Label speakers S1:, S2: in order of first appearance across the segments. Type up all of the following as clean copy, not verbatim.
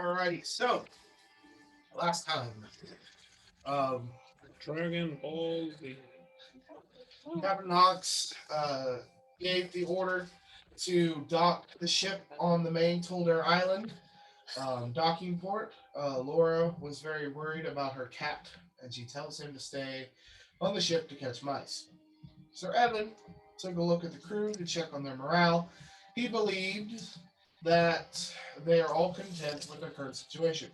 S1: Alrighty, so last time, um,
S2: Dragon Ball Z.
S1: Captain Knox gave the order to dock the ship on the main Tolder Island docking port. Lora was very worried about her cat, and she tells him to stay on the ship to catch mice. Sir Evan took a look at the crew to check on their morale. He believed that they are all content with their current situation.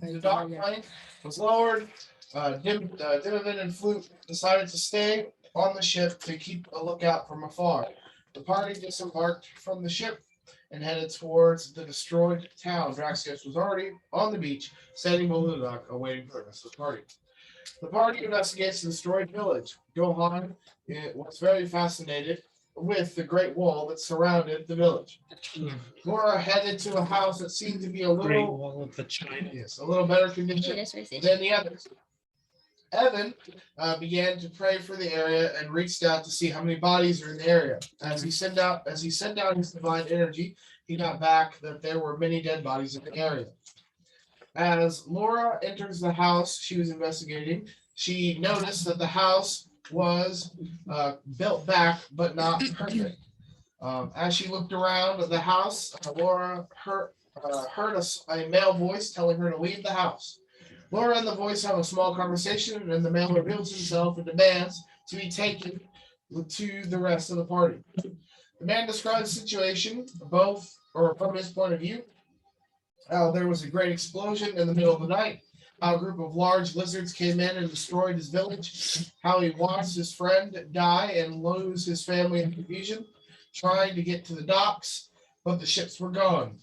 S1: The dock plank was lowered. Dimivian and Flaukk decided to stay on the ship to keep a lookout from afar. The party disembarked from the ship and headed towards the destroyed town. Draxios was already on the beach, standing below the dock, awaiting for the rest of the party. The party investigates the destroyed village. Gohan was very fascinated with the great wall that surrounded the village. Lora headed to a house that seemed to be a
S2: Great
S1: little,
S2: Wall of the China.
S1: yes, a little better condition than the others. Evan began to pray for the area and reached out to see how many bodies are in the area. As he sent out his divine energy, he got back that there were many dead bodies in the area. As Lora enters the house she was investigating, she noticed that the house was built back but not perfect. As she looked around the house, Lora heard a male voice telling her to leave the house. Lora and the voice have a small conversation, and the male reveals himself and demands to be taken to the rest of the party. The man describes the situation, both or from his point of view. How there was a great explosion in the middle of the night. How a group of large lizards came in and destroyed his village. How he watched his friend die and lose his family in confusion, trying to get to the docks, but the ships were gone.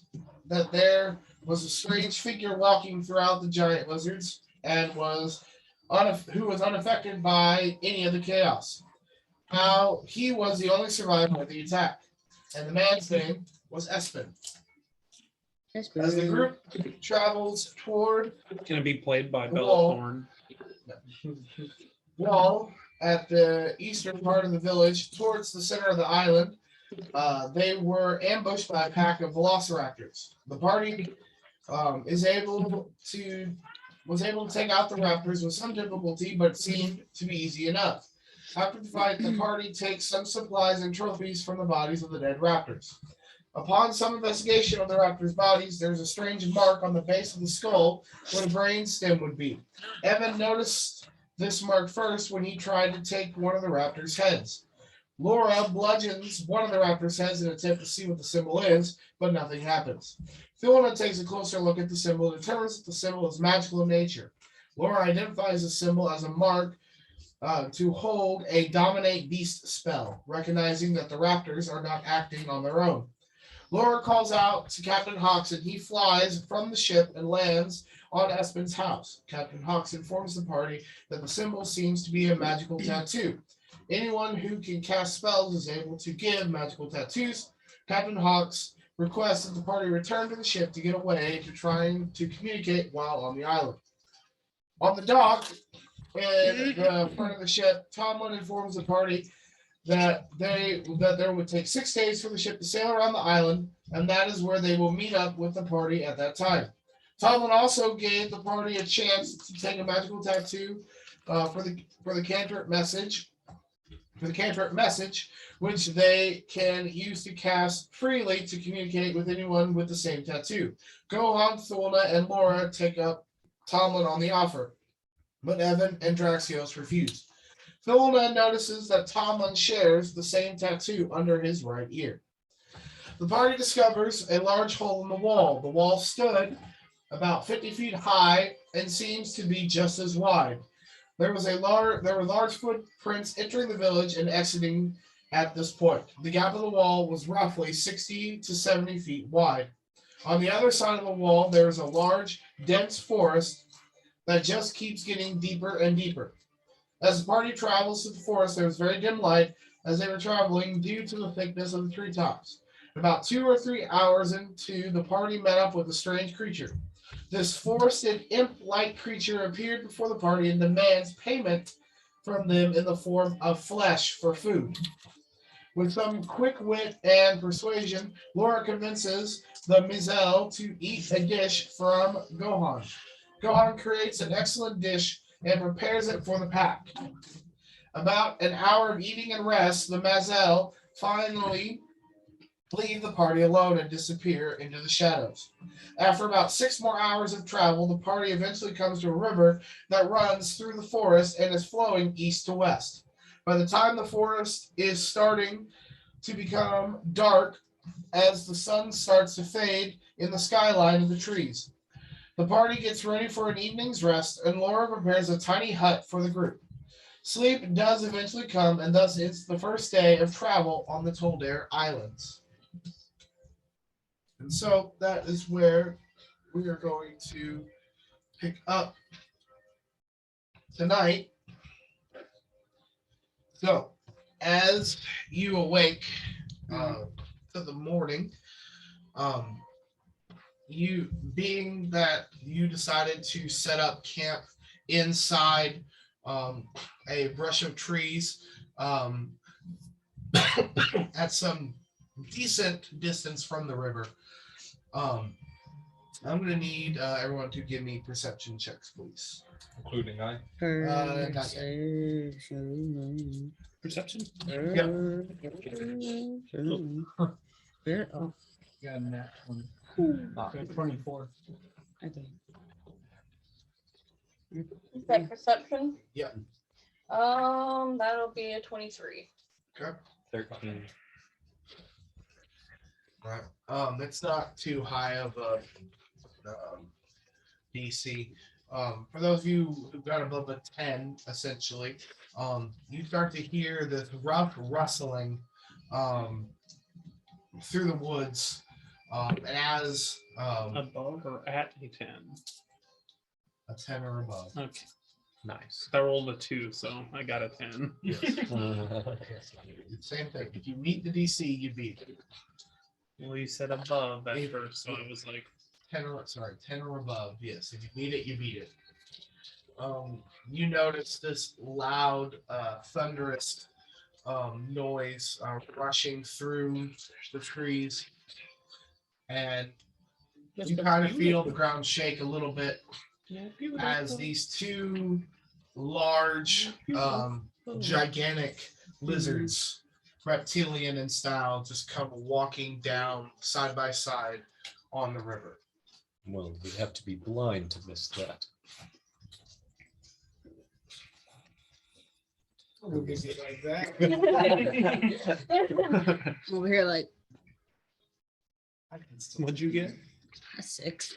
S1: That there was a strange figure walking throughout the giant lizards and who was unaffected by any of the chaos. How he was the only survivor of the attack, and the man's name was Espen. As the group travels toward
S2: Can it be played by
S1: the
S2: Bella
S1: wall,
S2: Thorne?
S1: wall at the eastern part of the village, towards the center of the island, they were ambushed by a pack of velociraptors. The party was able to take out the raptors with some difficulty, but it seemed to be easy enough. After the fight, the party takes some supplies and trophies from the bodies of the dead raptors. Upon some investigation of the raptors' bodies, there's a strange mark on the base of the skull where the brain stem would be. Evin noticed this mark first when he tried to take one of the raptors' heads. Lora bludgeons one of the raptors' heads in an attempt to see what the symbol is, but nothing happens. Philona takes a closer look at the symbol and determines that the symbol is magical in nature. Lora identifies the symbol as a mark to hold a dominate beast spell, recognizing that the raptors are not acting on their own. Lora calls out to Captain Hawks and he flies from the ship and lands on Espen's house. Captain Hawks informs the party that the symbol seems to be a magical tattoo. Anyone who can cast spells is able to give magical tattoos. Captain Hawks requests that the party return to the ship to get away to trying to communicate while on the island. On the dock, in the front of the ship, Tomlin informs the party that there would take 6 days for the ship to sail around the island, and that is where they will meet up with the party at that time. Tomlin also gave the party a chance to take a magical tattoo for the cantrip message, which they can use to cast freely to communicate with anyone with the same tattoo. Gohan, Thulna, and Lora take up Tomlin on the offer, but Evin and Draxios refuse. Philona notices that Tomlin shares the same tattoo under his right ear. The party discovers a large hole in the wall. The wall stood about 50 feet high and seems to be just as wide. There were large footprints entering the village and exiting at this point. The gap of the wall was roughly 60 to 70 feet wide. On the other side of the wall, there is a large, dense forest that just keeps getting deeper and deeper. As the party travels through the forest, there was very dim light as they were traveling due to the thickness of the treetops. About 2 or 3 hours into, the party met up with a strange creature. This forested imp-like creature appeared before the party and demands payment from them in the form of flesh for food. With some quick wit and persuasion, Lora convinces the Mizel to eat a dish from Gohan. Gohan creates an excellent dish and prepares it for the pack. About an hour of eating and rest, the Mazel finally leave the party alone and disappear into the shadows. After about 6 more hours of travel, the party eventually comes to a river that runs through the forest and is flowing east to west. By the time the forest is starting to become dark as the sun starts to fade in the skyline of the trees, the party gets ready for an evening's rest, and Lora prepares a tiny hut for the group. Sleep does eventually come, and thus it's the first day of travel on the Toldare Islands. And so that is where we are going to pick up tonight. So, as you awake to the morning, you being that you decided to set up camp inside a brush of trees at some decent distance from the river. I'm going to need everyone to give me perception checks, please.
S3: Including I.
S1: Not yet.
S2: Perception?
S4: Oh,
S3: Yeah, nat 20.
S4: 24.
S3: Okay.
S5: Is that perception?
S1: Yeah.
S5: That'll be a 23.
S1: Okay.
S3: 13.
S1: Right. It's not too high of a DC. For those of you who got above a 10, essentially, you start to hear this rough rustling through the woods, and as
S2: Above or at a 10?
S1: a 10 or above.
S2: Okay.
S3: Nice.
S2: I rolled a 2, so I got a 10.
S1: Yes. Same thing. If you meet the DC, you beat it.
S2: Well, you said above at first, so I was like,
S1: 10 or above. Yes, if you beat it, you beat it. You notice this loud, thunderous noise rushing through the trees, and you kind of feel the ground shake a little bit as these two large, gigantic lizards, reptilian in style, just come walking down side by side on the river.
S3: Well, we have to be blind to miss that.
S1: We'll give it like that.
S4: Over here, like
S2: what'd you get?
S4: a 6.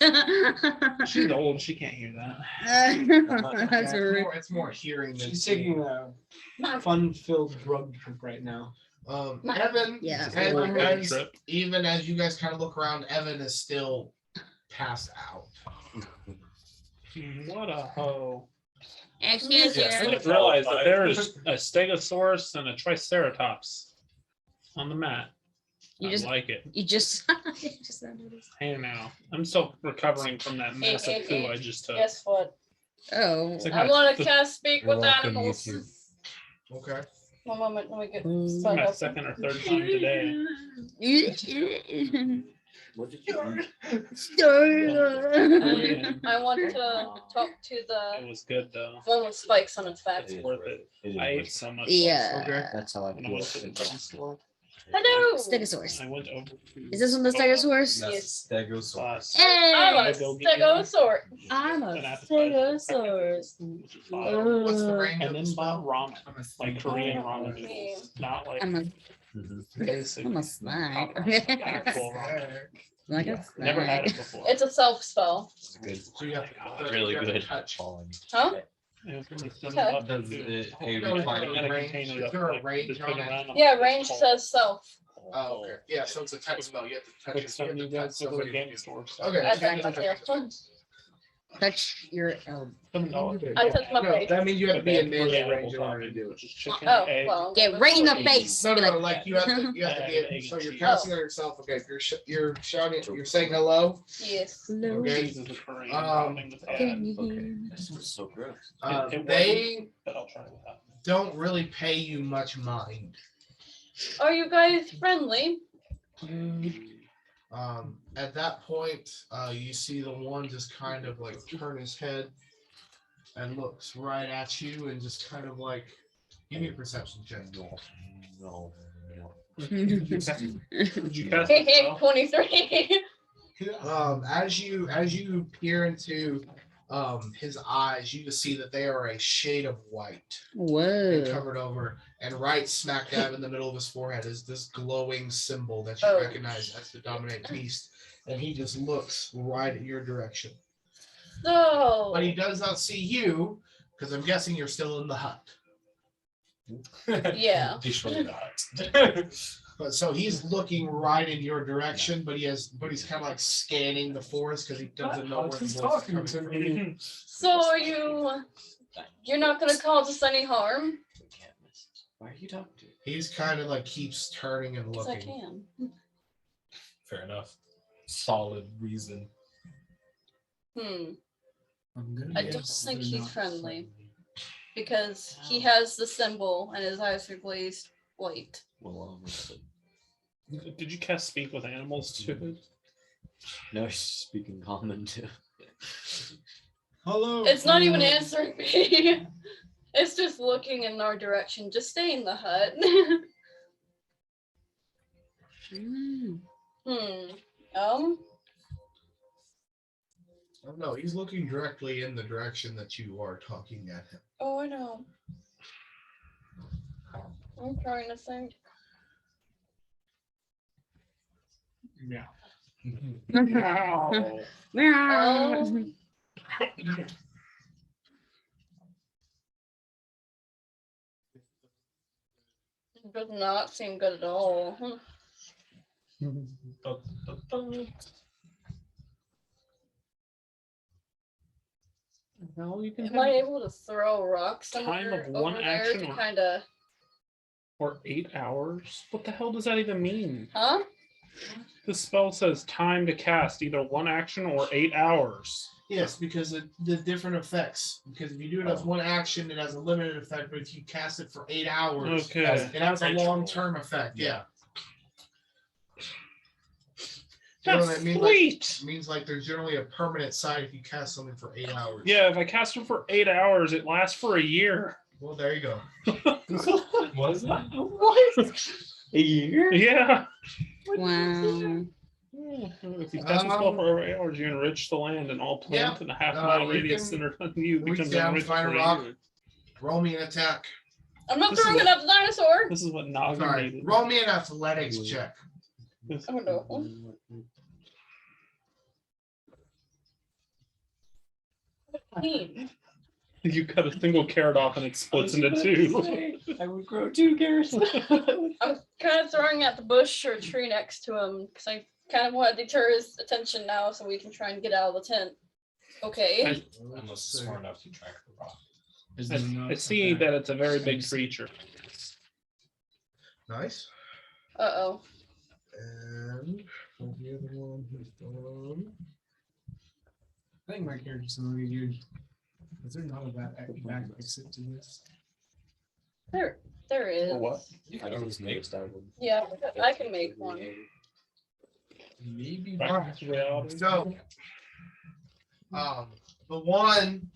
S2: She's old. She can't hear that.
S4: That's rude.
S1: It's more hearing than
S6: She's
S1: seeing.
S6: taking a fun-filled drug trip right now.
S1: Evan,
S4: Yeah.
S1: even as you guys kind of look around, Evan is still passed out.
S2: What a hoe.
S4: Actually,
S2: I just realized that there's a Stegosaurus and a Triceratops on the mat.
S4: You
S2: I
S4: just-
S2: like it.
S4: you just noticed.
S2: Hey now, I'm still recovering from that massive poo I just took.
S5: Guess what?
S4: Oh,
S2: It's like
S5: I want to cast Speak
S3: You're
S5: with
S3: welcome,
S5: Animals.
S3: YouTube.
S1: Okay.
S5: One moment, let me get
S4: Mm.
S5: signed
S2: My
S5: up.
S2: second or third time today.
S3: What did you eat?
S5: And I want to talk to
S2: It
S5: the
S2: was good though.
S5: one with spikes on its back.
S2: It's worth it. I ate so much.
S4: Yeah.
S1: Okay.
S3: That's how I
S2: When I went to the grocery store,
S5: Hello.
S4: Stegosaurus.
S2: I went over to.
S4: Is this one the Stegosaurus?
S5: Yes.
S3: Stegosaurus.
S5: I'm a
S4: Hey,
S5: stegosaur.
S4: I'm a
S2: An appetizer.
S4: Stegosaurus.
S2: Which is fine.
S1: What's the range
S2: And
S1: of
S2: then
S1: the
S2: bought
S1: spell?
S2: ramen, like Korean ramen noodles, not like
S4: I'm a
S2: basic.
S4: I'm a snack.
S2: actual ramen.
S4: Like a
S2: Never had it
S4: snack.
S2: before.
S5: It's a self spell.
S3: It's good.
S1: So you have to-
S3: Really
S1: you have to
S3: good.
S1: touch.
S5: Huh?
S2: It was really
S5: Okay.
S2: up
S3: Does
S2: to-
S3: it a
S1: No, it's
S3: require
S1: not
S2: in a
S1: range.
S2: container
S1: Is
S2: that,
S1: there a
S2: like,
S1: range
S2: just
S1: on
S2: been
S1: it?
S2: around them.
S5: Yeah, range says self.
S1: Oh, okay. Yeah, so it's a touch spell. You have to touch
S2: Like
S1: it.
S2: some
S1: You
S2: you
S1: have to
S2: guys
S1: touch
S2: go to the
S1: somebody.
S2: game store.
S1: Okay.
S5: I touch myself.
S4: Touch your elbow.
S5: I touch my
S1: No,
S5: face.
S1: that means you have to be in
S2: But they
S1: melee
S2: have
S1: range in
S2: triple
S1: order to
S2: topping,
S1: do it.
S2: which is chicken,
S5: Oh,
S2: egg.
S5: well.
S4: Get right in the face.
S1: No,
S4: Be
S1: no,
S4: like,
S1: no, like you have to be
S2: Egg
S1: so
S2: and
S1: you're
S2: cheese.
S1: casting on yourself. Okay, if you're shouting, you're saying hello.
S5: Yes.
S4: hello.
S1: Okay.
S2: Cheese is a Korean topping that's
S4: Can
S2: bad,
S4: you hear
S3: Okay.
S4: me?
S3: This is so gross.
S2: It
S1: They
S2: but I'll try it without.
S1: don't really pay you much mind.
S5: Are you guys friendly?
S1: At that point, you see the one just kind of like turn his head and looks right at you and just kind of like give me a perception check.
S3: No.
S2: Did you cast it spell?
S5: 23.
S1: As you peer into his eyes, you just see that they are a shade of white and
S4: Whoa.
S1: covered over, and right smack dab in the middle of his forehead is this glowing symbol that you
S5: Oh.
S1: recognize as the dominate beast, and he just looks right at your direction.
S5: So,
S1: But he does not see you, because I'm guessing you're still in the hut.
S5: yeah.
S1: But so he's looking right in your direction, but he's kind of like scanning the forest because he doesn't know where the voice is coming from.
S5: So you're not gonna cause us any harm?
S3: Why are you talking to?
S1: He's kind of like keeps turning and
S5: Because I
S1: looking.
S5: can.
S7: Fair enough. Solid reason.
S5: I don't think he's friendly. Because he has the symbol and his eyes are glazed white.
S3: Well,
S2: Did you cast speak with animals too?
S3: no, she's speaking common too.
S6: Hello.
S5: It's not even answering me. It's just looking in our direction. Just stay in the hut.
S1: Oh, no, he's looking directly in the direction that you are talking at him.
S5: Oh, I know. I'm trying to think.
S6: Yeah.
S5: It does not seem good at all.
S2: Well, you can
S5: Am I
S2: have
S5: able to throw rocks
S2: Time
S5: somewhere
S2: of one
S5: over there
S2: action
S5: to
S2: or-
S5: kind of?
S2: or 8 hours. What the hell does that even mean?
S5: Huh?
S2: The spell says time to cast either 1 action or 8 hours.
S1: Yes, because the different effects. Because if you do it as one action, it has a limited effect. But if you cast it for 8 hours,
S2: Okay.
S1: it has a long-term effect. Yeah.
S2: That's
S1: Generally, it means
S2: sweet.
S1: it means like there's generally a permanent side if you cast something for 8 hours.
S2: Yeah, if I cast it for 8 hours, it lasts for a year.
S1: Well, there you go.
S7: Was it?
S3: What? A year?
S2: Yeah.
S4: Wow.
S2: If you cast a spell for over 8 hours, you enrich the land, and all plant in a half-mile
S1: you
S2: radius
S1: can
S2: centered on you
S1: reach
S2: becomes
S1: down,
S2: enriched
S1: find a
S2: for a
S1: rock.
S2: year.
S1: Roll me an attack.
S5: I'm not
S2: This
S5: throwing
S2: is-
S5: it at the dinosaur.
S2: This is what Naga
S1: Sorry.
S2: needed.
S1: Roll me an athletics check.
S5: Oh no.
S2: You cut a single carrot off and it splits into 2.
S3: I would grow 2 carrots.
S5: I'm kind of throwing at the bush or tree next to him because I kind of want to deter his attention now so we can try and get out of the tent. Okay.
S7: Unless it's smart enough to track the rock.
S2: I see that it's a very big creature.
S1: Nice.
S5: Uh-oh.
S1: And the other one who's gone.
S6: I think my character's gonna be good. Is there not a back exit to this?
S5: There is.
S2: Or what?
S7: I don't know names down.
S5: Yeah, I can make one.
S6: Maybe.
S2: Back to reality.
S1: So, the one,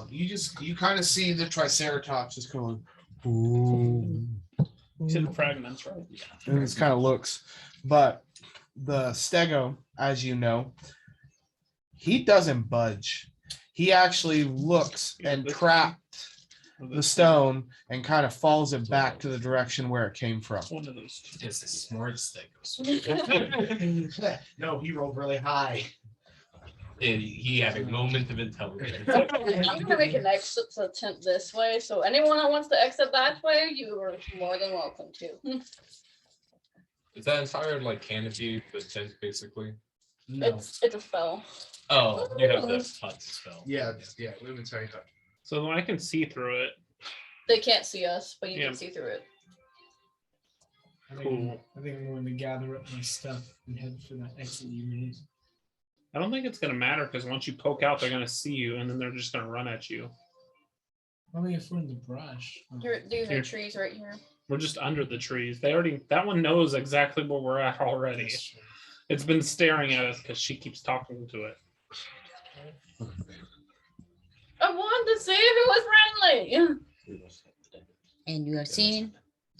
S1: you kind of see the Triceratops just going, ooh.
S2: You said fragments, right?
S1: And it kind of looks, but the Stego, as you know, he doesn't budge. He actually looks and trapped the stone and kind of follows it back to the direction where it came from.
S2: One of those two.
S7: It's the smartest thing.
S1: No, he rolled really high.
S7: He had a moment of intelligence.
S5: I'm gonna make an exit to the tent this way, so anyone that wants to exit that way, you are more than welcome to.
S7: Is that entire like canopy the tent basically?
S1: No.
S5: It's a spell.
S7: Oh, you have the hut spell.
S1: Yeah, let me tell you that.
S2: So I can see through it.
S5: They can't see us, but you
S2: Yeah.
S5: can see through it.
S6: I think,
S2: Cool.
S6: I think I'm going to gather up my stuff and head for that exit you made.
S2: I don't think it's going to matter because once you poke out, they're going to see you and then they're just going to run at you.
S6: Probably if we're in the brush.
S5: These are
S2: Here.
S5: trees right here.
S2: We're just under the trees. That one knows exactly where we're at already.
S6: That's true.
S2: It's been staring at us because she keeps talking to it.
S5: I wanted to see if it was friendly.
S4: And you have seen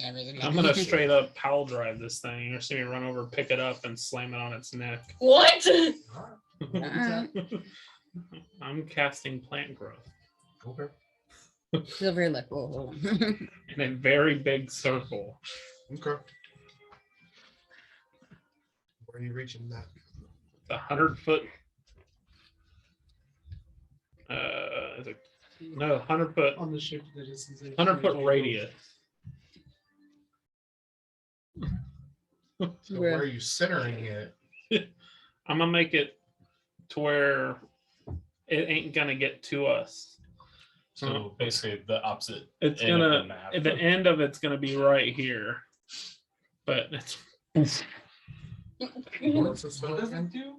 S2: I'm gonna straight up power drive this thing. You're gonna see me run over, pick it up, and slam it on its neck.
S5: What?
S2: I'm casting plant growth
S1: Okay.
S4: Silver like, oh, hold on.
S2: in a very big circle.
S1: Okay. Where are you reaching that?
S2: The 100-foot. Is it? No, 100-foot.
S6: On the ship that is
S2: 100-foot radius.
S1: So where are you centering it?
S2: I'm gonna make it to where it ain't gonna get to us.
S7: So basically the opposite.
S2: It's
S7: end of
S2: gonna
S7: the map.
S2: the end of it's gonna be right here, but it's
S1: What's this
S6: What does it do?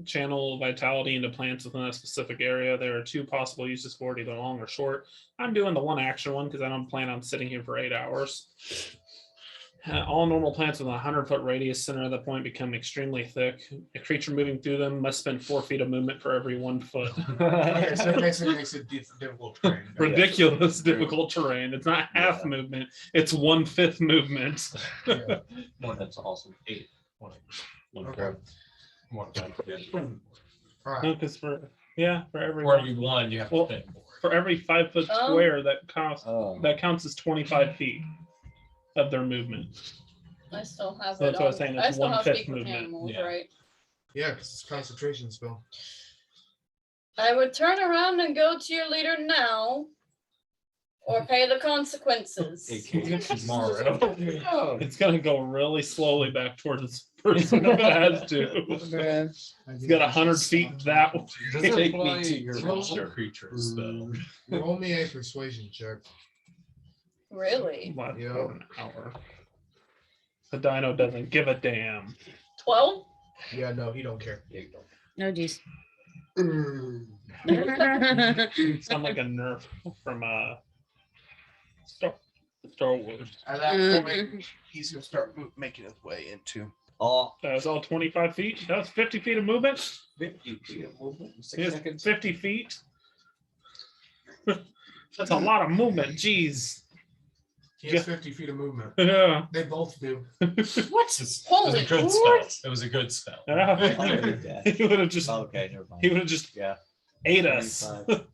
S2: channel vitality into plants within a specific area. There are 2 possible uses for it, either long or short. I'm doing the 1 action one because I don't plan on sitting here for 8 hours. All normal plants with a 100-foot radius center of the point become extremely thick. A creature moving through them must spend 4 feet of movement for every 1 foot.
S1: Okay, so it basically makes it difficult terrain.
S2: Ridiculous difficult terrain. It's not half movement, it's 1/5 movement.
S1: Yeah.
S3: No, that's awesome.
S7: 8. One.
S1: Okay.
S7: One time.
S1: All right.
S2: No, because for every
S7: For every one, you have
S2: Well,
S7: to think more.
S2: for every 5-foot
S5: Oh.
S2: square that counts
S3: Oh.
S2: as 25 feet of their movement.
S5: I still have
S2: So
S5: it.
S2: that's what I was
S5: on-
S2: saying,
S5: I
S2: it's
S5: still have
S2: 1/5
S5: speak with
S2: movement.
S5: animals,
S7: Yeah.
S5: right?
S1: Yeah, because it's a concentration spell.
S5: I would turn around and go to your leader now, or pay the consequences.
S7: Tomorrow.
S2: It's gonna go really slowly back towards its person if it has to.
S4: Bruh.
S2: It's got 100 feet that way.
S7: Doesn't
S3: Take me
S7: apply
S3: to your
S7: monster
S3: monster.
S7: creatures though.
S1: Roll me a persuasion check.
S5: Really?
S2: Last
S1: Yeah.
S2: for an hour. The dino doesn't give a damn.
S5: 12?
S1: Yeah, no, he don't care.
S4: No, geez.
S2: You sound like a nerf from Star Wars.
S1: At that point, he's gonna start making his way into.
S3: Oh,
S2: That was all 25 feet. That was 50 feet of movement.
S3: 50 feet of movement in 6
S2: Yes,
S3: seconds.
S2: 50 feet. That's a lot of movement. Jeez.
S1: He has 50 feet of movement.
S2: Yeah.
S1: They both do.
S5: What?
S7: It was
S5: Holy
S7: a good
S5: what?
S7: spell. It was a good spell.
S3: Yeah.
S2: He would have just.
S3: Okay, never mind.
S2: He would have just
S3: Yeah.
S2: ate us.
S3: 25.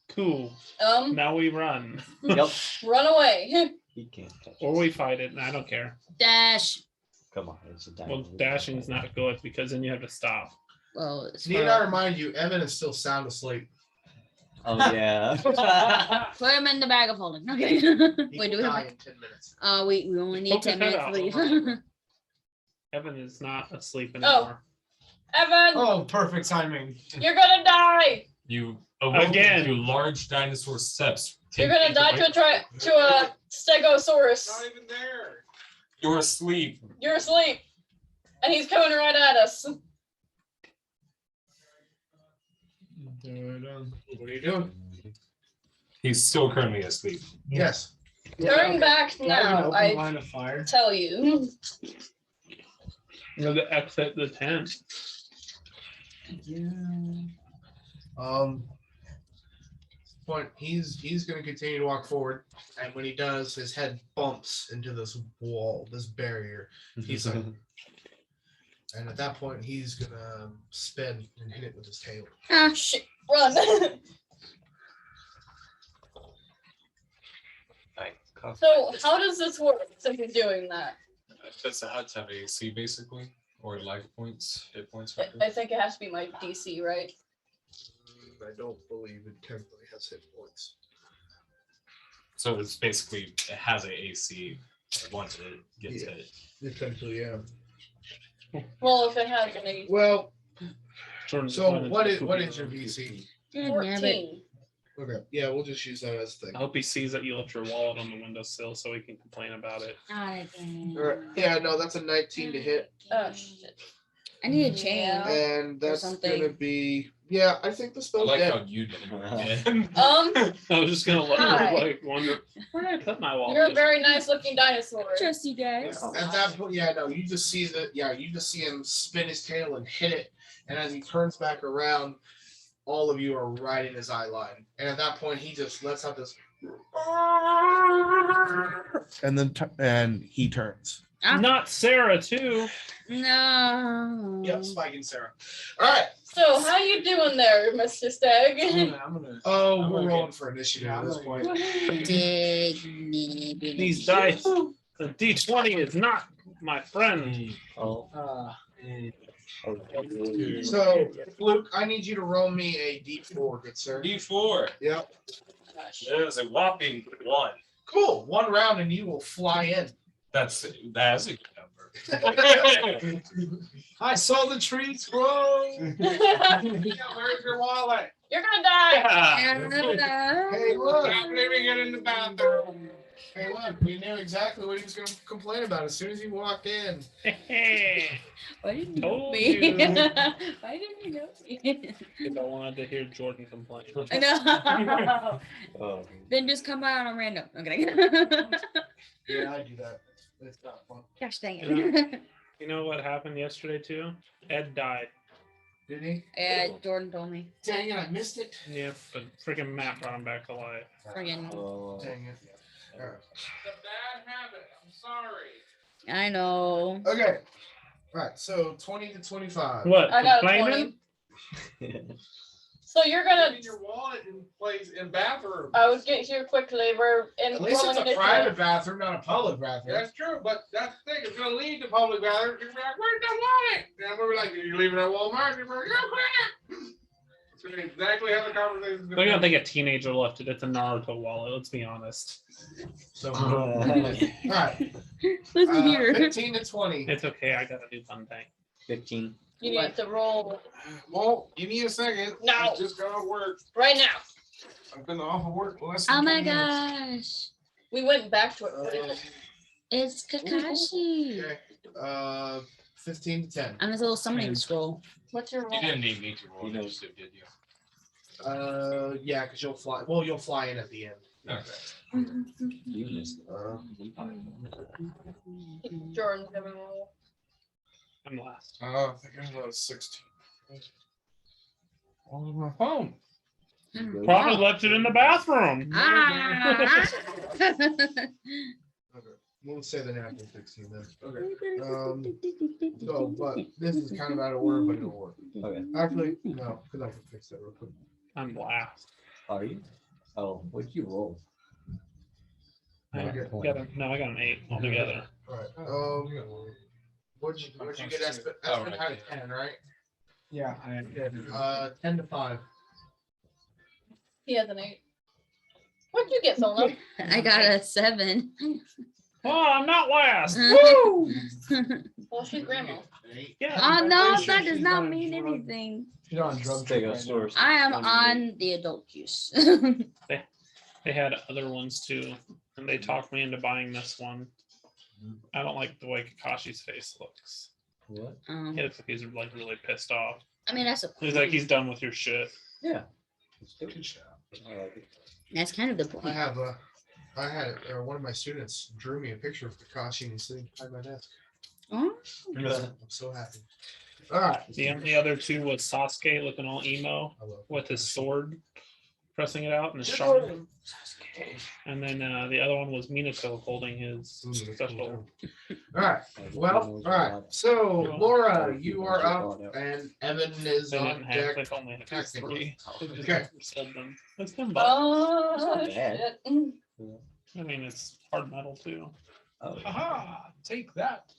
S2: Cool.
S5: Um,
S2: Now we run,
S3: Yep.
S5: run away.
S3: He can't touch
S2: or
S3: us.
S2: we fight it, and I don't care.
S4: Dash.
S3: Come on, it's a
S2: Well,
S3: dino.
S2: dashing's not good because then you have to stop.
S4: Well, it's
S1: Need I remind you, Evan is still sound asleep.
S3: Oh yeah.
S4: put him in the bag of holding. Okay.
S1: He
S4: Wait, do
S1: will
S4: we
S1: die
S4: have?
S1: in 10 minutes.
S4: We only need
S2: Poke his
S4: 10
S2: head
S4: minutes
S2: out.
S4: to leave.
S2: Evan is not asleep
S5: Oh.
S2: anymore.
S5: Evan,
S6: Oh, perfect timing.
S5: you're gonna die.
S7: You awoke
S2: Again.
S7: to large dinosaur steps.
S5: You're gonna die to a stegosaurus.
S6: even there.
S7: You're asleep.
S5: You're asleep, and he's coming right at us.
S1: What are you doing?
S7: He's still currently asleep.
S1: Yes.
S5: Turn back now. I
S6: line of fire.
S5: tell you.
S2: You're to exit the tent.
S1: Yeah. Point. He's going to continue to walk forward, and when he does, his head bumps into this wall, this barrier. He's like, and at that point, he's gonna spin and hit it with his tail.
S5: Ah, shit. Run. So how does this work since you're doing that?
S7: Does the huts have AC basically? Or life points, hit points?
S5: I think it has to be my DC, right?
S1: I don't believe it technically has hit points.
S7: So it's basically, it has an AC once it gets
S1: Yeah.
S7: hit.
S1: Essentially, yeah.
S5: Well, if it has an AC.
S1: Well,
S2: Jordan
S1: so
S2: went into
S1: what
S2: the
S1: is
S2: poopy
S1: your
S2: room.
S1: VC?
S4: Nabbit.
S5: 14.
S1: Okay, yeah, we'll just use that as the
S2: I
S1: thing.
S2: hope he sees that you left your wallet on the windowsill so he can complain about it.
S1: Yeah, no, that's a 19 to hit.
S5: Oh shit.
S4: I need a chain.
S5: Yeah.
S1: And that's
S4: something.
S1: gonna be I think the
S7: I
S1: spell's
S7: like
S1: dead.
S7: how you did it.
S2: I was just gonna let
S5: Hi.
S2: her like wonder where did I put my wallet.
S5: You're a very nice looking dinosaur.
S4: Trust you guys.
S1: At that point, you just see you just see him spin his tail and hit it, and as he turns back around, all of you are right in his eye line. And at that point, he just lets out this, and then and he turns.
S2: Not Sarah too.
S4: No.
S1: Yep, Spike and Sarah. All right.
S5: So how you doing there, Mr. Stag?
S6: I'm gonna
S1: Oh,
S6: I'm
S1: we're
S6: gonna
S1: rolling
S6: get-
S1: for initiative
S6: Yeah,
S1: at
S6: I'm
S1: this
S6: gonna
S1: point.
S2: These dice. The D20 is not my friend.
S3: Oh.
S1: So, Luke, I need you to roll me a D4, good sir.
S7: D4.
S1: Yep.
S7: That is a whopping 1.
S1: Cool. One round and you will fly in.
S7: That's a good number.
S6: I saw the trees grow.
S1: Where's your wallet?
S5: You're gonna die.
S1: Hey, look.
S7: I'm leaving it in the bathroom.
S1: Hey, look. We knew exactly what he was going to complain about as soon as he walked in.
S4: Why didn't you
S2: Told
S4: know me?
S2: you.
S4: Why didn't you know me?
S2: Because I wanted to hear Jordan complain.
S4: I know.
S3: Oh.
S4: Then just come out on random. Okay.
S1: Yeah, I do that. It's not fun.
S4: Gosh dang
S2: You
S4: it.
S2: You know what happened yesterday too? Ed died.
S1: Did he?
S4: Yeah, Jordan told me.
S1: Dang it, I missed it.
S2: Yeah, but freaking Matt brought him back to life.
S4: Friggin'.
S3: Oh.
S1: Dang it. All right.
S7: It's a bad habit. I'm sorry.
S4: I know.
S1: Okay. All right. So 20 to 25.
S2: What?
S5: I got a
S2: complaining?
S5: 20. So you're gonna.
S7: your wallet in place in bathroom.
S5: I would get here quickly. We're in.
S1: At least it's
S5: rolling
S1: a
S5: it
S1: private bathroom, not a public bathroom.
S7: That's true, but that's the thing. It's going to lead to public bathroom. You're like, where's the wallet? And we're like, you're leaving at Walmart. You're like, that's exactly how the conversation is
S2: They're gonna think a teenager left it. It's a Naruto wallet. Let's be honest.
S1: So, all right.
S4: Listen here.
S1: 15 to 20.
S2: It's okay. I got a new fun thing.
S3: 15.
S5: You need to roll
S7: Well, give me a second.
S5: No.
S7: I just got to work.
S5: right now.
S7: I've been off of work less than
S4: Oh my
S7: 20 minutes.
S4: gosh.
S5: We went back to it.
S4: It's Kakashi.
S1: Okay. 15 to 10.
S4: On his little summoning scroll.
S5: What's your roll?
S7: You didn't need me to roll
S3: You know-
S7: initiative, did you?
S1: Yeah, because you'll fly. Well, you'll fly in at the end.
S7: Okay.
S3: You missed it.
S5: Jordan's gonna roll.
S2: I'm last.
S7: I think I was 16. On my phone.
S2: Probably left it in the bathroom.
S4: Ah.
S1: Okay. We'll say the natural 16 then. Okay. So, but this is kind of out of order, but it'll work.
S3: Okay.
S1: Actually, no, because I can fix that real quick.
S2: I'm last.
S3: Are you? Oh, what'd you roll?
S2: I
S1: Okay.
S2: got a, no, I got an 8 altogether.
S1: All right. What'd you get? Espen had a 10, right?
S6: Yeah, I did.
S1: 10 to 5.
S5: He has an 8. What'd you get, Solo?
S4: I got a 7.
S2: Oh, I'm not last.
S4: Woo!
S5: Well, she's grandma.
S2: Yeah.
S4: Oh no,
S6: Pretty sure
S4: that does
S6: she's
S4: not
S6: on-
S4: mean
S6: she's on-
S4: anything.
S6: She's on drug
S3: Take
S6: trip
S3: a
S6: right now.
S3: source.
S4: I am on the adult use.
S2: They had other ones too, and they talked me into buying this one. I don't like the way Kakashi's face looks.
S3: What?
S2: He looks like he's like really pissed off.
S4: I mean, that's
S2: He's like he's done with your shit.
S3: Yeah.
S1: Good job.
S3: I like it.
S4: that's kind of the
S1: I
S4: point.
S1: have I had one of my students drew me a picture of Kakashi and he's sitting behind my desk.
S4: Oh,
S1: I'm so happy. All right.
S2: The only other two was Sasuke looking all emo
S1: I love
S2: with his sword, pressing it out and his sharp. And then the other one was Minato holding his special.
S1: All right. Well, all right. So Laura, you are up, and Evan is
S2: They
S1: on
S2: didn't have.
S1: deck.
S2: They only had
S1: technically.
S2: 3. They just
S1: Okay.
S2: sold them. It's them, but
S5: Oh,
S3: not bad.
S5: shit.
S2: I mean it's hard metal too.
S3: Oh,
S6: Aha! Take that.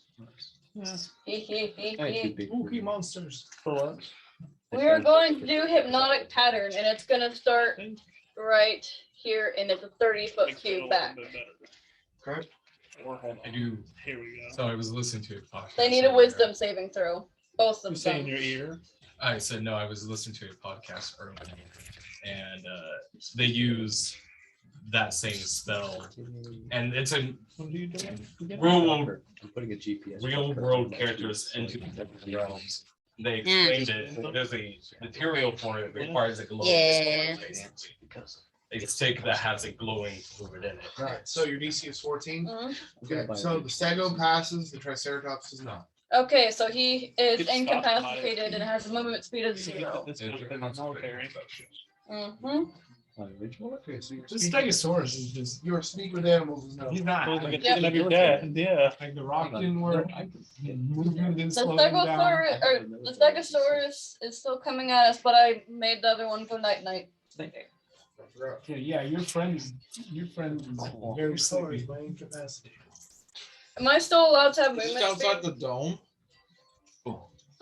S2: Yeah.
S3: thank you, big
S6: Spooky monsters.
S2: For what?
S5: We're going to do hypnotic pattern, and it's gonna start right here, and it's a 30-foot
S2: Makes it a
S5: cube
S2: little
S5: back.
S2: bit better.
S1: Okay.
S2: Forehead.
S7: I do.
S2: Here we go.
S7: So I was listening to a podcast.
S5: They need a
S7: earlier.
S5: wisdom saving throw. Both
S2: You
S5: of
S2: say in
S5: them.
S2: your ear.
S7: I said no. I was listening to a podcast earlier, and they use
S8: that same spell, and it's a
S2: What are you doing?
S3: I'm putting a GPS.
S8: real world characters into the realms. They explained it. There's a material for it that requires a glowing
S4: Yeah.
S8: sword, basically. A stick that has a glowing fluid in it.
S1: All right, so your DC is 14.
S5: Mhm.
S1: Okay, so the Stego passes, the Triceratops does not.
S5: Okay, so he is
S2: Good stuff,
S5: incapacitated and has a movement speed of 0.
S2: This is in the military.
S5: Mm-hmm.
S1: Okay, so
S6: This Stegosaurus is just.
S1: your speak with animals is no.
S6: He's not.
S2: Supposed to
S6: Like,
S2: get taken up your dad. Yeah.
S6: like the rock didn't work. Movement didn't
S5: The
S6: slow him down.
S5: Stegosaurus, or the Stegosaurus is still coming at us, but I made the other one go night night.
S6: Okay, yeah, your friend is very sleepy.
S5: Am I still allowed to have
S7: Just
S5: movement
S7: outside
S5: speed?
S7: the dome.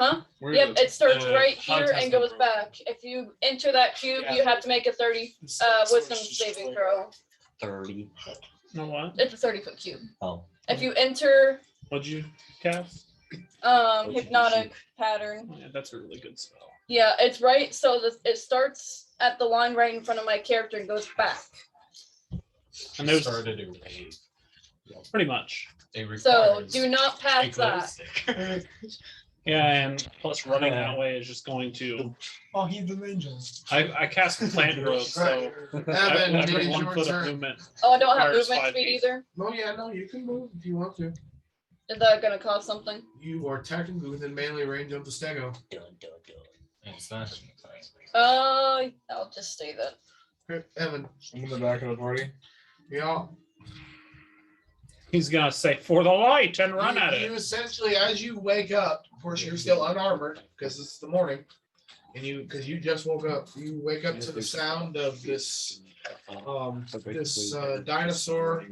S5: Huh?
S7: Where
S5: Yep,
S7: is
S5: it starts right here
S8: contest
S5: and goes
S8: room.
S5: back. If you enter that cube, you have to make a 30 wisdom saving throw.
S3: 30.
S2: No what?
S5: It's a 30-foot cube.
S3: Oh.
S5: If you enter
S2: What'd you cast?
S5: hypnotic pattern.
S2: Oh, yeah, that's a really good spell.
S5: Yeah, it's right. So it starts at the line right in front of my character and goes back.
S2: And there's
S8: started a
S2: pretty much.
S5: So do not pass that.
S2: Yeah, and plus running that way is just going to.
S6: Oh, he's an angel.
S2: I cast plant growth, so
S1: Evan,
S2: every
S1: it is
S2: 1
S1: your
S2: foot of
S1: turn.
S2: movement.
S5: Oh, I don't have
S2: Requires
S5: movement
S2: 5
S5: speed
S2: feet.
S5: either.
S1: No, yeah, no, you can move if you want to.
S5: Is that gonna cost something?
S1: You are technically within melee range of the Stego.
S5: I'll just stay then.
S1: Okay, Evan.
S7: I'm in the back of the party.
S1: Yeah.
S2: He's gonna say for the light and run at
S1: You
S2: it.
S1: essentially, as you wake up, of course, you're still unarmored because it's the morning, and because you just woke up, you wake up to the sound of this dinosaur,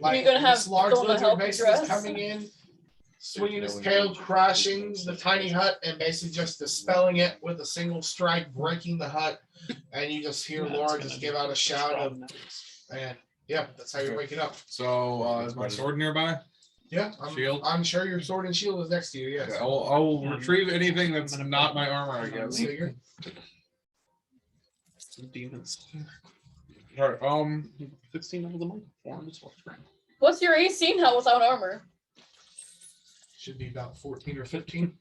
S1: like
S5: You're gonna have
S1: this large
S5: someone
S1: lizard
S5: help you
S1: basically
S5: dress?
S1: coming in, swinging its tail, crashing the tiny hut, and basically just dispelling it with a single strike, breaking the hut, and you just hear Laura just give out a shout of, and yeah, that's how you're waking up.
S7: So is my sword nearby?
S1: Yeah,
S7: Shield?
S1: I'm sure your sword and shield is next to you. Yes.
S7: Okay, I'll retrieve anything that's not my armor, I guess.
S1: So you're-
S2: Demons.
S7: All right,
S2: 16 of the month. Forms.
S5: What's your AC now without armor?
S1: should be about 14 or 15.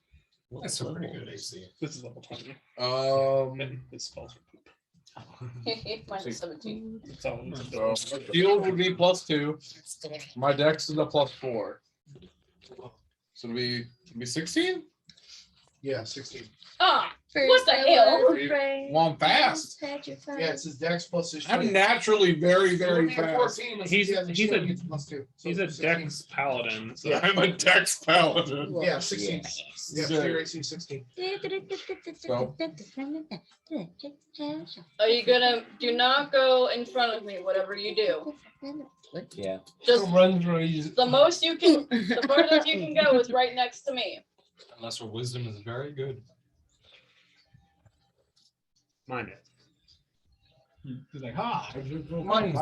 S8: That's a pretty good AC.
S2: This is level 20.
S7: Um,
S2: His spells are poop.
S5: Minus 17.
S2: That's all.
S7: so shield would be +2. My dex is a +4. So it'll be 16?
S1: Yeah, 16.
S5: Ah, what the hell?
S7: Well, I'm fast.
S1: Yeah, it's his dex plus his
S7: I'm
S1: shield.
S7: naturally very, very
S1: He's a
S7: fast.
S1: 14,
S2: He's-
S1: he has
S2: he's a-
S1: gets +2. So
S2: He's a
S1: 16.
S2: Dex paladin. So
S1: Yeah.
S7: I'm a dex paladin.
S1: Yeah, 16. Yeah, so your AC is 16.
S5: Are you gonna do not go in front of me, whatever you do.
S3: Yeah.
S5: Just
S6: Run for easy.
S5: the most you can, the furthest you can go is right next to me.
S8: Unless her wisdom is very good.
S2: mine is.
S6: He's like, ha.
S7: Mine's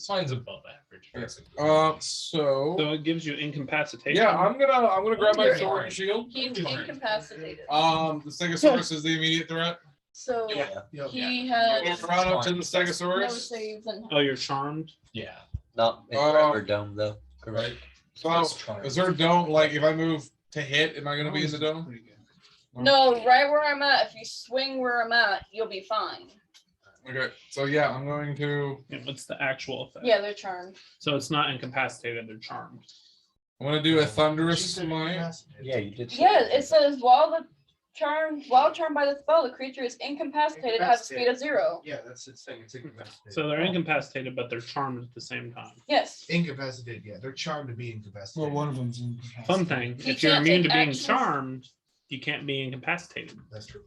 S8: Mine's above average, basically.
S7: So
S2: So it gives you incapacitation.
S7: yeah, I'm gonna grab my sword and shield.
S5: He's incapacitated.
S7: The Stegosaurus is the immediate threat.
S5: So
S2: Yeah.
S1: Yep.
S5: he
S7: We'll
S5: has
S7: run up to the
S5: no
S7: Stegosaurus.
S5: saves and
S2: Oh, you're charmed.
S8: Yeah.
S3: Not in forever dome though. Correct.
S7: So is there a dome? Like if I move to hit, am I gonna be in the dome?
S5: no, right where I'm at. If you swing where I'm at, you'll be fine.
S7: Okay. So yeah, I'm going to.
S2: Yeah, what's the actual effect?
S5: Yeah, they're charmed.
S2: So it's not incapacitated, they're charmed.
S7: I'm gonna do a
S1: She
S7: thunderous
S1: said
S7: smite.
S3: Yeah, you did. say
S5: Yeah,
S3: that.
S5: it says while charmed by the spell, the creature is incapacitated, has a speed of 0.
S1: Yeah, that's its thing. It's incapacitated.
S2: So they're incapacitated, but they're charmed at the same time.
S5: Yes.
S1: Incapacitated, yeah. They're charmed to be incapacitated.
S6: Well, one of them's in.
S2: Fun thing,
S5: He
S2: if you're
S5: can't
S2: immune to
S5: take
S2: being
S5: actions.
S2: charmed, you can't be incapacitated.
S1: That's true.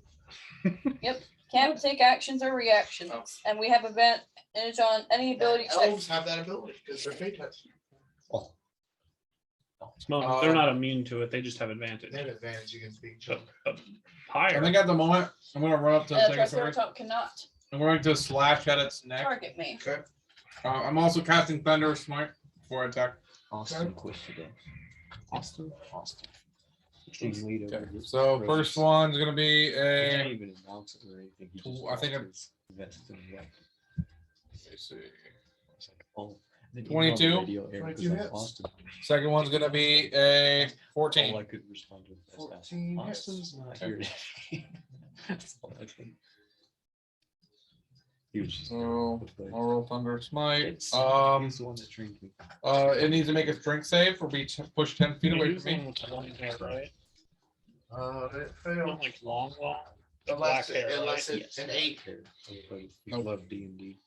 S5: Can't take actions or reactions. And we have advantage on any ability check.
S1: Elves have that ability because they're fate touch.
S3: Oh.
S2: Well, they're not immune to it, they just have advantage.
S1: They have advantage against being
S2: But,
S1: charmed.
S2: but
S7: I
S2: higher.
S7: think at the moment I'm gonna run up to the Stegosaurus.
S5: Triceratops cannot
S7: I'm going to slash at its neck.
S5: target me.
S1: Okay.
S7: I'm also casting thunderous smite before I attack.
S3: Austin quit today.
S2: Austin.
S3: Team lead over
S7: Okay.
S3: here.
S7: So first one's gonna be
S3: He can't
S7: a
S3: even announce it or anything. He just
S7: I think
S3: calls his invested in the weapon.
S7: see.
S3: Oh, then
S7: 22?
S3: email the radio air
S1: 22
S3: because I'm
S1: hits.
S3: Austin.
S7: Second one's gonna be a
S3: All
S7: 14.
S3: I could respond to was ask,
S1: 14 hits.
S3: Austin's not here today." That's all I think. He was just
S7: So I'll roll Thunder Smite.
S3: he's the one that trained me.
S7: It needs to make a strength save or be pushed 10 feet away from me.
S2: With the long hair, right?
S1: It
S2: Not
S1: failed.
S2: like long. The
S1: Unless,
S2: black hair,
S1: unless
S2: right?
S1: it's an 8.
S3: Everybody
S7: Nope.
S3: love D&D.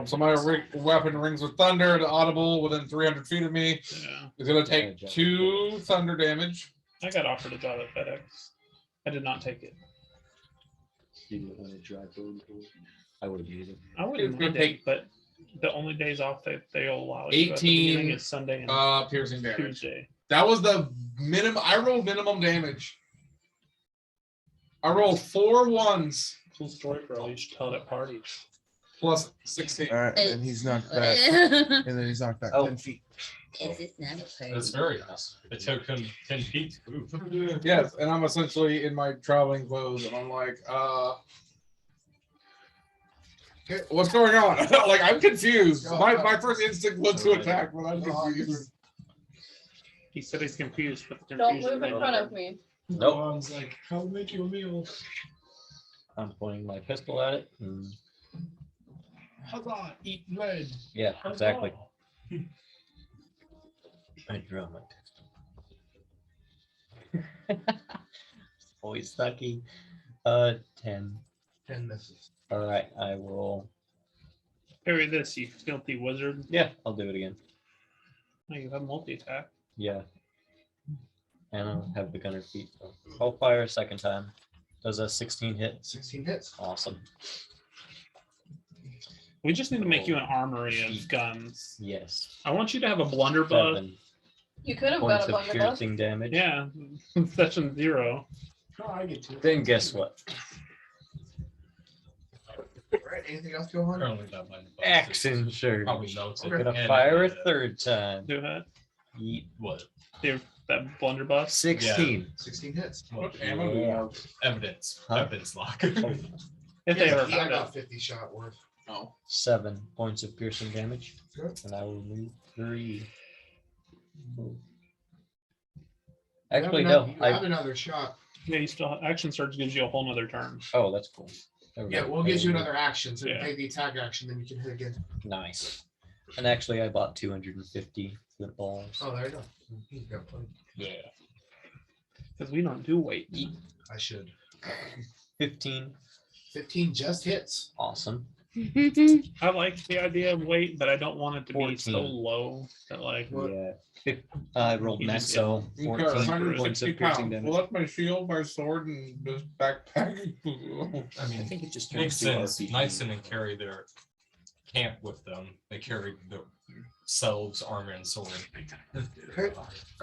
S7: So my weapon rings with thunder. The audible within 300 feet of me
S2: Yeah.
S7: is gonna take 2 thunder damage.
S2: I got offered a job at FedEx. I did not take it.
S3: You didn't want to drive road for it. I would have used it.
S2: I wouldn't
S7: It's gonna
S2: mind it, but the only days off that they'll allow you at the
S7: 18,
S2: beginning is Sunday and
S7: Piercing damage.
S2: Tuesday.
S7: That was the minimum. I rolled minimum damage. I rolled 4 1s
S2: Cool story, bro. You should tell it at parties.
S7: plus 16.
S1: All right, and he's knocked back.
S4: Is
S1: And then he's knocked back
S3: Oh.
S1: 10 feet.
S4: this not a
S8: That's
S4: party?
S8: very nice. It took him 10 feet to move.
S7: Yes, and I'm essentially in my traveling clothes, and I'm like, what's going on? Like, I'm confused. My first instinct was to attack, but I'm confused.
S2: He said he's confused, but the
S5: Don't
S2: confusion
S5: move in
S2: made
S5: front
S2: him-
S5: of me.
S3: Nope.
S6: Gohan's like, I'll make you a meal.
S3: I'm pointing my pistol at it. And
S6: Huzzah, eat lead.
S3: yeah, exactly. I draw my pistol. Always sucky. 10.
S1: 10 misses.
S3: All right, I will.
S2: Parry this, you filthy wizard.
S3: Yeah, I'll do it again.
S2: Oh, you have multi-attack.
S3: Yeah. And I'll have the gunner feet. I'll fire a second time. Does a 16 hit?
S1: 16 hits.
S3: Awesome.
S2: We just need to make you an armory of guns.
S3: Yes.
S2: I want you to have a blunderbuss.
S3: 7
S5: You could have got
S3: points
S5: a
S3: of
S5: blunderbuss.
S3: piercing damage.
S2: Yeah, session 0.
S6: Oh, I get to.
S3: Then guess what?
S1: All right, anything else go on?
S8: Apparently that might have-
S3: Action shirt.
S8: Probably notes it.
S1: Okay.
S3: Gonna
S8: And,
S3: fire a third time.
S2: Do that.
S3: Yeet.
S8: What?
S2: That blunderbuss.
S3: 16.
S1: 16 hits.
S7: What ammo do you have?
S8: Evidence.
S3: Huh?
S8: Evidence lock.
S2: If they ever
S1: Yeah,
S2: found it.
S1: about 50 shot worth.
S7: Oh.
S3: 7 points of piercing damage.
S1: Good.
S3: And I will move 3.
S1: You
S3: Actually,
S1: have
S3: no.
S1: another, you have another shot.
S2: Yeah, you still action surge gives you a whole nother turn.
S3: Oh, that's cool. Never
S1: Yeah,
S3: mind.
S1: we'll get you another action. So you
S2: Yeah.
S1: take the attack action, then you can hit again.
S3: Nice. And actually, I bought 250 flint balls.
S1: Oh, there you go. He's got plenty.
S2: Yeah. Because we don't do weight.
S1: I should.
S3: 15.
S1: 15 just hits.
S3: Awesome.
S2: I like the idea of weight, but I don't want it to be so
S3: 14.
S2: low that like
S3: Yeah. I rolled
S2: You
S3: max,
S2: just
S3: so
S7: Okay,
S3: 14 points
S7: 160
S3: of piercing
S7: pounds.
S3: damage.
S7: Well, that's my shield, my sword, and this backpack.
S8: I
S3: I
S8: mean,
S3: think it just
S8: makes
S3: turns to
S8: sense.
S3: RPG.
S8: Knights didn't carry their camp with them. They carried themselves, armor, and sword.
S1: Okay.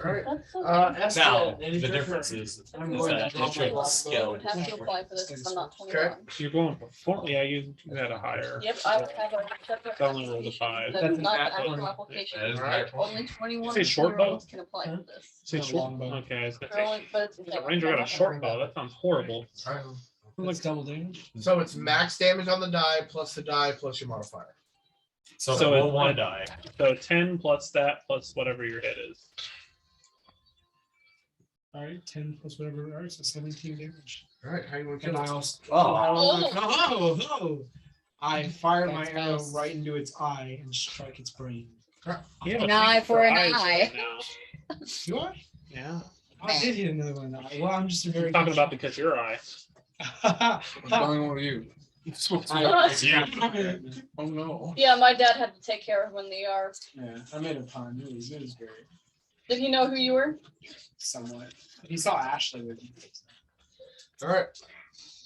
S1: All right.
S5: That's so
S8: Now,
S1: Estelle,
S8: the
S1: it is your
S8: difference
S1: turn.
S8: is
S1: I'm
S8: that
S1: going to
S8: it
S1: draw my
S8: should
S1: longbow.
S8: scale.
S5: I would have to apply for this because I'm not 21.
S2: you're going before. Yeah, you had a higher.
S5: Yep, I would have a separate
S2: I only rolled a
S5: application.
S2: 5.
S5: That's
S6: That's an
S5: not the
S6: at-one.
S5: actual application.
S8: That is
S1: All right.
S8: right.
S5: Only 21
S2: Say short bow?
S5: year-olds can apply for this.
S2: Say
S6: A
S2: short.
S6: longbow.
S2: Okay, I was gonna
S5: They're
S2: say.
S5: only- but it's
S2: The ranger got a short bow. That sounds horrible.
S1: All right.
S6: Looks double damage.
S1: So it's max damage on the die plus the die plus your modifier.
S8: So,
S2: So
S8: roll
S2: it-
S8: one die.
S2: So 10 plus that plus whatever your hit is.
S6: All right, 10 plus whatever. All right, so 17 damage.
S1: All right, how you want to
S6: And
S1: kill
S6: I
S1: it?
S6: also.
S5: Oh.
S6: I fired my
S4: That's
S6: arrow
S4: nice.
S6: right into its eye and strike its brain.
S2: You have
S4: An
S2: a
S4: eye
S2: thing
S4: for an
S2: eyes
S4: eye.
S2: right now.
S6: Do I?
S2: Yeah.
S6: I did hit another one in the eye. Well, I'm just a very.
S2: Talking about because your eye.
S7: What's going on with you? Oh no.
S5: Yeah, my dad had to take care of when they are.
S6: Yeah, I made a pun. It was great.
S5: Did he know who you were?
S6: Somewhat. He saw Ashley with me.
S1: All right.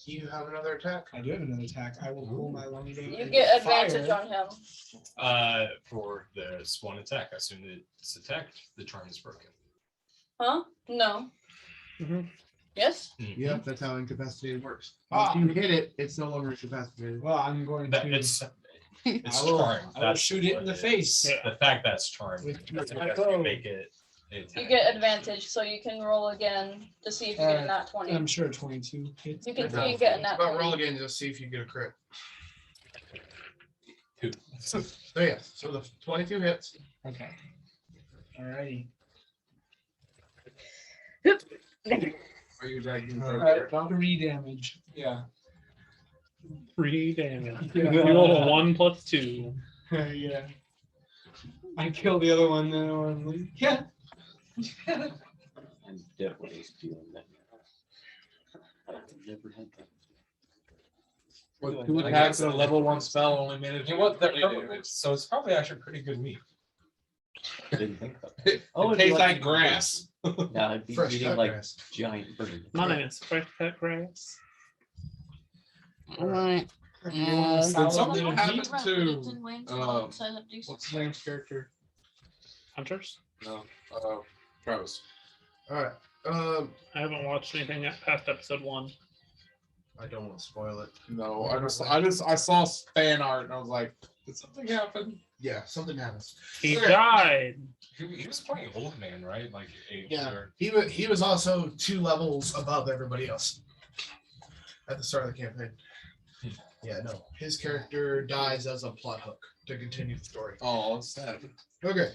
S1: You have another attack.
S6: I do have another attack. I will pull my longbow.
S5: You
S6: and
S5: get advantage
S6: fire.
S5: on him.
S8: For this one attack, I assume that it's attacked. The charm is broken.
S5: Huh? No.
S2: Mhm.
S5: Yes?
S1: Yep, that's how incapacitated works.
S6: Ah.
S1: If you hit it, it's no longer incapacitated.
S6: Well, I'm going
S8: That
S6: to.
S8: it's
S6: I will,
S8: charmed.
S6: I will
S8: That's
S6: shoot it
S8: what
S6: in the
S8: is.
S6: face.
S2: Yeah.
S8: The fact that's charmed.
S6: With
S8: That's
S6: my
S8: what
S6: bow.
S8: make it.
S5: You get advantage, so you can roll again to see if you get a nat 20.
S6: I'm sure 22 hits.
S5: You can see you get a nat
S1: But roll
S5: 20.
S1: again, just see if you get a crit.
S8: 2.
S1: So yeah, so the 22 hits.
S6: Okay. Alrighty.
S7: Are you dragging?
S6: Alright, 3 damage.
S7: Yeah.
S2: 3 damage.
S6: Yeah.
S2: You roll a 1 plus 2.
S6: Yeah. I killed the other one. Then one. Yeah.
S3: I'm definitely feeling that. I've never had that.
S7: With 2 attacks and a level 1 spell, only managed.
S8: You know what? So it's probably actually a pretty good meat.
S3: I didn't think of
S7: It
S3: it'd
S7: tastes
S3: be
S7: like grass.
S3: that. Yeah, I'd be
S1: Fresh
S3: eating
S1: cut
S3: like
S1: grass.
S3: giant birds.
S2: My name is Fresh Cut Grass.
S4: Alright.
S7: Did something
S6: Salad.
S7: happen to what's the name's character?
S2: Hunters?
S7: No, Travis.
S1: All right.
S2: I haven't watched anything past episode 1.
S1: I don't want to spoil it.
S7: No, I saw fan art and I was like, did something happen?
S1: Yeah, something happens.
S2: He
S1: Okay.
S2: died.
S8: He was playing old man, right? Like age
S1: Yeah,
S8: or
S1: he was also 2 levels above everybody else at the start of the campaign. Yeah, no, his character dies as a plot hook to continue the story.
S7: Oh, it's sad.
S1: Okay.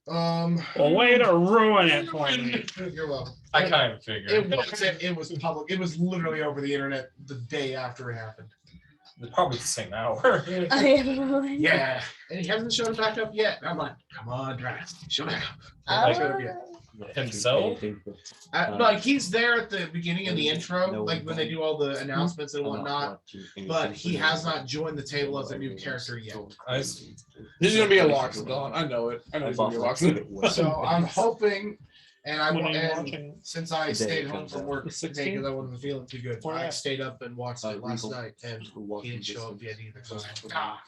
S2: Well, way to ruin it for me.
S1: You're welcome.
S8: I kind of figured.
S1: It was public. It was literally over the internet the day after it happened.
S8: It's probably the same hour.
S1: Yeah, and he hasn't shown back up yet. I'm like, come on, Drax, show back up. Show up yet.
S8: Himself?
S1: Like he's there at the beginning of the intro, like when they do all the announcements and whatnot. But he has not joined the table as a new character yet.
S7: He's gonna be a Loxodon. I know it. I know he's gonna be a Loxodon.
S1: So I'm hoping, and I
S2: When are you
S1: and
S2: watching?
S1: since I stayed home from work
S2: The
S1: today because I wasn't feeling too good,
S2: Where
S1: I
S2: at?
S1: stayed up and watched it last night, and he didn't show up yet either. So I was like, ah.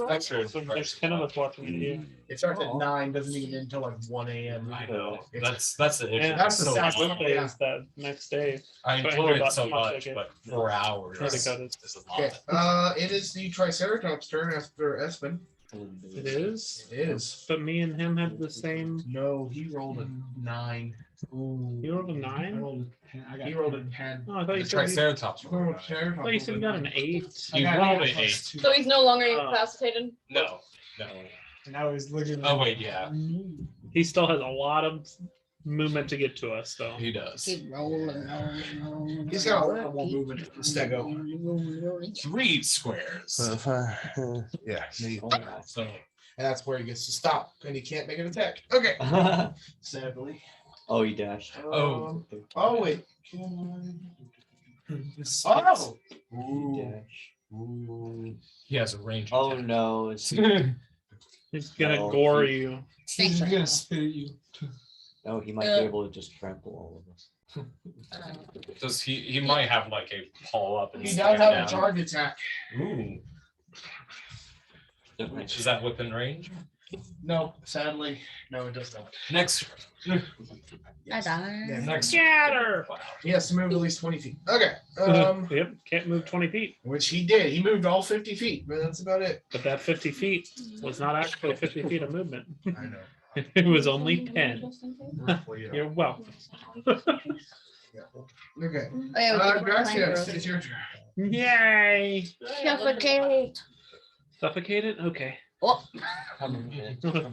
S8: That's true.
S2: So there's 10 of us watching it here.
S1: It starts at 9, doesn't even end until like 1 a.m.
S8: I know.
S1: It's-
S8: That's the issue.
S2: Yeah,
S1: That's the
S2: so
S1: sad
S2: my
S1: one,
S2: birthday
S1: yeah.
S2: is that next day.
S8: I
S2: So I
S8: enjoy
S2: heard
S8: it
S2: that
S8: so
S2: much,
S8: much,
S2: okay.
S8: but 4 hours
S2: Try to cut it.
S8: is a lot.
S1: Okay. It is the Triceratops turn after Espen.
S2: It is.
S1: It is.
S2: But me and him had the same.
S1: No, he rolled a 9.
S2: You rolled a
S6: I
S2: 9?
S6: rolled a 10. I got
S1: He rolled a
S6: 10.
S1: 10.
S2: Oh, I thought
S8: The
S2: you said you,
S8: Triceratops.
S1: Oh,
S8: were nine.
S1: Triceratops
S2: I thought you said you got an 8.
S6: I
S8: You
S6: got
S8: rolled
S6: an
S8: an
S6: 8
S8: 8.
S5: So he's no longer
S2: Oh.
S5: incapacitated.
S8: No. No.
S6: And I was looking.
S8: Oh wait, yeah,
S2: He still has a lot of movement to get to us, though.
S8: he does.
S4: Keep rolling.
S1: He's got a lot more movement to Stego.
S8: 3 squares.
S1: Yeah.
S8: So
S1: And that's where he gets to stop, and he can't make an attack. Okay. Sadly.
S3: Oh, he dashed.
S8: Oh.
S1: Oh wait. Oh. Ooh. Ooh.
S8: he has a range.
S3: Oh
S8: attack.
S3: no! It's,
S2: He's gonna
S3: Oh,
S2: gore
S3: he-
S2: you.
S6: He's gonna spit at you.
S3: no, he might be able to just trample all of us.
S8: Does he might have like a haul up and
S1: He
S8: stab
S1: does have
S8: down.
S1: a charge attack.
S8: Ooh. Is that within range?
S1: No, sadly, no, it does not.
S8: Next.
S4: I
S1: Yes.
S4: died.
S8: Next.
S2: Scatter!
S1: He has to move at least 20 feet. Okay.
S2: Yep, can't move 20 feet.
S1: Which he did. He moved all 50 feet, but that's about it.
S2: But that 50 feet was not actually 50 feet of movement.
S1: I know.
S2: It was only 10.
S1: Roughly, yeah.
S2: You're welcome.
S1: Yeah. Okay.
S4: Oh, yeah, we keep playing
S1: Draxios,
S4: for-
S1: it's your turn.
S2: Yay!
S4: Suffocate.
S2: Suffocated? Okay.
S4: Oh.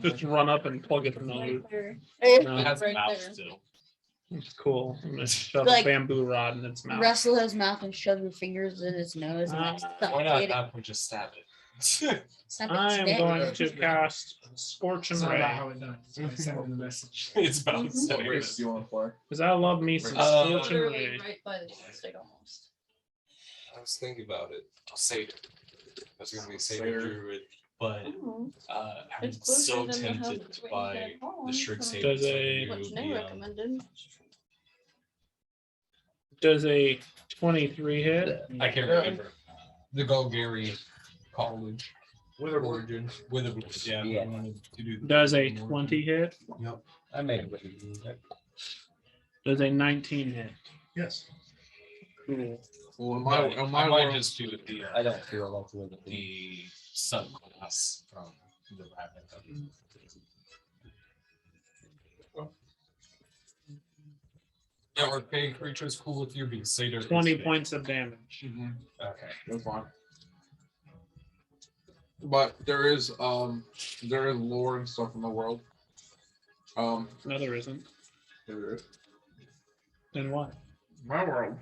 S2: Just run up and plug it in the nose.
S8: It
S2: No,
S8: has a
S5: Right
S8: mouth
S5: there.
S8: still.
S2: it's cool. I'm gonna shove
S4: Like,
S2: a bamboo rod in its mouth.
S4: Wrestle his mouth and shove your fingers in his nose and
S2: Ah,
S4: then
S8: Why not
S4: suffocate it.
S8: have him just stab it?
S4: Suffocate
S2: I am
S4: it.
S2: going to cast Scorch and
S6: It's not about
S2: Ray.
S6: how it done. It's about sending the message.
S8: It's about
S5: Mhm.
S8: setting
S7: Race
S8: it.
S7: do you want to play?
S2: Because I love me some
S8: Uh,
S2: Scorch and
S5: Literally
S2: Ray.
S5: right by the state almost.
S8: I was thinking about it. I'll save it. I was gonna be
S7: Satyr.
S8: Satyr Druid, but I'm
S5: It's closer
S8: so
S5: than the house
S8: tempted to
S5: that we
S8: buy
S5: had at home,
S8: the Shrig
S5: so-
S8: Satyr.
S2: Does a-
S5: What Janae recommended.
S2: Does a 23 hit?
S8: I can't remember. The Golgari College.
S1: Wither
S8: Origin. Wither, yeah.
S3: Yeah.
S8: I wanted to do the-
S2: Does a 20 hit?
S3: I made it.
S2: Does a 19 hit?
S1: Yes.
S7: Well, in
S8: I
S7: my
S8: might
S7: world,
S8: just do the
S3: I don't feel like with
S8: the subclass from the rabbit. Network paying creatures cool with you being Satyr.
S2: 20 points of damage.
S8: Okay.
S7: that's fine. but there is lore and stuff in the world.
S2: No, there isn't.
S7: There is.
S2: Then what?
S7: My world.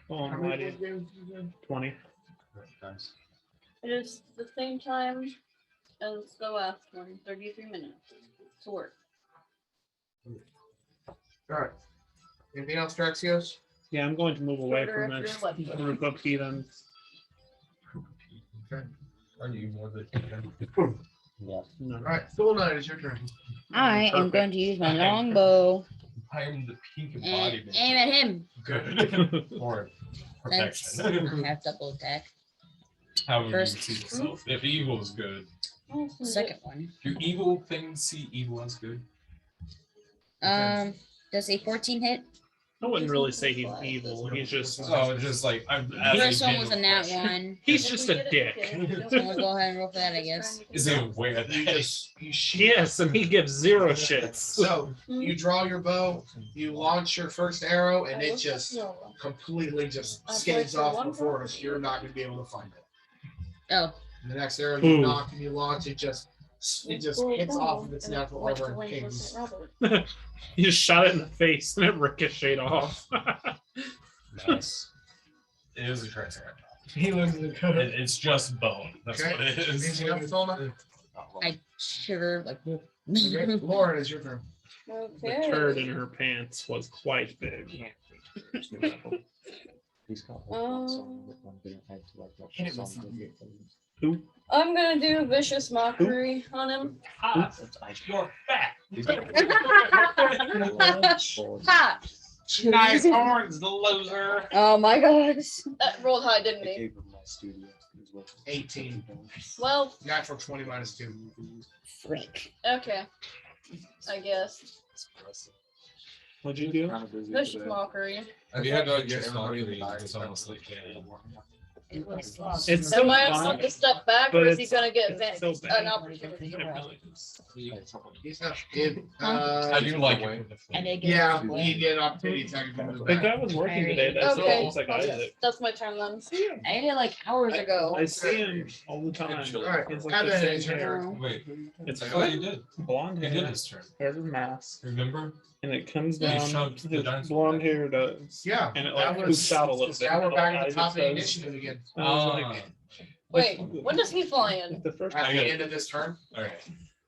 S2: Oh,
S1: How
S2: I
S1: many
S2: did
S1: games is there?
S2: 20.
S3: Nice.
S5: It is the same time as the last one, 33 minutes to work.
S1: All right. Anything else, Draxios?
S2: Yeah, I'm going to move away
S5: Shorter
S2: from
S5: if
S2: this
S5: you're left.
S2: group of heathens.
S8: Are you more than?
S3: Yeah.
S2: No.
S1: All right, Soul Knight, it's your turn.
S4: I am going to use my longbow
S8: I am the peak
S4: and
S8: embodiment.
S4: aim at him.
S8: Good. Or
S4: That's
S8: protection.
S4: half double attack.
S8: How would you
S4: First.
S8: see yourself? If evil is good,
S4: Second one.
S8: do evil things see evil as good?
S4: Does a 14 hit?
S2: I wouldn't really say he's evil. He's just
S8: Oh, just like I'm.
S4: The first one was a nat one.
S2: he's just a dick.
S4: So we'll go ahead and roll for that, I guess.
S8: Is he aware that
S1: You shoot.
S2: Yes, and he gives 0 shits.
S1: So you draw your bow, you launch your first arrow, and it just completely just skates off before us. You're not going to be able to find it.
S4: Oh,
S1: The next arrow you
S2: Ooh.
S1: knock and you launch, it just hits off of its natural armor and pings.
S2: You just shot it in the face and it ricocheted off.
S3: Nice.
S8: it is a triceratops?
S6: He looks at the code.
S8: It's just bone. That's
S1: Okay.
S8: what it is.
S1: Anything else, Soul Knight?
S4: I shiver like.
S1: Okay, Lauren, it's your turn.
S2: The turd in her pants was quite big.
S1: Hit it with something.
S2: Who?
S5: I'm gonna do vicious mockery on him.
S8: Ah, you're fat.
S4: Ha!
S8: Nice horns, loser.
S4: Oh my gosh.
S5: That rolled high, didn't he?
S1: 18.
S5: Well,
S1: Natural 20 minus 2.
S4: Frick.
S5: okay. I guess.
S2: What'd you do?
S5: Vicious mockery.
S7: Have you had to get
S8: Just
S7: everybody
S8: mockery,
S7: to die?
S8: it's almost like
S2: It's so
S5: Am I
S2: fun.
S5: supposed to step back,
S2: but
S5: or is he
S2: it's-
S5: gonna get
S2: it's so bad.
S5: an opportunity?
S1: He's not. It,
S8: I do like it.
S4: I did get
S1: Yeah,
S4: one.
S1: he did an opportunity attack if he was
S2: The
S1: back.
S2: guy was working today. That's
S5: Okay.
S2: almost like Isaac.
S5: That's my turn then.
S4: I did it like hours ago.
S2: I see him all the time.
S1: All right,
S2: It's
S1: have
S2: like the
S1: that
S2: same
S1: as your
S2: hair.
S1: turn.
S8: Wait,
S2: It's
S8: I thought you did.
S2: blonde
S8: He did
S2: hair,
S8: his turn.
S2: wears a mask,
S8: Remember?
S2: and it comes
S8: You
S2: down.
S8: shoved the
S2: His
S8: dinosaur
S2: blonde
S8: back.
S2: hair does.
S1: Yeah,
S2: And it
S1: that
S2: like
S1: was-
S2: poops out a little bit.
S1: Now we're back at
S2: like
S1: the top of the
S2: Isaac does.
S1: initiative again.
S2: And I was like,
S5: Wait, when does he fly in?
S2: the first
S1: At
S8: I
S1: the
S8: got it.
S1: end of this turn.
S8: Okay.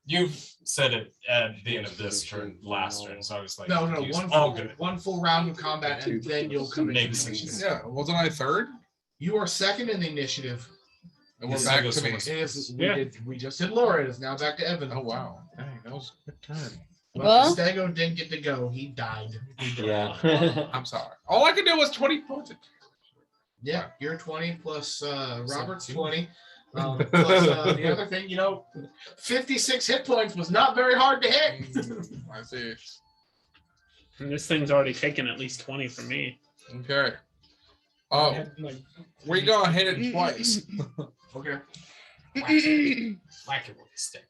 S8: You've said it at the end of this turn, last turn, so I was like,
S1: No,
S8: confused.
S1: one
S8: All
S1: full,
S8: good.
S1: one full round of combat, and then you'll come into
S8: Makes
S1: the
S8: sense.
S1: initiative.
S7: Yeah, wasn't I third?
S1: You are second in the initiative.
S7: And we're
S8: Yes,
S7: back
S8: I guess
S7: to me.
S8: it was-
S1: It is,
S2: Yeah.
S1: we just did Lora. It is now back to Evin.
S7: Oh wow. Dang, that was a good turn.
S1: But
S4: Well-
S1: Stego didn't get to go. He died.
S3: Yeah.
S7: I'm sorry. All I could do was 20 points.
S1: Yeah, you're 20 plus Robert's 20. Plus the other thing, 56 hit points was not very hard to hit.
S7: I see.
S2: And this thing's already taken at least 20 from me.
S7: Okay. Oh, we gonna hit it twice.
S1: Okay.
S8: Whack it with a stick.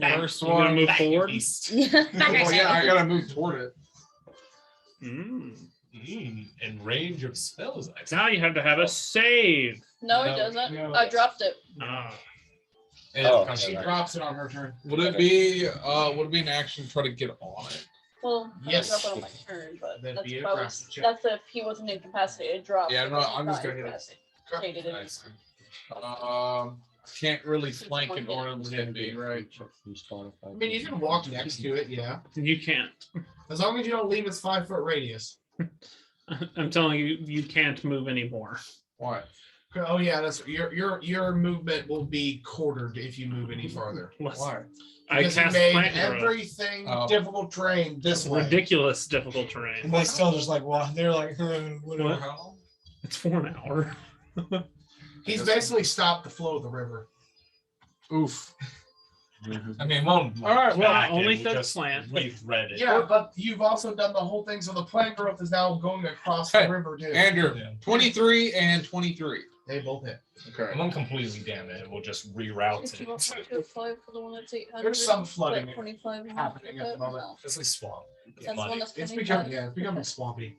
S7: First
S2: You gonna
S7: one.
S2: move forward?
S7: Oh yeah, I gotta move toward it.
S8: In range of spells.
S2: Now you have to have a save.
S5: No, he
S8: No,
S5: doesn't.
S6: no.
S5: I dropped it.
S2: Ah.
S3: Oh,
S1: She
S3: okay.
S1: drops it on her turn.
S7: Would it be an action to try to get on it?
S5: Well, I
S1: Yes.
S5: dropped it on my turn, but
S1: That'd
S5: that's
S1: be a
S5: probably
S1: crafting check.
S5: that's if he wasn't incapacitated. Dropped.
S7: Yeah,
S5: it,
S7: no,
S5: but he's
S7: I'm just
S5: not
S7: gonna hit it.
S5: incapacitated.
S8: Nice.
S7: Can't really flank it or it be right.
S1: I mean, you can walk next to it, yeah.
S2: You can't.
S1: As long as you don't leave its 5-foot radius.
S2: I'm telling you, you can't move anymore.
S7: Why?
S1: Oh yeah, that's your movement will be quartered if you move any farther.
S2: Listen,
S7: Why?
S2: I
S1: Because he
S2: cast
S1: made
S2: plant growth.
S1: everything
S7: Oh.
S1: difficult terrain this way.
S2: Ridiculous difficult terrain.
S6: And they still just like, well, they're like, whatever.
S2: What? It's for an hour.
S1: He's basically stopped the flow of the river.
S7: Oof.
S8: I mean, won't.
S2: All right, well,
S8: back
S2: only
S8: it,
S2: said
S8: just
S2: slant.
S8: Reread it.
S1: Yeah, but you've also done the whole thing, so the plant growth is now going across the
S7: Hey,
S1: river too.
S7: Andrew,
S8: Yeah.
S7: 23 and 23.
S1: They both hit.
S8: I
S7: Okay.
S8: won't completely damn it. We'll just reroute
S5: If you want
S8: it.
S5: to apply for the one that's 800,
S1: There's some flooding
S5: but 25
S1: happening at the moment.
S8: It's like swamp.
S5: That's the one
S8: Flooding.
S5: that's
S1: It's
S5: 25.
S1: becoming swampy.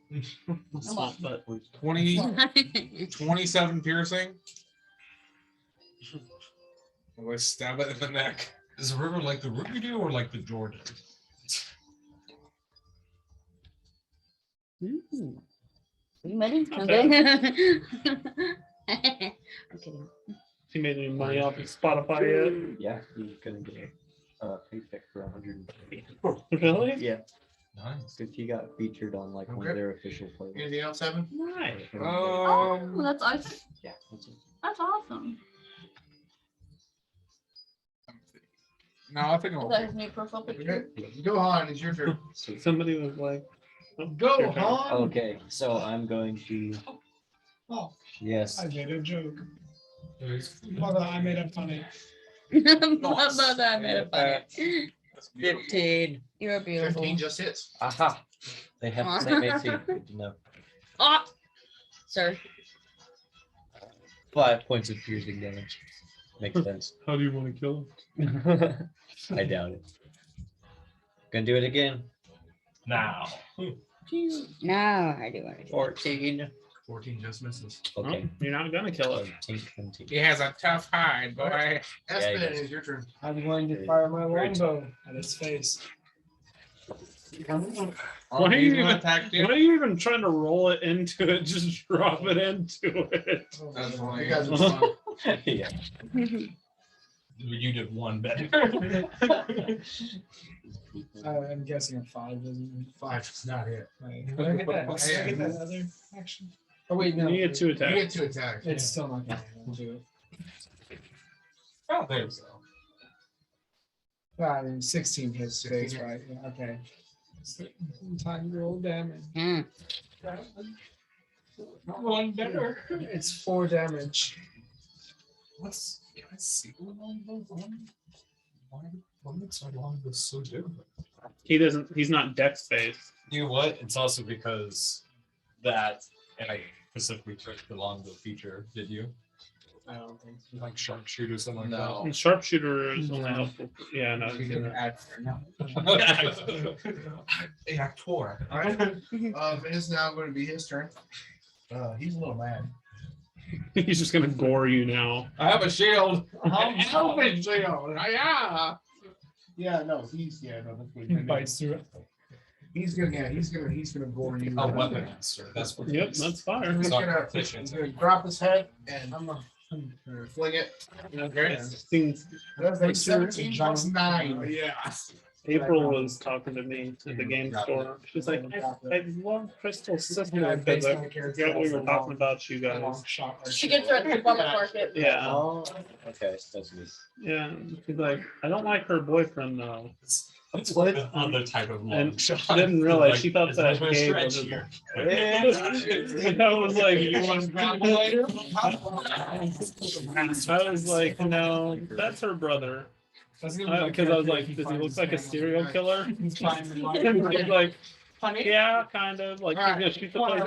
S2: Swamp, but
S7: 20, 27 piercing. Let's stab it in the neck.
S8: Is the river like the river do or like the Jordan?
S4: Ooh. Are you ready?
S2: Okay.
S4: Okay. I'm kidding.
S2: He made any money off of Spotify
S3: Yeah, he's gonna get a paycheck for 100.
S2: yet? Really?
S3: Yeah,
S8: Nice.
S3: because he got featured on like one of
S1: Okay.
S3: their official playlists.
S1: Anything else, Evan?
S2: Nice.
S5: Oh, that's awesome.
S3: Yeah, that's it.
S5: That's awesome.
S7: No, I think
S5: Is
S7: I'll.
S5: that his new profile picture?
S1: Okay. Gohan, it's your turn.
S2: Somebody was like,
S6: Go,
S2: your turn.
S6: Han.
S3: Okay, so I'm going to.
S6: Oh,
S3: Yes.
S6: I made a joke. Mother, I made a funny.
S4: Mother, I made a funny.
S3: 15.
S4: You're beautiful.
S1: 15 just hits.
S3: Aha. They have the same AC. Good to know.
S4: Oh, sir.
S3: 5 points of piercing damage. Makes sense.
S2: How do you want to kill him?
S3: I doubt it. Gonna do it again.
S8: Now.
S4: Now I do it.
S3: 14.
S7: 14 just misses.
S3: Okay.
S2: Oh, you're not gonna kill it.
S3: 20.
S7: He has a tough hide, boy.
S1: Espen,
S3: he does.
S1: it's your turn.
S6: I'm going to fire my longbow at his face.
S2: Why are you even-
S7: attack
S2: Why are you even trying to roll it into it? Just drop it into it.
S7: That's why
S1: You guys are fun.
S3: Yeah.
S8: You did one better.
S6: I'm guessing a 5 isn't
S1: 5 is not it.
S6: right. Did I get that? Did I get that other action? Oh wait, no.
S2: You get 2
S1: You
S2: attacks.
S1: get 2 attacks.
S6: It's still not gonna do it.
S8: Oh, there we go.
S6: Well, I mean, 16 hits
S1: 16
S6: face,
S1: hits.
S6: right? Yeah, okay. So, time to roll damage.
S4: Mm.
S8: One better.
S6: It's 4 damage.
S8: What's can I see the longbow one? Why looks our longbow so different?
S2: He doesn't. He's not dex based.
S8: You know what? It's also because that, and I specifically took the longbow feature. Did you
S6: I don't think so.
S8: like sharpshooter or something
S1: No.
S2: And sharpshooter is only helpful. Yeah, no.
S6: You can add for now.
S8: like that?
S1: Actor. All right. It is now going to be his turn. He's a little mad.
S2: He's just gonna gore you now.
S7: I have a shield. An elven shield. Yeah.
S1: Yeah, no, that's what
S6: He
S1: he's gonna do.
S6: bites through it.
S1: He's gonna gore you.
S8: A weapon master. That's what. it
S2: Yep,
S8: is.
S2: that's fire.
S1: He's
S8: It's not
S1: gonna
S8: proficient.
S1: drop his head and fling it.
S7: Okay.
S2: Things-
S1: That's a 17 plus 9.
S7: Yeah.
S2: April was talking to me at the game store. She's like, I love Crystal's sister because I forget we were talking about you guys.
S5: She gets her at the farmer's market.
S2: Yeah,
S3: Oh, okay. That's me.
S2: yeah. She's like, I don't like her boyfriend though.
S8: That's
S2: What?
S8: the other type of long
S2: And
S8: shot.
S2: she didn't realize
S8: Like,
S2: she thought
S8: it's
S2: that
S8: like a
S2: Gabe
S8: stretch
S2: was
S8: here.
S2: And I was like,
S7: You want to travel later?
S2: I was like, no, that's her brother. Because I was like, does he look like a serial killer?
S6: He's fine.
S2: And he's like, yeah, kind of. Like, he's gonna shoot the place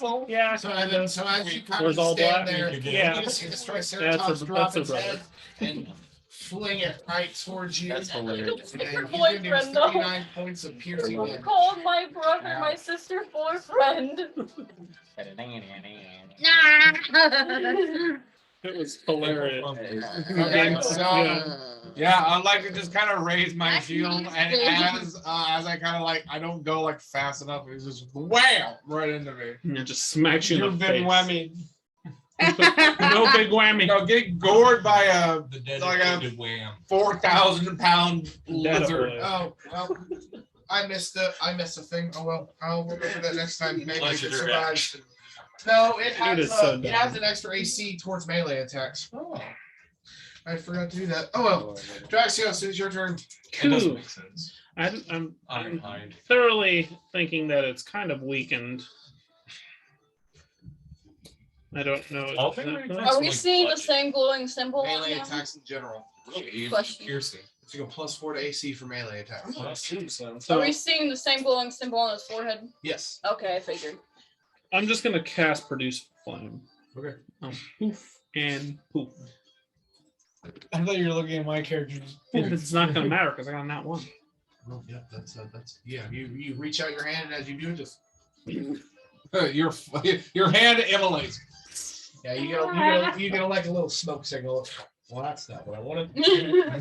S2: up. Yeah,
S1: So,
S2: kind
S1: and
S2: of.
S1: so as you kind
S2: Where's
S1: of
S2: all
S1: stand
S2: black?
S1: there,
S2: Yeah.
S1: you see the
S2: That's
S1: Triceratops
S2: her-
S1: drop
S2: that's
S1: its
S2: her
S1: head and fling it right towards you.
S3: That's hilarious.
S1: And
S5: Her
S1: you give him
S5: boyfriend, though.
S1: 39 points of piercing
S5: You
S1: damage.
S5: called my brother my sister's boyfriend.
S2: It was hilarious.
S1: Okay, so
S7: Yeah, I like to just kind of raise my shield, and as I kind of like, I don't go like fast enough. It's just wham right into me.
S2: And it just smacks you in
S7: You've
S2: the
S7: been
S2: face.
S7: whammy.
S2: No big whammy.
S7: No, get gored by a
S8: The
S7: Like a-
S8: dedicated wham.
S7: 4,000-pound lizard.
S2: Definitely.
S1: Oh, well, I missed a thing. Oh well, I'll remember that next time. Maybe
S8: Unless
S1: it
S8: you're
S1: survives. No, it
S2: is
S1: has,
S2: so
S1: it
S2: dumb.
S1: has an extra AC towards melee attacks. Oh, I forgot to do that. Oh well, Draxios, it's your turn.
S8: It doesn't
S2: Cool.
S8: make sense.
S2: I'm
S8: Ironhide.
S2: thoroughly thinking that it's kind of weakened. I don't know.
S8: All thing really
S5: Are
S8: fast,
S5: we
S8: like,
S5: seeing the
S8: clutch.
S5: same glowing symbol on
S1: Melee
S5: him?
S1: attacks in general.
S5: Question.
S8: Piercing.
S1: So you go +4 to AC for melee attacks.
S5: Are
S2: So
S5: we seeing the same glowing symbol on his forehead?
S1: Yes.
S5: Okay, I figured.
S2: I'm just gonna cast produce flame.
S7: Okay.
S2: Poof and poof.
S6: I thought you were looking at my character.
S2: It's not gonna matter because I got that one.
S1: Oh, yeah, that's yeah. You reach out your hand, and as you do, just
S7: Your hand immolates.
S1: yeah. You get like a little smoke signal.
S7: Well, that's not what I wanted.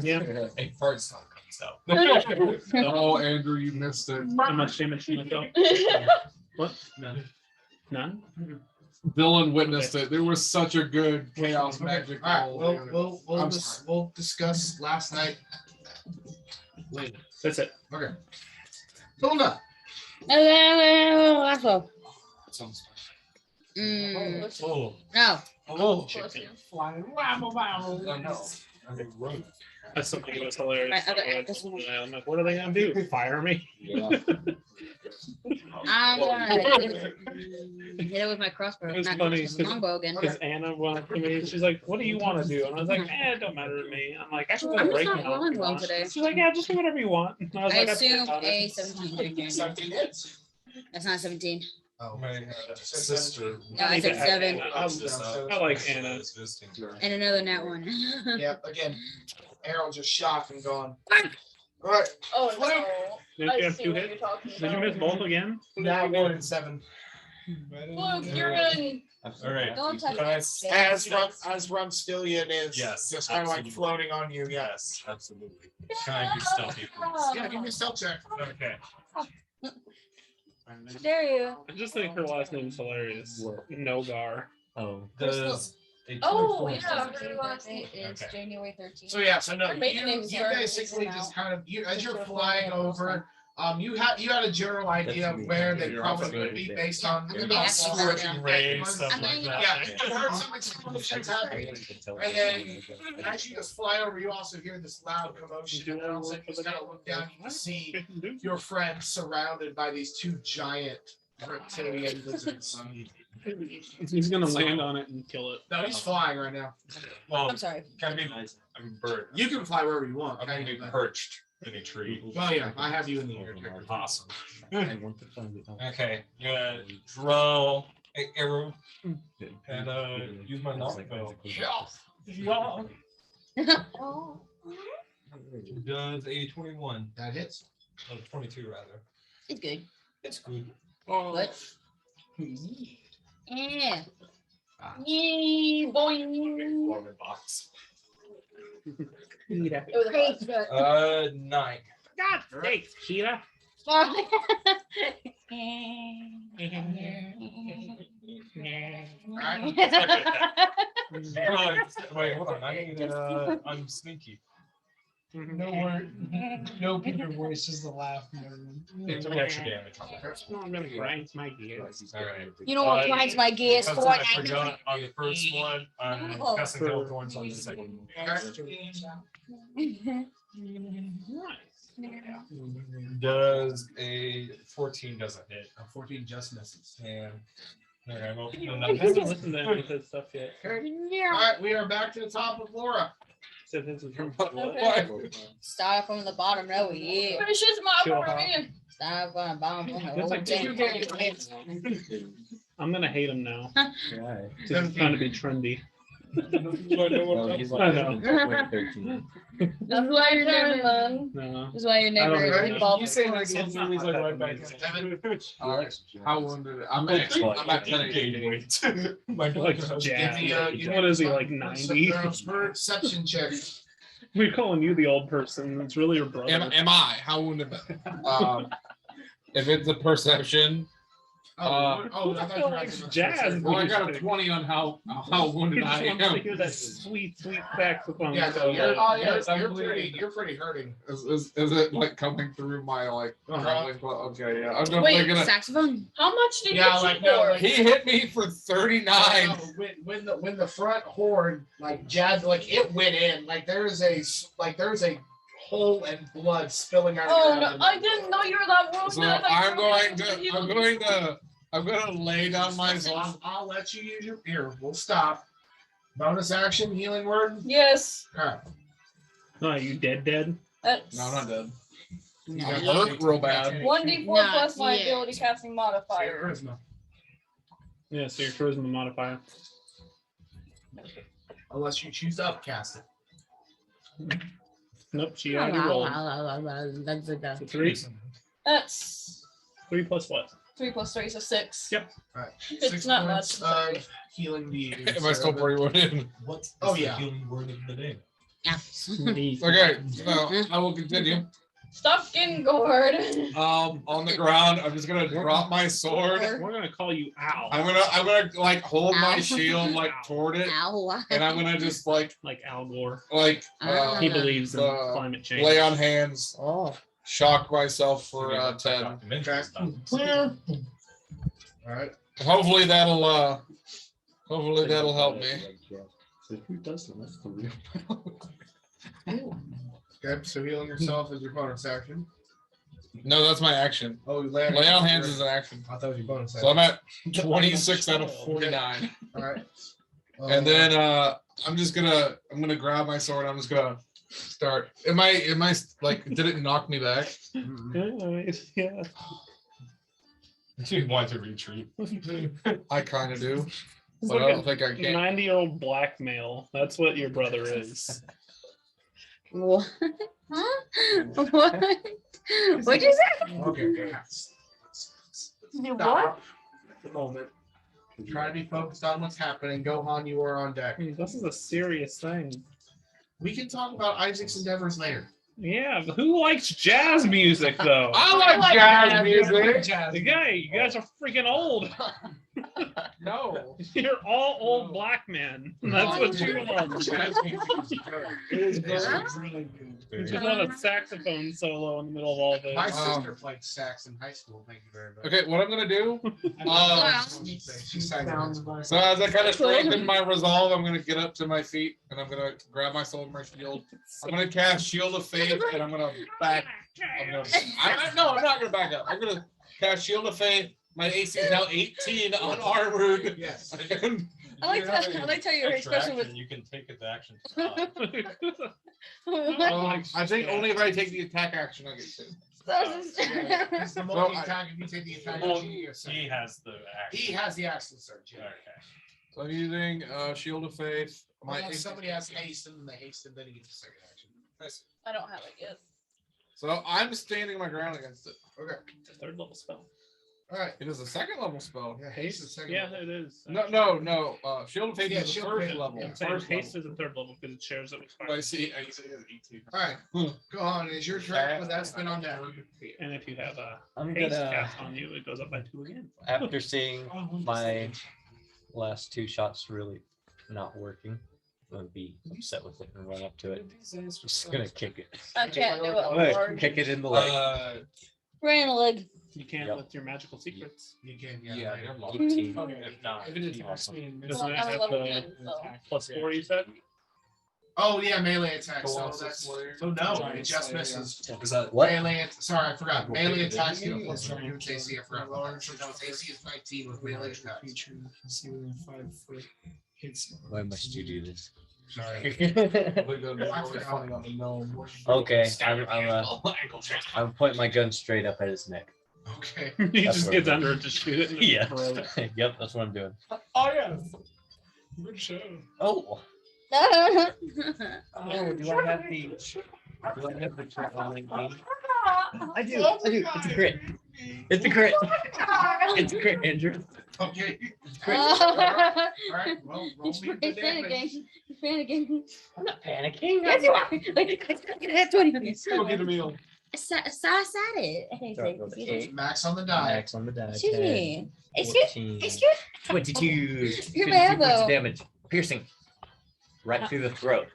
S2: Yeah.
S8: A fart song comes out.
S7: Oh, Andrew, you missed it.
S2: How much damage to myself? What?
S7: None.
S2: None?
S7: Dylan witnessed it. There was such a good chaos magic.
S1: All right,
S7: roll. I'm sorry.
S1: we'll discuss last night later.
S2: That's it.
S1: Okay. Hilda.
S4: That's all.
S8: Sounds
S4: Mm,
S8: Oh,
S4: no.
S8: oh,
S2: Chicken.
S7: Flying. Wow, wow, wow.
S8: I know. I mean, run.
S2: That's something that was hilarious.
S4: Right, okay, this one.
S2: I'm like, what are they gonna do? Fire me?
S3: Yeah.
S4: I'm gonna hit it with my crossbow.
S2: It was
S4: not
S2: funny,
S4: crossbow, longbow again.
S2: Because Anna wanted to me, she's like, what do you want to do? And I was like, it don't matter to me. I'm like, I can go
S4: I'm
S2: to
S4: just
S2: break
S4: not
S2: now. if
S4: rolling
S2: you
S4: well
S2: want.
S4: today.
S2: She's like, yeah, just do whatever you want. And I was
S4: I
S2: like,
S4: assume
S2: thought about
S4: a
S2: it.
S4: 17.
S1: 17 hits.
S4: That's not 17.
S1: Oh.
S8: My sister.
S4: No, I said 7.
S2: I like Anna.
S4: And another nat one.
S1: Yeah, again, Errol just shocked and gone. All right,
S5: Oh no.
S2: Did
S5: I
S2: you have
S5: see
S2: 2
S5: what
S2: hits?
S5: you're talking
S2: Did you
S5: about.
S2: miss both again?
S1: now 1 and 7.
S5: Look, you're in.
S8: All right.
S4: Don't touch
S8: Can I-
S4: that.
S1: As Rumstillion is
S8: Yes,
S1: just kind of like
S8: absolutely.
S1: floating on you. Yeah.
S8: Yes, absolutely. Can I do stealthy, please?
S1: Yeah, give me a stealth check.
S8: Okay.
S4: Dare you?
S2: I just think her last name's hilarious. Nogar.
S3: Oh.
S8: Does a
S5: Oh
S8: 24
S5: yeah.
S4: Her last day is
S8: Okay.
S4: January 13th.
S1: So yeah, so no,
S5: Her maiden
S1: you,
S5: name is
S1: you
S5: Zara.
S1: basically
S4: It's
S1: just
S4: out.
S1: kind of as you're flying over, you had a general idea of where they probably would be based on
S4: I'm gonna be
S1: how
S4: active
S1: far
S4: right
S1: you
S4: now.
S1: get
S8: Rays,
S1: ones.
S8: stuff
S4: I'm
S8: like
S4: gonna-
S8: that.
S1: Yeah, you heard some explosions happening, and then as you just fly over, you also hear this loud commotion. And also you just kind of look down, you can see your friend surrounded by these 2 giant reptilian lizards.
S2: He's gonna land on it and kill it.
S1: No, he's flying right now.
S8: Well,
S4: I'm sorry.
S8: can I be? I'm a bird.
S1: You can fly wherever you want.
S8: I'm gonna be perched in a tree.
S1: Well, yeah, I have you in the air.
S8: Awesome.
S3: I want to find it out.
S8: Okay, I'm gonna draw an arrow and use my longbow.
S1: Yeah.
S4: Oh.
S8: Does a 21?
S1: That hits.
S8: Oh, 22 rather.
S4: It's good.
S8: It's good.
S4: What? Yeah.
S5: Yee, boy.
S8: Warming box.
S2: Cheetah.
S5: It was a
S4: Great.
S8: 9.
S2: God sakes, Cheetah.
S8: Wait, hold on. I need I'm sneaky.
S6: No word. No Peter voice, just a laugh.
S8: It's extra damage.
S2: I'm gonna grind my gears.
S8: All right.
S4: You know what grinds my gears?
S8: Because
S4: For
S8: I forgot on the first one, I'm
S4: Oh.
S8: casting Teleport on the second one. Does a 14 doesn't hit?
S1: 14 just misses.
S8: And okay, well,
S2: I haven't listened to any of this stuff yet.
S1: All right, we are back to the top of Lora.
S2: So this is from
S4: Start from the bottom. No, yeah.
S5: Finish his mouth
S2: Chill
S5: over
S2: out.
S5: me.
S4: Start from the bottom. From the
S2: It's
S4: whole
S2: like
S4: thing.
S2: I'm gonna hate him now.
S3: Right.
S2: Just trying to be trendy.
S3: Well, he's
S2: I
S3: like
S2: know.
S3: 13.
S5: That's why you're doing man.
S2: No.
S4: That's why your
S2: I don't
S4: neighbor
S2: know.
S4: is involved.
S6: You say like
S2: It's
S6: it's
S2: not
S6: always like
S2: that
S6: right back.
S2: bad.
S3: Alex.
S7: How wounded? I'm at 10
S8: weight.
S7: My
S2: Like
S1: Give me,
S2: What is he, like 90?
S1: Perception check.
S2: We're calling you the old person. It's really your brother.
S7: Am I? How wounded? If it's a perception,
S1: I thought you were
S2: like
S1: asking
S2: jazz.
S7: well, I got a 20 on how wounded I
S2: Just wants to
S7: am.
S2: hear that sweet, sweet saxophone.
S1: Yeah, no,
S2: solo.
S1: you're pretty hurting.
S7: Is it like coming through my like?
S1: Uh-huh.
S7: Okay, yeah. I'm just
S5: Wait,
S7: thinking.
S4: Saxophone.
S5: How much did
S1: Yeah,
S5: you
S1: like,
S5: hit
S1: no,
S5: for?
S1: like-
S7: He hit me for 39.
S1: When the front horde like jabbed, like it went in, like there's a hole and blood spilling out.
S5: Oh
S1: of
S5: no,
S1: your
S5: I
S1: abdomen.
S5: didn't know you were that wounded.
S7: So
S5: I thought you were
S7: I'm going to lay down my sword.
S1: I'll let you use your here. We'll stop. Bonus action, healing word.
S5: Yes.
S1: All right.
S2: No, you dead?
S5: That's
S7: No, I'm not dead.
S4: No.
S7: I'm hurt real bad.
S5: 1d4
S4: Not
S5: plus my
S4: yet.
S5: ability casting modifier.
S1: Charisma.
S2: Yeah, so your charisma modifier.
S1: Unless you choose to upcast it.
S2: Nope, she already rolled.
S4: That's a
S2: So 3?
S5: That's
S2: 3 plus what?
S5: 3 plus 3, so 6.
S2: Yep.
S1: All right.
S5: It's
S1: 6
S5: not
S1: points
S5: much.
S1: of healing the.
S7: Am I still pretty wounded?
S8: What?
S1: Oh, yeah.
S8: Healing word of the day.
S7: Okay, so I will continue.
S5: Stop getting gored.
S7: On the ground, I'm just gonna drop my sword.
S2: We're gonna call you Al.
S7: I'm gonna like hold my
S4: Ow.
S7: shield like toward it,
S4: Ow.
S7: and I'm gonna just like
S2: Al Gore.
S7: uh,
S2: He believes in
S7: uh,
S2: climate change.
S7: lay on hands,
S3: Oh.
S7: shock myself for 10.
S1: Clear. All right.
S7: Hopefully that'll help me.
S3: Who does them? That's the real.
S1: Okay, so healing yourself is your bonus action.
S7: No, that's my action.
S1: Oh,
S7: Lay on hands is an action.
S1: I thought it was your bonus
S7: So
S1: action.
S7: I'm at 26 out of 49.
S1: All right.
S7: And then I'm gonna grab my sword. I'm just gonna start. Am I like? Did it knock me back?
S2: Yeah.
S8: Do you want to retreat?
S7: I kind of do,
S2: He's
S7: but I
S2: like
S7: don't think I
S2: a
S7: can.
S2: 90-year-old black male. That's what your brother is.
S4: What? Huh? What? What'd you say?
S1: Okay. Stop. The moment. Try to be focused on what's happening. Gohan, you are on deck.
S2: This is a serious thing.
S1: We can talk about Isaac's endeavors later.
S2: Yeah, but who likes jazz music though?
S7: I like jazz music.
S2: The guy, you guys are freaking old.
S1: No.
S2: You're all old black men. That's what you want. You just want a saxophone solo in the middle of all
S1: My
S2: this.
S1: sister played sax in high school. Thank you very much.
S7: Okay, what I'm gonna do?
S1: She sang it.
S7: So as I kind of strengthen my resolve, I'm gonna get up to my feet and I'm gonna grab my sword and my shield. I'm gonna cast Shield of Faith and I'm gonna back. I'm not gonna back up. I'm gonna cast Shield of Faith. My AC is now 18 unarmored.
S1: Yes.
S5: I like how your expression was.
S8: You can take it to action. Stop.
S7: I think only if I take the attack action I get to.
S1: It's the multi-attack. If you take the attack,
S8: Well,
S1: you get
S8: he has the action.
S1: He has the action surge. Yeah.
S8: Okay.
S7: So I'm using Shield of Faith.
S1: If somebody has haste and they haste, then he gets a second action.
S5: I don't have it yet.
S7: So I'm standing my ground against it.
S1: Okay.
S2: It's a 3rd level spell.
S1: All right.
S7: It is a 2nd level spell.
S1: Yeah, haste is second.
S2: Yeah,
S1: level.
S2: it is.
S7: No. Shield of Faith
S1: Yeah,
S7: is the
S1: Shield of
S7: 1st
S1: Faith.
S7: level.
S1: Yeah.
S2: I'm saying
S7: First
S2: haste
S7: level.
S2: is a 3rd level because it shares it with
S7: I
S2: fire.
S7: see. I see. It is 18.
S1: All right. Go on. It's your turn. But that's been on deck.
S2: And if you have a
S3: I'm
S2: haste
S3: gonna,
S2: cast on you, it goes up by 2 again.
S3: after seeing my last 2 shots really not working, I'm gonna be upset with it and run up to it. I'm just gonna kick it.
S5: I can't do it.
S3: Right,
S5: Lord.
S3: kick it in the leg.
S5: Right in the leg.
S2: You can
S3: Yep.
S2: with your magical secrets.
S1: You can.
S8: Yeah, they're locked.
S3: 18.
S8: If not,
S6: If it attacks
S3: Awesome.
S6: me and
S2: Doesn't
S6: misses,
S2: it have
S5: level
S2: the
S5: 10, so.
S2: plus 4 you said?
S1: Oh yeah, melee attack. So
S7: Colossus
S1: that's
S7: Slayer.
S1: so no,
S6: Giant
S1: it just
S6: Slayer,
S1: misses.
S8: is that
S3: What?
S1: Melee. Sorry, I forgot. Melee
S8: Okay.
S1: attacks you plus 2 AC. I forgot. Lower AC is 19 with melee attacks.
S6: creature, see within 5 foot hits.
S3: Why must you do this?
S1: Sorry.
S3: Okay, I'm pointing my gun straight up at his neck.
S1: Okay.
S2: He
S3: That's
S2: just
S3: what
S2: gets
S3: I'm
S2: under it to shoot it. in the
S3: Yeah.
S2: throat.
S3: Yep, that's what I'm doing.
S6: Oh yeah. Good show.
S3: Oh,
S5: I
S3: oh, do I have the? Do I have the crit on me? I do. It's a crit. It's a crit. It's a crit, Andrew.
S1: Okay.
S3: It's a crit.
S1: All right. Well, roll
S5: He's
S1: me the damage.
S5: panicking. He's panicking.
S3: I'm not panicking.
S5: Yes, you are. Like, that's what he
S7: Go get a meal.
S5: I said it.
S3: Start with the 8.
S1: Max on the die.
S3: Max on the die.
S5: Excuse
S3: 10,
S5: me. Excuse
S3: 14,
S5: excuse
S3: 22.
S5: You're
S3: 52
S5: bad,
S3: points
S5: though.
S3: of damage. Piercing. Right through the throat.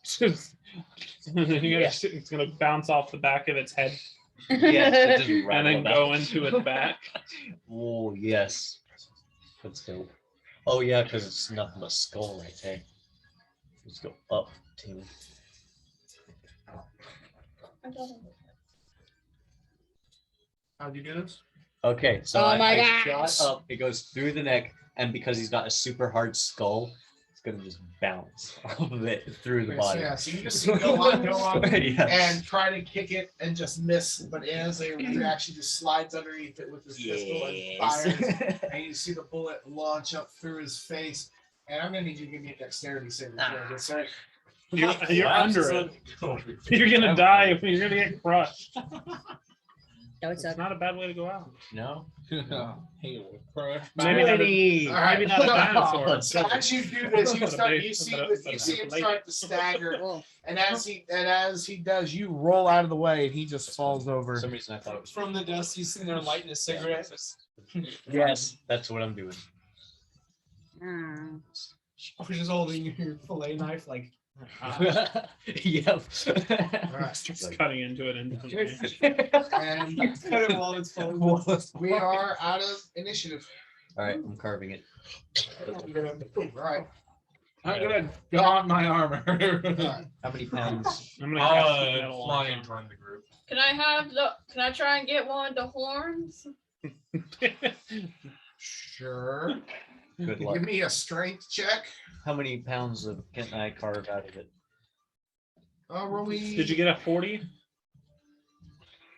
S2: Just- It's gonna bounce off the back of its head
S3: Yes, it just
S2: and
S3: rattled
S2: then
S3: out.
S2: go into its back.
S3: Oh, yes. That's dope. Oh, yeah, because it's nothing but skull right there. Let's go up, team.
S1: How'd you do this?
S3: Okay, so
S5: Oh my
S3: I
S5: gosh.
S3: shot up, it goes through the neck, and because he's got a super hard skull, it's gonna just bounce off of it through the body.
S1: Yeah, so you just go on
S3: Yeah.
S1: and try to kick it and just miss, but as a reaction, just slides underneath it with his pistol and fires. And you see the bullet launch up through his face. And I'm gonna need you to give me a dexterity saving throw. That's right.
S2: You're under it. You're gonna die if you're gonna get crushed.
S4: That would
S2: It's
S4: suck.
S2: not a bad way to go out.
S3: No.
S7: Hey, crush.
S2: Maybe not,
S3: Alrighty.
S1: All right.
S2: maybe not a dinosaur.
S1: So as you do this, you
S2: But a
S1: start.
S2: big-
S1: You see
S2: but a-
S1: this.
S2: but
S1: You
S2: a
S1: see him
S2: lake.
S1: start to stagger,
S4: Cool.
S1: and as he does, you roll out of the way, and he just falls over.
S3: For some reason I thought it was.
S6: From the dust, he's sitting there lighting a cigarette.
S3: Yes, that's what I'm doing.
S4: Mm.
S6: Or just holding your fillet knife, like.
S3: Yep.
S2: Just cutting into it. And
S1: And
S6: Cut it while it's full.
S1: we are out of initiative.
S3: All right, I'm carving it.
S1: All right.
S7: I'm gonna don my armor.
S1: All right.
S3: How many pounds?
S2: I'm gonna cast
S8: I'll
S2: metal
S8: fly
S2: on
S8: and join the group.
S5: Can I try and get one of the horns?
S1: Sure.
S3: Good luck.
S1: Give me a strength check.
S3: How many pounds of can I carve out of it?
S1: Roll me.
S2: Did you get a 40?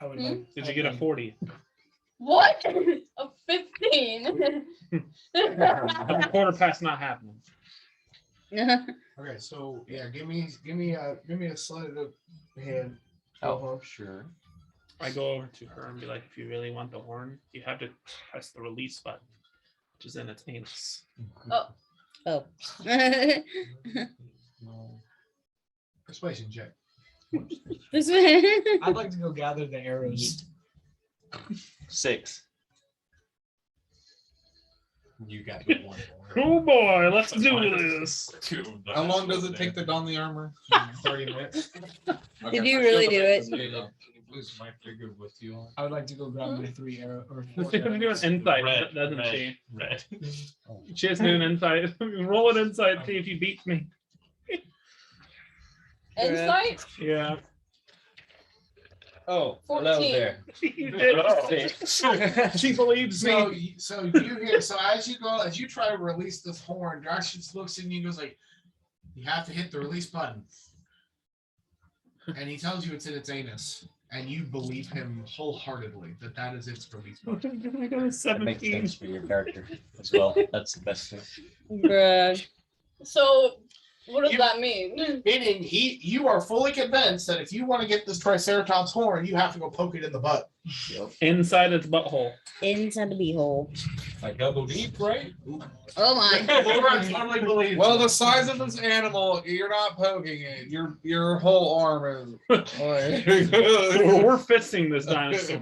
S6: I would
S5: Hmm?
S6: like.
S2: Did you get a 40?
S5: What? A 15.
S2: A quarter past not happening.
S1: Okay, so yeah, give me a sleight of hand.
S3: Oh, sure.
S2: I go over to her and be like, if you really want the horn, you have to press the release button, which is in its anus.
S4: Oh.
S1: Persuasion check.
S4: This one.
S6: I'd like to go gather the arrows.
S3: 6.
S8: You got the one.
S2: Oh boy, let's do this.
S7: How long does it take to don the armor?
S1: 30 minutes.
S4: Did you really do it?
S8: Can you please my figure with you on?
S6: I would like to go grab my 3 arrows. Or
S2: She's
S6: 4
S2: gonna do
S6: arrows.
S2: an insight,
S8: Red,
S2: doesn't
S8: red.
S2: she?
S8: Red.
S2: She has to do an insight. Roll an insight, see if you beat me.
S5: Insight?
S2: Yeah.
S3: Oh,
S5: 14.
S3: there.
S2: You did. She believes
S1: So,
S2: me.
S1: so you hear. So as you try to release this horn, Draxios looks at you and goes like, "You have to hit the release button," and he tells you it's in its anus, and you believe him wholeheartedly that is its release button.
S2: I got a
S3: That makes
S2: 17.
S3: sense for your character as well. That's the best thing.
S4: Bruh.
S5: So, what does
S1: You-
S5: that mean?
S1: Meaning you are fully convinced that if you want to get this Triceratops horn, you have to go poke it in the butt.
S2: Inside its butthole.
S4: Inside the beehole.
S8: Like double deep, right?
S4: Oh my.
S1: Lora totally believes.
S7: Well,
S1: it.
S7: the size of this animal, you're not poking it. Your whole arm is.
S2: We're fisting this dinosaur.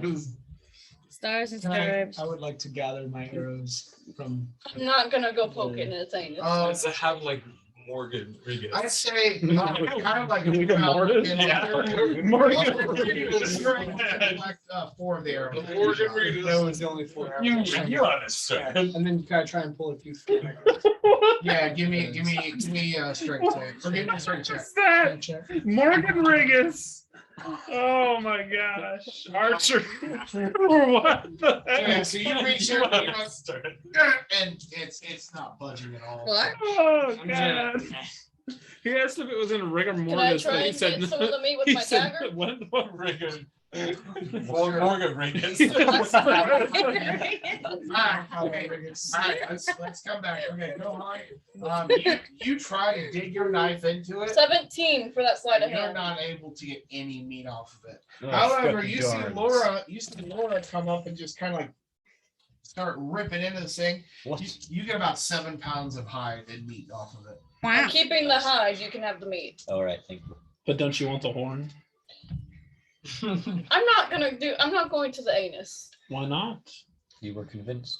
S4: Stars and
S6: Can I
S4: stars.
S6: would like to gather my arrows from.
S5: I'm not gonna go poke it in its anus.
S8: Does it have like Morgan Rigas?
S1: I'd say kind of like
S2: We got Mortis? Morgan.
S1: Select 4 of the arrows.
S7: The Morgan Rigas.
S6: That was the only 4 arrows.
S8: You understand.
S6: And then you gotta try and pull a few.
S1: Yeah, give me a strength check. Or give me a strength check.
S2: What's that? Morgan Rigas. Oh my gosh. Archer. What the
S1: Okay,
S2: heck?
S1: so you reach in and it's not budging at all.
S4: What?
S2: Oh god. He asked if it was in rigor
S5: Can I
S2: mortis,
S5: try
S2: but he
S5: and
S2: said
S5: get some of the meat with
S2: he
S5: my
S2: said,
S5: dagger?
S2: what
S8: Morgan. Morgan Rigas.
S1: Alright, let's come back. Okay, go on. You try to dig your knife into it.
S5: 17 for that sleight of
S1: You're
S5: hand.
S1: not able to get any meat off of it.
S3: Oh,
S1: However,
S3: fucking
S1: you see
S3: darn.
S1: Lora come up and just kind of like start ripping into this thing.
S3: What?
S1: You get about 7 pounds of hide and meat off of it.
S5: I'm
S4: Wow.
S5: keeping the hide. You can have the meat.
S3: All right, thank you.
S2: But don't you want the horn?
S5: I'm not going to the anus.
S2: Why not?
S3: You were convinced.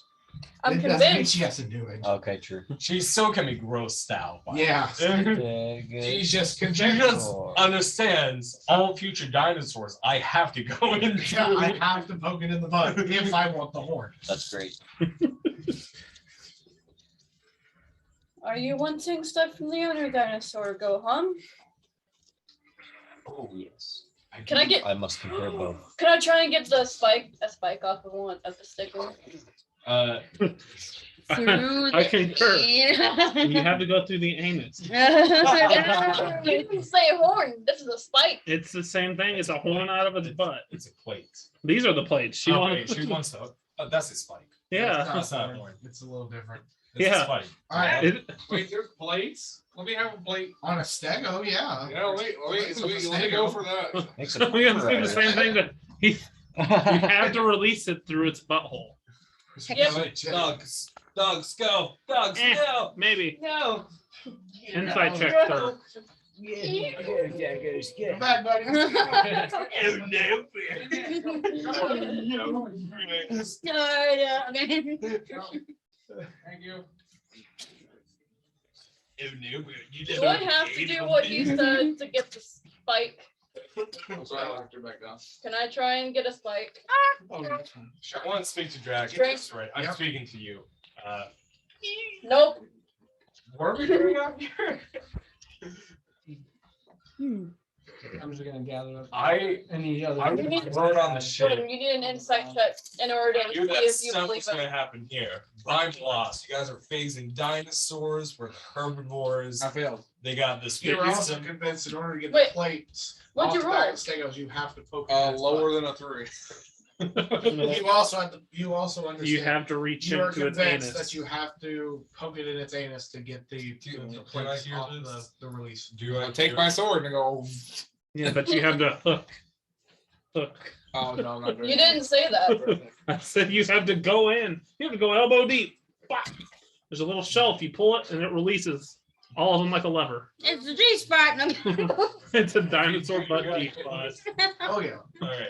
S5: I'm
S1: It doesn't mean
S5: convinced.
S1: she has to do it.
S3: Okay, true.
S8: She still can be grossed out. by it.
S1: Yeah.
S3: She's
S1: She's just
S8: She
S1: convinced.
S8: just understands all future dinosaurs. I have to go into.
S1: Yeah, I have to poke it in the butt if I want the horn.
S3: That's great.
S5: Are you wanting stuff from the other dinosaur, Gohan?
S3: Oh yes.
S5: Can I get?
S3: I must compare both.
S5: Can I try and get a spike off of one of the sticker?
S4: Through
S2: I
S4: the
S2: concur.
S4: anus.
S2: You have to go through the anus.
S5: You can say horn. This is a spike.
S2: It's the same thing. It's a horn out of its butt.
S8: It's a plate.
S2: These are the plates. She
S8: Okay,
S2: wanted.
S8: she wants to. That's a spike.
S2: Yeah.
S8: That's not a horn.
S1: It's a little different.
S8: It's
S2: Yeah.
S8: a spike.
S1: All right.
S2: It-
S7: Wait, there's plates? Let me have a plate.
S1: On a stego, yeah.
S7: Yeah, let me go for that.
S3: Makes it
S2: we have to do the same thing that he You have to release it through its butthole.
S5: Yep.
S8: Dogs, go, dogs,
S2: Eh.
S8: go.
S2: Maybe.
S3: No.
S2: Insight check, sir.
S1: Come back, buddy.
S7: Thank you.
S5: Do I have to do what you said to get the spike?
S7: I'm sorry, I'll have to back down.
S5: Can I try and get a spike?
S8: I want to speak to Draxios,
S5: Drink.
S8: right? I'm
S1: Yep.
S8: speaking to you.
S5: Nope.
S7: What are we doing out here?
S6: I'm just gonna gather up
S8: I
S6: any other.
S8: I wrote on the ship.
S5: You need an insight check in order to
S8: You
S5: see
S8: that
S5: if you
S8: stuff
S5: believe
S8: was
S5: it.
S8: gonna happen here. I'm lost. You guys are phasing dinosaurs. We're herbivores.
S7: I failed.
S8: They got this
S1: You're
S8: big
S1: also
S8: system.
S1: convinced in order to get
S5: Wait,
S1: the plates
S5: what'd
S1: off
S5: you
S1: the back
S5: roll?
S1: of Stegos, you have to poke it in its
S7: Lower
S1: butt.
S7: than a 3.
S1: You also have to. You also understand.
S2: You have to reach
S1: You are
S2: into its
S1: convinced
S2: anus.
S1: that you have to poke it in its anus to get the
S8: Can I
S1: plates
S8: hear
S1: off
S8: this?
S1: the release.
S8: Do I
S7: Take my sword and go.
S2: Yeah, but you have to hook.
S7: Oh no, I'm not doing
S5: You
S7: that.
S5: didn't say that.
S2: I said you have to go in. You have to go elbow deep. Whack. There's a little shelf. You pull it and it releases all of them like a lever.
S4: It's the G spot.
S2: It's a dinosaur butt deep.
S1: Oh yeah.
S8: All right.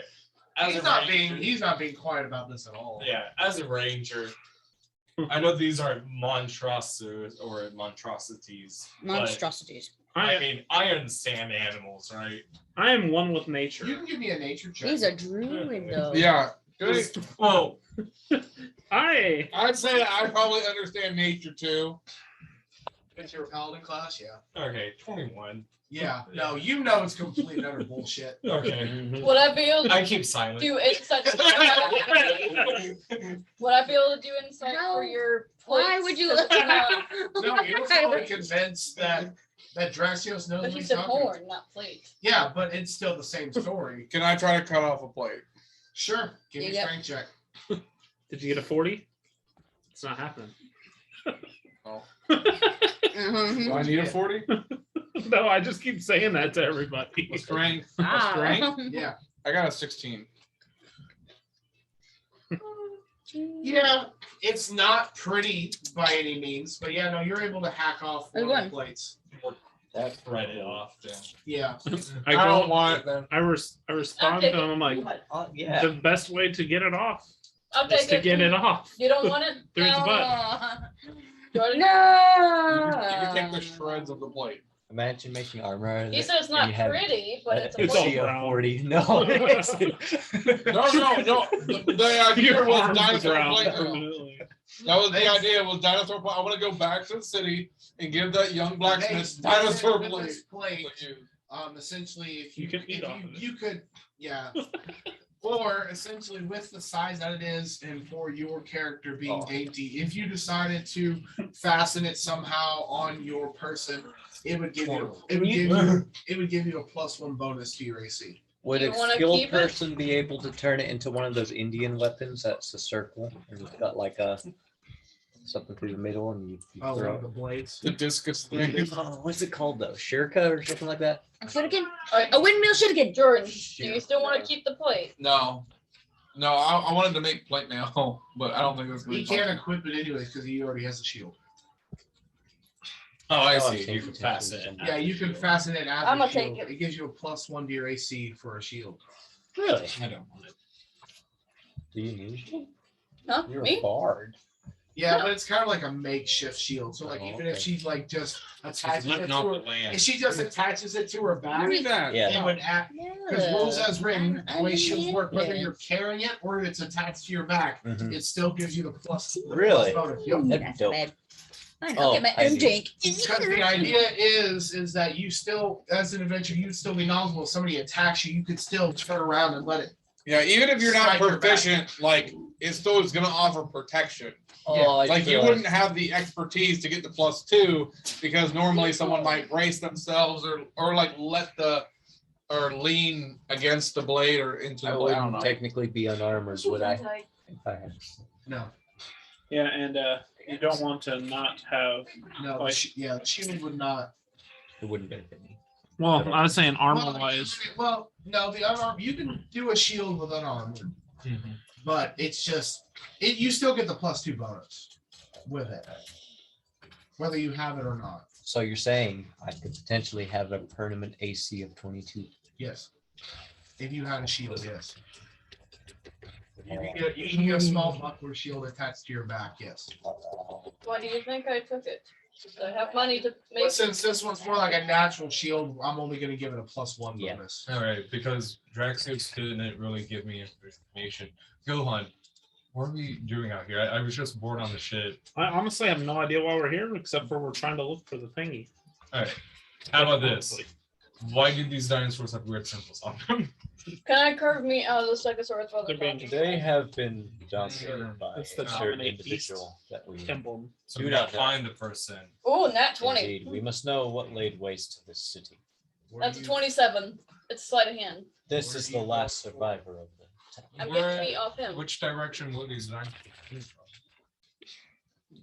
S8: As
S1: He's
S8: a
S1: not
S8: ranger-
S1: being. He's not being quiet about this at all.
S8: Yeah, as a ranger, I know these aren't monstrosities or monstrosities. but,
S4: Monstrosities.
S8: I mean, I understand animals, right?
S2: I am one with nature.
S1: You can give me a nature check.
S4: He's a druid though.
S7: Yeah. Good.
S8: Oh,
S2: Hi.
S7: I'd say I probably understand nature too.
S1: It's your paladin class, yeah.
S8: okay, 21.
S1: Yeah. No, you know it's complete and utter bullshit.
S8: Okay,
S5: Would I be able to
S8: I keep silent.
S5: do insight? Would I be able to do insight for your
S4: Why
S5: plates?
S4: would you
S5: 'Cause
S4: look
S5: it's not-
S1: No, you're probably convinced that Draxios knows
S5: But
S1: what
S5: you
S1: he's
S5: said
S1: talking about.
S5: horn, not plate.
S1: Yeah, but it's still the same story.
S7: Can I try to cut off a plate?
S1: Sure. Give me a
S4: Yep.
S1: strength check.
S2: Did you get a 40? It's not happening.
S7: Oh.
S4: Mhm.
S7: Do I need a 40?
S2: No, I just keep saying that to everybody.
S7: Strength.
S4: Ah.
S7: Strength.
S1: Yeah.
S7: I got a 16.
S1: Yeah, it's not pretty by any means, but yeah, no, you're able to hack off
S4: Which
S1: one of
S4: one?
S1: the plates.
S8: That's read it off. Then.
S1: Yeah.
S2: I
S7: I
S2: go.
S7: don't want it then.
S2: I respond to him. I'm like,
S3: Yeah.
S2: the best way to get it off
S5: I'll
S2: is
S5: take
S2: to
S5: it.
S2: get it off.
S5: You don't want it?
S2: Through its butt.
S5: Do I-
S7: You
S4: No.
S7: can take the shreds of the plate.
S3: Imagine making armor.
S5: He said it's not
S3: you have-
S5: pretty, but it's a
S2: It's all
S5: plate.
S2: brown.
S3: 40. No. it's-
S7: No. The idea
S2: Your
S7: was
S2: arms
S7: dinosaur
S2: brown
S7: plate.
S2: permanently.
S7: That was the idea. Was dinosaur plate. I want to go back to the city and give that young blacksmith dinosaur
S1: With
S7: plate.
S1: this plate, essentially, if
S2: You
S1: you,
S2: can eat
S1: if
S2: off of it.
S1: you could, yeah. Or essentially, with the size that it is, and for your character being
S7: Oh.
S1: dainty, if you decided to fasten it somehow on your person, it would give you a +1 bonus to your AC.
S3: Would
S5: You
S3: a
S5: wanna
S3: skilled
S5: keep it?
S3: person be able to turn it into one of those Indian weapons that's a circle and it's got like a something through the middle and you
S1: Oh, one
S3: throw
S1: of the blades.
S7: The discus thing.
S3: Oh, what's it called though? Shirka or something like that?
S4: Shuriken?
S5: Alright,
S4: A windmill shuriken.
S5: Jordan, do you still want to keep the plate?
S7: No. No, I wanted to make plate now, but I don't think that's going
S1: He
S7: to be
S1: can't equip it anyways because he already has a shield.
S8: Oh, I
S3: Oh,
S8: see.
S3: I'm
S8: You can
S3: changing
S8: pass
S3: to
S8: it.
S3: something.
S1: Yeah, you can fasten it as
S5: I'ma
S1: a shield.
S5: take it.
S1: It gives you a +1 to your AC for a shield.
S3: Really?
S8: I don't want it.
S3: Do you need it?
S5: Huh?
S3: You're a
S5: Me?
S3: bard.
S1: Yeah,
S5: No.
S1: but it's kind of like a makeshift shield. So like
S3: Oh,
S1: even if
S3: okay.
S1: she like just attaches it
S8: Letting
S1: to
S8: off
S1: her,
S8: the land.
S1: if she just attaches it to her back,
S7: Look at that.
S3: Yeah.
S1: it would act because rules as written, the way shields work, whether you're carrying it or it's attached to your back,
S3: Mhm.
S1: it still gives you the plus.
S3: Really?
S1: bonus. Yep.
S3: That'd
S4: That's
S3: dope.
S4: bad. I know.
S3: Oh,
S4: Get my
S3: I
S4: own
S3: see.
S4: drink.
S1: Because the idea is that you still, as an adventurer, you'd still be knowledgeable. If somebody attacks you, you could still turn around and let it.
S7: Yeah, even if you're not
S1: Slide your back.
S7: proficient, like it still is going to offer protection.
S3: Oh, I
S7: Like you
S3: feel
S7: wouldn't have the expertise to get the +2 because normally someone might brace themselves or like let the or lean against the blade or into
S3: I
S7: the blade. I don't
S3: wouldn't
S7: know.
S3: technically be unarmored, would I? If I had-
S1: No,
S2: Yeah, and you don't want to not have.
S1: no,
S2: Like-
S1: yeah, the shield would not.
S3: It wouldn't benefit me.
S2: Well, I was saying armor
S1: Well,
S2: wise.
S1: well, no, the unarmed. You can do a shield with unarmed. but it's just you still get the +2 bonus with it, whether you have it or not.
S3: So you're saying I could potentially have a permanent AC of 22.
S1: Yes, if you had a shield, yes. You can get a small buckler shield attached to your back. Yes.
S5: Why do you think I took it? I have money to make.
S1: But since this one's more like a natural shield, I'm only going to give it a +1
S3: Yeah.
S1: bonus.
S8: All right, because Draxios didn't really give me information. Gohan, what are we doing out here? I was just bored on the ship.
S2: I honestly have no idea why we're here, except for we're trying to look for the thingy.
S8: All right, how about this? Why do these dinosaurs have weird symbols on them?
S5: Can I carve me out of the Stegosaurus while
S2: They're
S5: they're
S2: being
S5: talking?
S3: They have been dominated by
S2: It's the
S3: a certain
S2: dominate
S3: individual that we
S2: Emblem.
S8: So
S3: Do
S8: we
S3: not
S8: gotta
S3: know.
S8: find the person.
S5: Oh, nat 20.
S3: Indeed, we must know what laid waste to this city.
S5: That's a 27. It's sleight of hand.
S3: This
S1: Where
S3: is
S1: do
S3: the
S1: you
S3: last
S1: look for-
S3: survivor of the
S5: I'm
S3: town.
S5: getting meat off him.
S8: Which direction would these dinosaurs come from?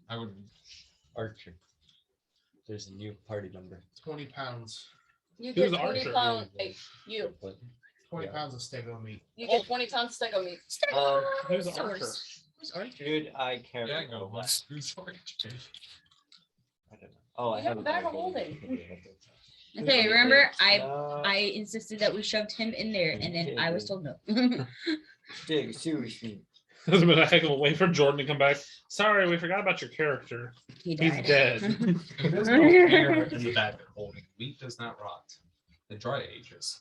S8: I would.
S3: Archer. There's a new party member.
S1: 20 pounds.
S5: You
S2: Who's
S5: get 20
S2: Archer?
S5: pounds. Hey, you.
S3: But
S1: 20
S3: Yeah.
S1: pounds of stego meat.
S5: You get 20 pounds stego meat.
S2: Who's Archer?
S3: dude, I can't
S8: Yeah,
S3: remember
S8: go.
S3: that. I don't know. Oh, I
S5: You have
S3: have
S5: a bag of holding.
S4: Okay, remember
S3: No.
S4: I insisted that we shoved him in there, and then I was told no.
S3: Dig, seriously.
S2: There's been a heck of a way for Jordan to come back. Sorry, we forgot about your character.
S4: He
S2: He's
S4: died.
S2: dead.
S8: There's no air in the bag of holding. Wheat does not rot. It dry ages.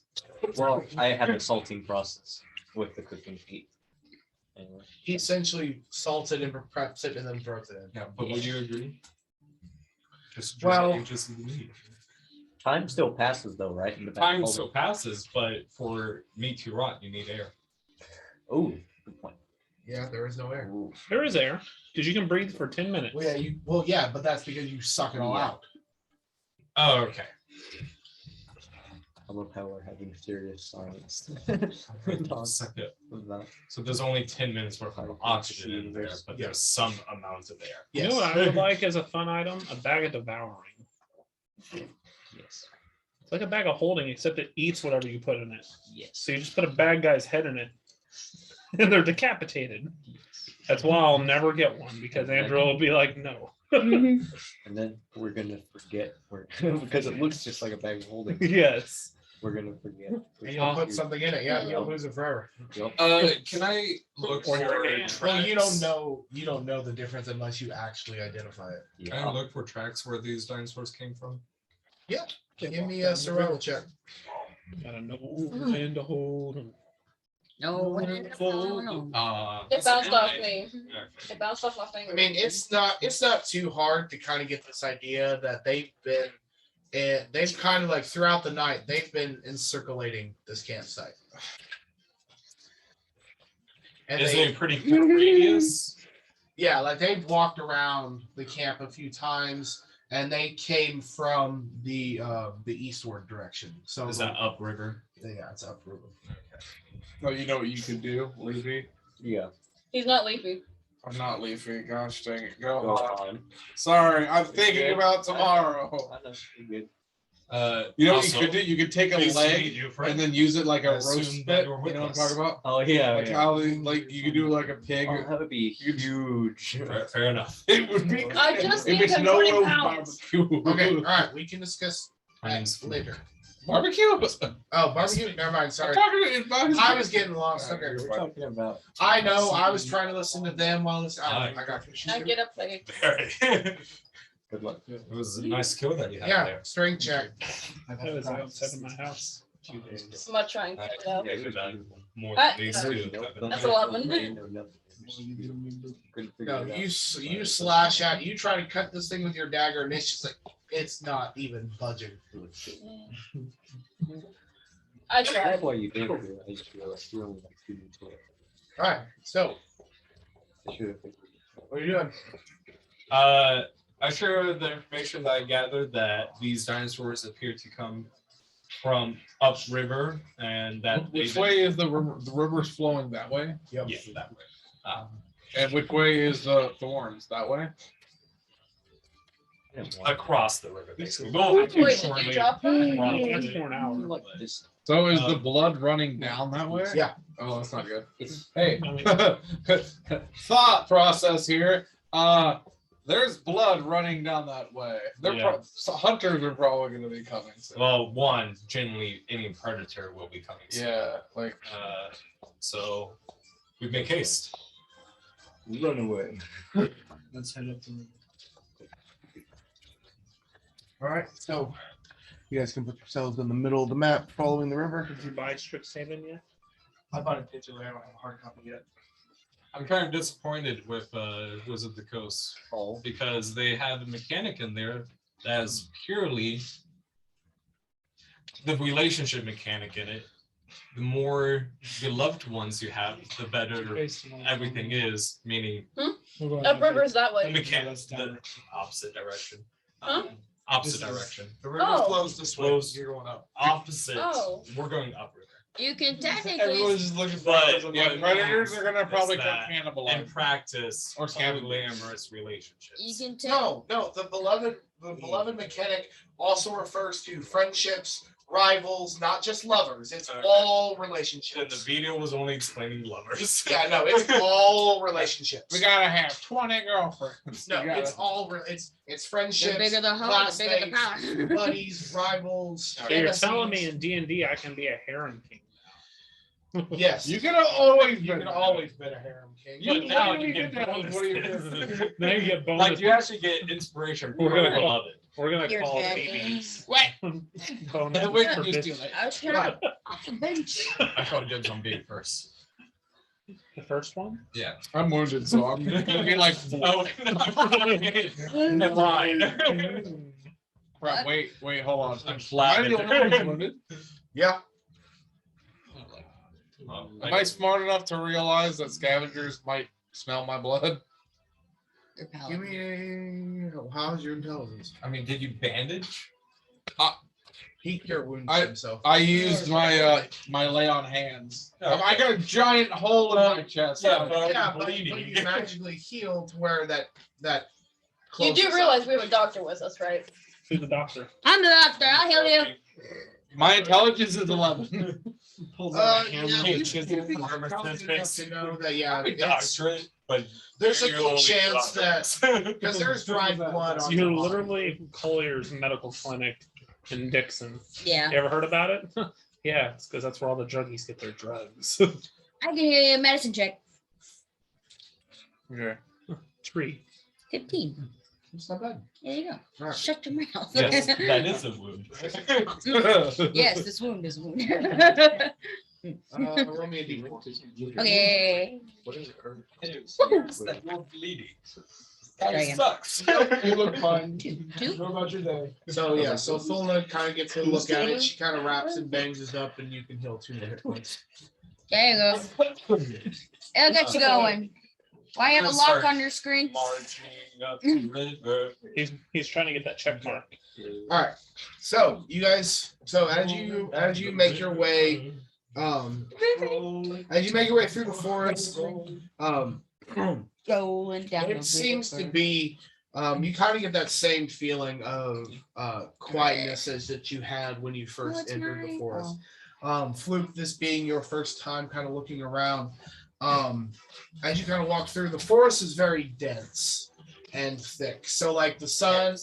S3: Well, I had the salting process with the cooking heat. Anyway.
S1: He essentially salted and preps it and then throws it in.
S8: Yeah, but would you agree? Just
S1: Well-
S8: dry ages in the meat.
S3: Time still passes though, right? In the
S8: Time still passes, but for meat to rot, you need air.
S3: Oh, good point.
S1: Yeah, there is no air.
S3: Ooh.
S2: There is air, because you can breathe for 10 minutes.
S1: Well, yeah, but that's because you suck it all
S3: Yeah.
S1: out.
S8: Oh, okay.
S3: I love how we're having serious science.
S8: So there's only 10 minutes worth of oxygen in there, but there's some amount of air.
S2: You
S1: Yes.
S2: know what I would like as a fun item? A bag of devouring.
S3: Yes.
S2: It's like a bag of holding, except it eats whatever you put in it.
S3: Yes.
S2: So you just put a bad guy's head in it, and they're decapitated. That's why I'll never get one, because Andrew will be like, no.
S3: And then we're gonna forget because it looks just like a bag of holding.
S2: Yes.
S3: We're gonna forget.
S1: And you'll put something in it. Yeah, you'll lose it forever.
S3: Yep.
S8: Can I look
S2: Or
S8: for
S2: your hand.
S8: tracks?
S1: Well, you don't know the difference unless you actually identify it.
S8: Can I look for tracks where these dinosaurs came from?
S1: Give me a survival check.
S2: Gotta know when to hold 'em.
S4: No.
S5: It bounced off me. It bounced off my finger.
S1: I mean, it's not too hard to kind of get this idea that they've kind of like throughout the night they've been encirculating this campsite. And
S8: Is
S1: they,
S8: it a pretty good radius?
S1: yeah, like they've walked around the camp a few times, and they came from the eastward direction. So
S8: Is that upriver?
S1: yeah, it's upriver.
S7: Oh, you know what you could do, Leafy?
S3: Yeah.
S5: He's not leafy.
S7: I'm not Leafy. Gosh dang it. Go
S3: Go
S7: on.
S3: on.
S7: Sorry, I'm thinking about tomorrow.
S3: I know, you're good.
S7: You know what
S8: Also,
S7: you could do? You could take a
S8: pleased to meet
S7: leg
S8: you, friend.
S7: and then use it like a
S8: I
S7: roast
S8: assumed that
S7: spit.
S8: you were
S7: You
S8: with
S7: know what I'm
S8: us.
S7: talking about?
S3: Oh yeah.
S7: Like how like you could do like a pig.
S3: Oh, that would be huge.
S8: Fair enough.
S7: It would be.
S5: I just
S7: if
S5: need
S7: it's
S5: him
S7: no
S5: 20
S7: roast
S5: pounds.
S7: barbecue.
S1: Okay, all right, we can discuss
S8: My name's
S1: that later.
S7: Barbecue.
S1: Oh, barbecue. Never mind.
S7: I'm
S1: Sorry,
S7: talking about
S1: I was getting lost. Okay,
S3: We're talking about.
S1: I know. I was trying to listen to them while this.
S8: Aye.
S1: I got you.
S5: I get up there.
S8: Very. It
S3: Good luck.
S8: was a nice skill that you had
S1: Yeah,
S8: there.
S1: strength check.
S2: That was outside of my house.
S5: I'm gonna try and cut it out.
S8: Yeah, good man. More
S5: Ah,
S8: than these two.
S5: That's 11.
S1: No, you slash out. You try to cut this thing with your dagger, and it's just like it's not even budging.
S5: I
S3: That's
S5: tried.
S3: why you did it. I just realized you're only like 2 minutes away.
S1: All right. So,
S3: I should have figured
S1: what are you doing?
S8: I share the information that I gathered that these dinosaurs appear to come from upriver, and that
S7: Which
S8: they-
S7: way is the river? The river's flowing that way.
S1: Yep.
S8: Yeah, that way.
S7: And which way is the thorns? That way.
S3: it.
S8: Across the river, basically.
S5: Wait, did you drop her?
S2: That's for an hour.
S3: Like this.
S7: So is the blood running down that way?
S1: Yeah.
S7: Oh, that's not good. Hey, thought process here. There's blood running down that way. So hunters are probably going to be coming soon.
S8: Well, one, generally any predator will be coming soon.
S7: Yeah, like
S8: so we make haste.
S9: Run away.
S6: Let's head up the river.
S1: All right, so you guys can put yourselves in the middle of the map, following the river.
S2: Did you buy Strixhaven yet?
S6: I bought it digitally. I don't have a hard copy yet.
S8: I'm kind of disappointed with Wizard of the Coast because they had a mechanic in there that is purely the relationship mechanic in it. The more beloved ones you have, the better everything is. Meaning,
S5: Upriver's that way.
S8: the opposite direction.
S5: Huh?
S8: Opposite direction.
S7: the river
S5: Oh.
S7: flows this way.
S8: Flows-
S7: You're going up.
S8: Opposite.
S5: Oh.
S8: We're going upriver.
S4: You can technically.
S7: Everyone's just looking for
S8: But-
S7: yeah, predators are gonna probably
S8: It's
S7: come
S8: that In
S7: cannibalize.
S8: practice,
S7: Or
S8: or
S7: scavengers.
S8: polyamorous relationships.
S4: You can take.
S1: No, the beloved mechanic also refers to friendships, rivals, not just lovers. It's
S8: Okay.
S1: all
S8: And the
S1: relationships.
S8: video was only explaining lovers.
S1: Yeah, no, it's all relationships.
S7: We gotta have 20 girlfriends.
S1: No,
S7: We gotta-
S1: it's all it's
S4: The
S1: friendships,
S4: bigger the hoe, the bigger the
S1: classmates,
S4: power.
S1: buddies, rivals.
S2: So you're telling me
S1: enemies.
S2: in D&D I can be a harem king.
S1: Yes,
S7: You could have always
S1: you
S7: been.
S1: can always been a harem king.
S7: You-
S8: But now
S7: what do
S8: you
S7: you
S8: get
S7: get down? What do you
S8: bonuses.
S2: Now you get bonus.
S8: Like you actually get inspiration
S2: We're
S8: from
S2: gonna
S8: the
S2: call-
S8: beloved.
S2: We're gonna
S4: You're
S2: call
S4: dead.
S2: babies.
S7: Wait.
S2: Bonus
S7: Wait,
S2: for
S7: you
S2: bitch.
S7: steal it.
S4: I was trying to off the bench.
S8: I called dibs on being first.
S2: The first one?
S8: Yeah.
S7: I'm wounded, so I'm gonna be like,
S8: Oh, no. Line.
S7: crap, wait, hold on.
S8: I'm
S7: Am
S8: flat.
S7: I the only one who's wounded?
S1: Yeah.
S7: Am I smart enough to realize that scavengers might smell my blood?
S4: Your
S1: Give
S4: palate.
S1: me how's your intelligence?
S8: I mean, did you bandage?
S1: He cure wounds
S7: I-
S1: himself.
S7: I used my my lay on hands. I got a giant hole in my chest.
S8: Yeah, but
S1: Yeah,
S8: I'm
S1: but
S8: bleeding.
S1: you magically heal to where that
S5: You do
S1: closes
S5: realize we have a doctor with us, right?
S2: Who's the doctor?
S4: I'm the doctor. I'll heal you.
S7: My intelligence is 11.
S1: Yeah,
S8: Hammer.
S1: you
S8: Just
S1: should be
S8: armor
S1: intelligent enough
S8: scientifics.
S1: to know that yeah,
S8: I'm a
S1: it's-
S8: doctorate, but
S1: there's a
S8: you're
S1: good
S8: only
S1: chance
S8: doctors.
S1: that because there's dried blood on
S2: You're
S1: your body.
S2: literally Collier's medical clinic in Dixon.
S4: Yeah.
S2: You ever heard about it? Yeah, it's because that's where all the druggies get their drugs.
S4: I can hear you. Medicine check.
S7: Okay.
S2: 3.
S4: 15.
S1: It's not bad.
S4: There you go.
S1: All right.
S4: Shut your mouth.
S8: Yes, that is a wound.
S4: Yes, this wound is a wound.
S1: Roll me a d4.
S4: Okay.
S9: What is it?
S8: That you're bleeding.
S4: Try
S8: That
S4: again.
S8: sucks.
S1: You look fine.
S4: Two.
S6: What about your day?
S1: So yeah, so Fulna kind of gets a look at it. She kind of wraps and bangs it up, and you can heal 2 hit points.
S4: There you go. It'll get you going. Why you have a lock on your screen?
S8: Marching up the river.
S2: He's trying to get that check mark.
S1: All right. So you guys, so as you make your way, as you make your way through the forest,
S4: Rolling down.
S1: it seems to be you kind of get that same feeling of quietness as that you had when you first entered the forest. Fluke, this being your first time kind of looking around, as you kind of walk through, the forest is very dense and thick. So like the sun,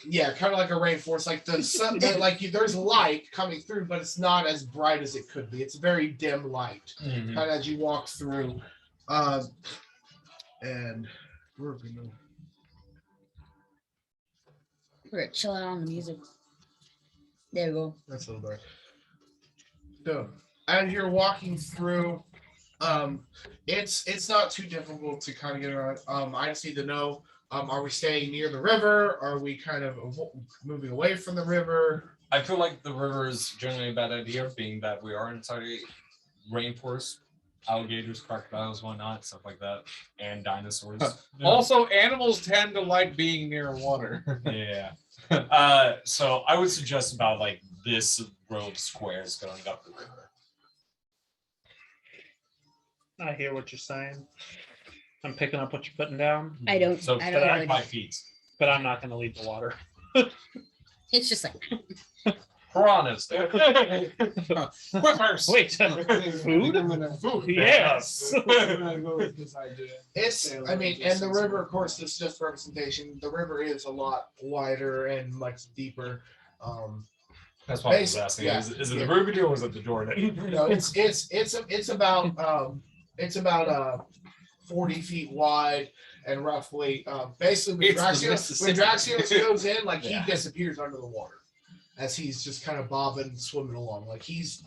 S1: yeah, kind of like a rainforest, like the sun, there's light coming through, but it's not as bright as it could be. It's very dim light,
S8: Mhm.
S1: kind of as you walk through. And we're gonna
S4: We're chilling on the music. There you go.
S1: that's a little better. So as you're walking through, it's not too difficult to kind of get around. I just need to know, are we staying near the river? Are we kind of moving away from the river?
S8: I feel like the river is generally a bad idea, being that we are inside a rainforest. Alligators, crocodiles, whatnot, stuff like that, and dinosaurs.
S7: Also, animals tend to like being near water.
S8: Yeah. So I would suggest about like this row of squares going up the river.
S2: I hear what you're saying. I'm picking up what you're putting down,
S4: I don't.
S8: So
S4: I
S2: but
S4: don't.
S8: like 5 feet.
S2: but I'm not going to leave the water.
S4: It's just like
S8: Piranhas there.
S7: Whippers.
S2: Wait, food? Yes.
S6: I'm gonna go with this idea.
S1: I mean, and the river, of course, this is just representation. The river is a lot wider and much deeper.
S8: That's why I was asking.
S1: Yeah.
S8: Is it the Ruby or is it the Jordan?
S1: No, it's about 40 feet wide and roughly basically when Draxios goes in, like he disappears under the water as he's just kind of bobbing, swimming along, like he's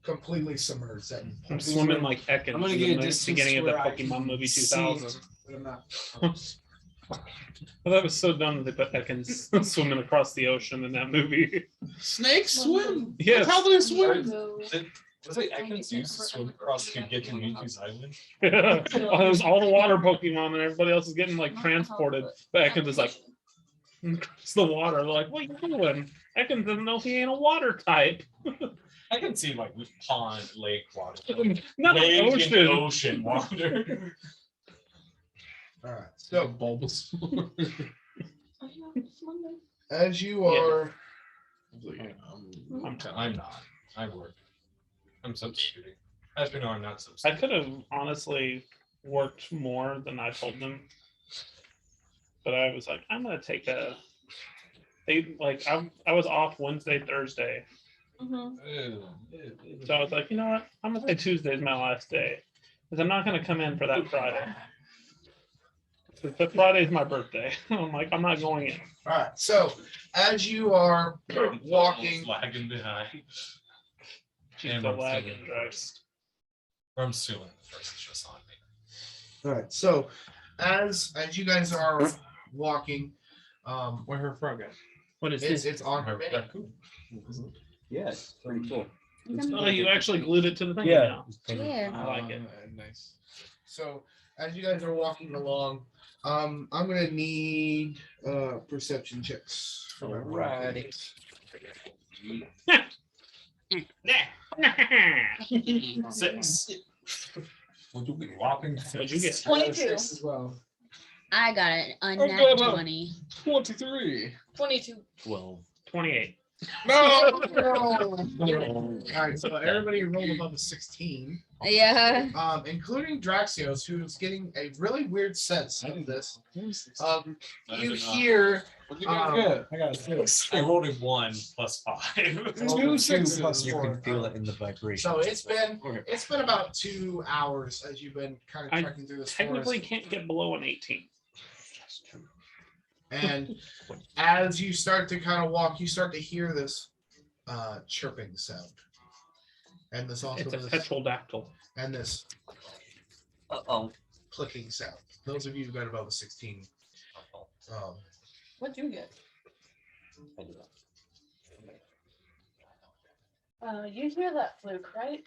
S1: completely submerged.
S2: I'm swimming like Ekans
S6: I'm gonna
S2: in
S6: get a
S2: the
S6: distance
S2: beginning of the
S6: where I
S2: Pokemon
S6: can
S2: movie
S6: see
S2: 2000.
S6: it, but I'm not.
S2: Well, that was so dumb that they put Ekans swimming across the ocean in that movie.
S7: Snakes swim.
S2: Yes.
S7: How do they swim?
S8: Was it Ekans used to swim across to get to Mewtwo's island?
S2: Oh, there's all the water Pokemon and everybody else is getting like transported. But Ekans is like across the water. They're like, what are you doing? Ekans doesn't know he ain't a water type.
S8: I can see like with pond, lake water.
S2: Not
S8: Lake
S2: an
S8: and
S2: ocean.
S8: ocean water.
S1: All right, so
S7: Bulbasaur.
S1: as you are,
S8: I'm not. I work. I'm substituting. Actually, no, I'm not
S2: I
S8: substituting.
S2: could have honestly worked more than I told them. But I was like, I'm gonna take a I was off Wednesday, Thursday. So I was like, you know what? I'm gonna say Tuesday is my last day. Because I'm not gonna come in for that Friday. But Friday's my birthday. I'm like, I'm not going in.
S1: all right. So as you are walking,
S8: Lagging behind.
S2: She's
S8: And
S2: the
S8: I'm
S2: wagon
S8: feeling
S2: drive.
S8: first. Or I'm suing the first. It's just on me.
S1: all right. So as you guys are walking,
S7: Where her frog at?
S2: What is
S1: it's on her mini.
S9: Yeah, it's pretty cool.
S2: Oh, you actually glued it to the thing
S9: Yeah.
S2: now.
S4: Yeah.
S2: I like it.
S7: Nice.
S1: So as you guys are walking along, I'm gonna need perception checks. For everybody.
S8: Six. Would you be walking?
S2: What'd you get?
S5: 22.
S6: 6 as well.
S4: I got an
S7: got
S4: unnat
S7: a-
S4: 20.
S7: 23.
S5: 22.
S9: 12.
S2: 28.
S7: No.
S1: All right, so everybody rolled above a 16,
S4: Yeah.
S1: including Draxios, who's getting a really weird sense of this. You hear
S7: What did you guys get?
S6: I got a 6.
S8: I rolled a 1 plus 5.
S7: Two sixes.
S6: plus
S9: You
S6: 4.
S9: can feel it in the vibration.
S1: so it's been about 2 hours as you've been kind of
S2: I
S1: trekking through this
S2: Technically
S1: forest.
S2: can't get below an 18.
S1: And as you start to kind of walk, you start to hear this chirping sound. And this also
S2: It's a
S1: this,
S2: petrodactyl.
S1: and this
S9: Uh-oh.
S1: clicking sound. Those of you who got above a 16.
S5: What'd you get? You hear that fluke, right?